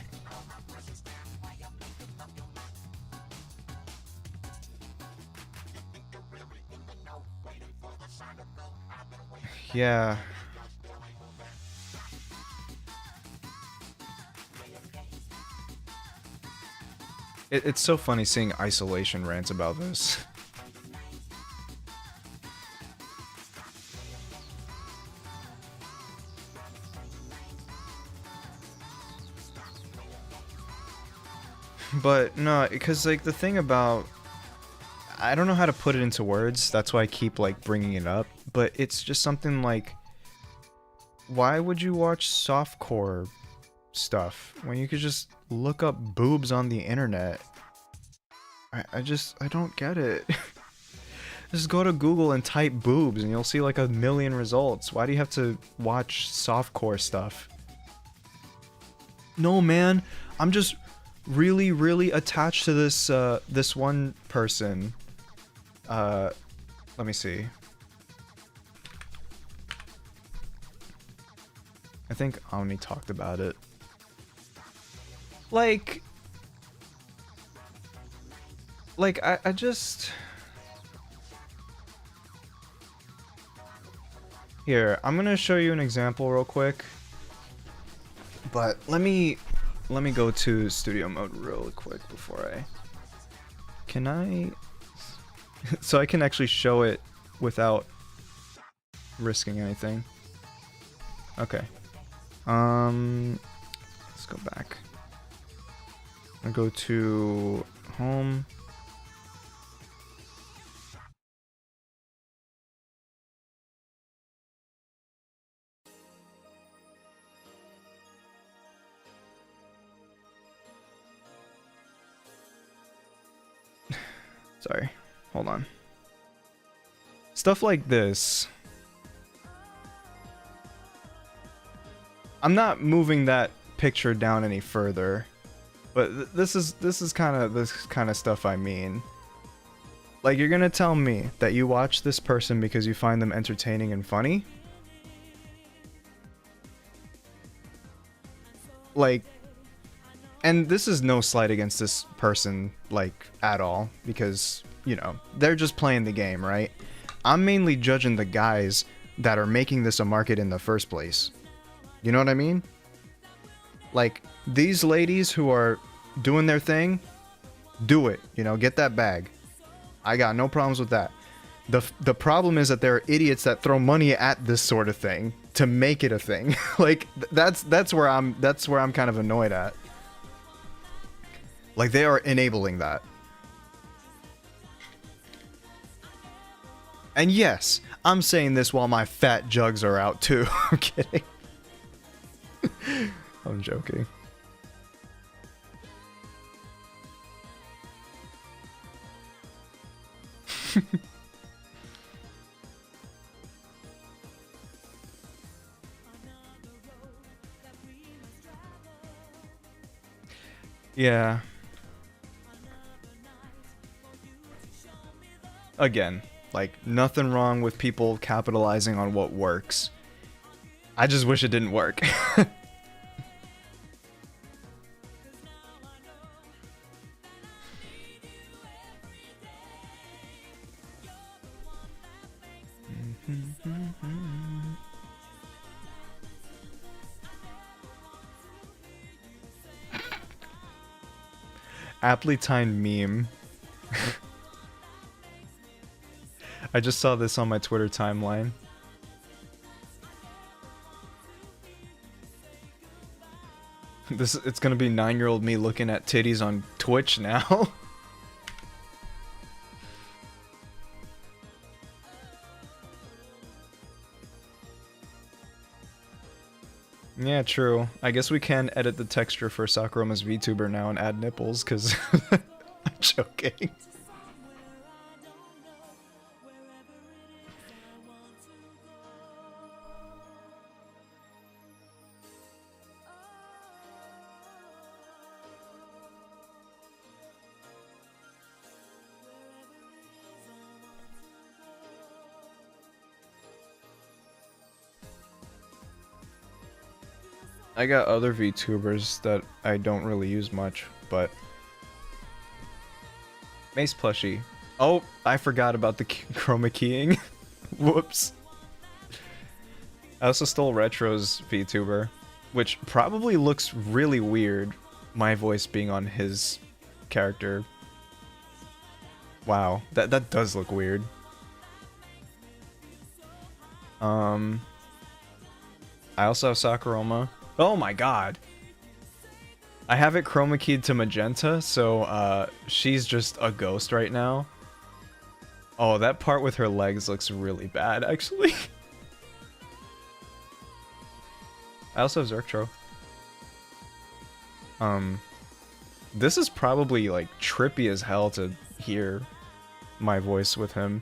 Yeah. It's so funny seeing Isolation rants about this. But no, because like the thing about, I don't know how to put it into words, that's why I keep like bringing it up, but it's just something like, why would you watch softcore stuff when you could just look up boobs on the internet? I don't get it. Just go to Google and type boobs and you'll see like 1,000,000 results. Why do you have to watch softcore stuff? No, man. I'm just really, really attached to this, this one person. Let me see. I think Omni talked about it. Like I just... Here, I'm gonna show you an example real quick. But let me go to studio mode real quick before I... Can I... So I can actually show it without risking anything. Okay. Let's go back. I'll go to home. Sorry, hold on. Stuff like this. I'm not moving that picture down any further, but this is kind of stuff I mean. Like, you're gonna tell me that you watch this person because you find them entertaining and funny? Like, and this is no slight against this person, like, at all, because, you know, they're just playing the game, right? I'm mainly judging the guys that are making this a market in the first place. You know what I mean? Like, these ladies who are doing their thing, do it, you know, get that bag. I got no problems with that. The problem is that there are idiots that throw money at this sort of thing to make it a thing. Like, that's where I'm kind of annoyed at. Like, they are enabling that. And yes, I'm saying this while my fat jugs are out too. I'm kidding. I'm joking. Yeah. Again, like, nothing wrong with people capitalizing on what works. I just wish it didn't work. Aptly timed meme. I just saw this on my Twitter timeline. It's gonna be 9-year-old me looking at titties on Twitch now. Yeah, true. I guess we can edit the texture for Sakuroma's VTuber now and add nipples, because I'm joking. I got other VTubers that I don't really use much, but... Mace plushie. Oh, I forgot about the chroma keying. Whoops. I also stole Retro's VTuber, which probably looks really weird, my voice being on his character. Wow, that does look weird. I also have Sakuroma. Oh my god. I have it chroma keyed to magenta, so she's just a ghost right now. Oh, that part with her legs looks really bad, actually. I also have Zerktro. This is probably, like, trippy as hell to hear my voice with him.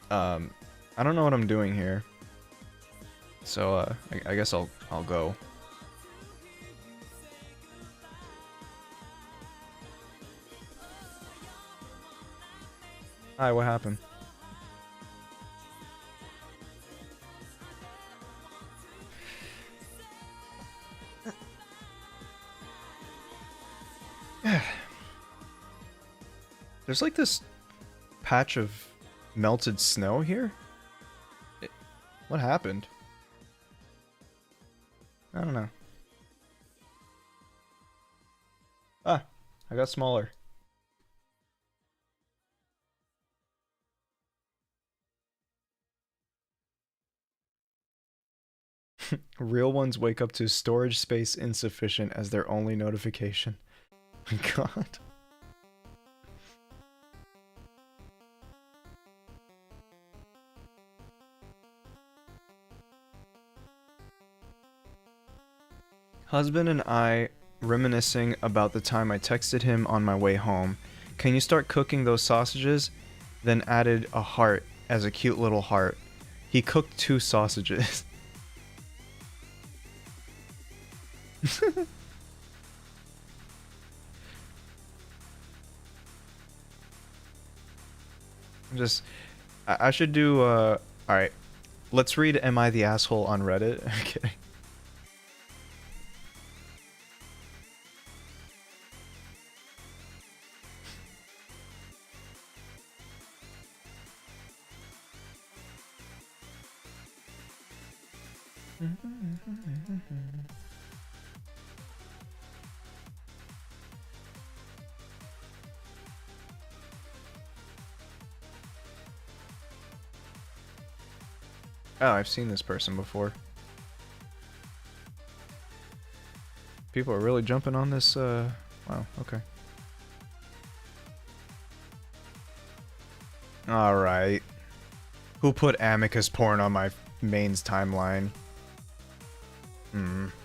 I don't know what I'm doing here. So, I guess I'll go. Hi, what happened? There's like this patch of melted snow here. What happened? I don't know. Ah, I got smaller. Real ones wake up to storage space insufficient as their only notification. Oh my god. Husband and I reminiscing about the time I texted him on my way home. Can you start cooking those sausages? Then added a heart as a cute little heart. He cooked 2 sausages. I should do, alright. Let's read Am I the Asshole on Reddit. Okay. Oh, I've seen this person before. People are really jumping on this, wow, okay. Alright. Who put amicus porn on my mains timeline?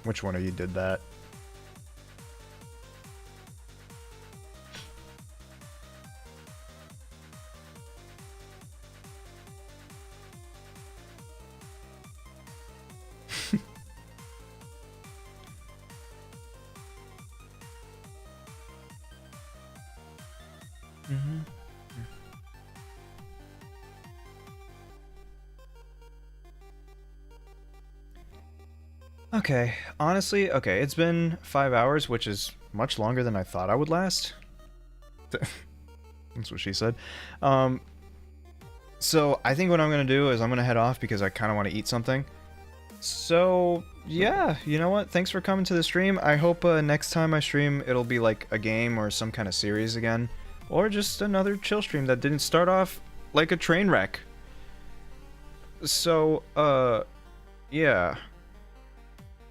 Which one of you did that? Okay, honestly, okay, it's been 5 hours, which is much longer than I thought I would last. That's what she said. So I think what I'm gonna do is I'm gonna head off because I kind of want to eat something. So yeah, you know what? Thanks for coming to the stream. I hope next time I stream it'll be like a game or some kind of series again, or just another chill stream that didn't start off like a train wreck. So yeah.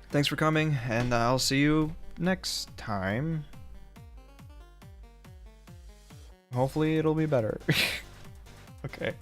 Thanks for coming, and I'll see you next time. Hopefully it'll be better. Okay.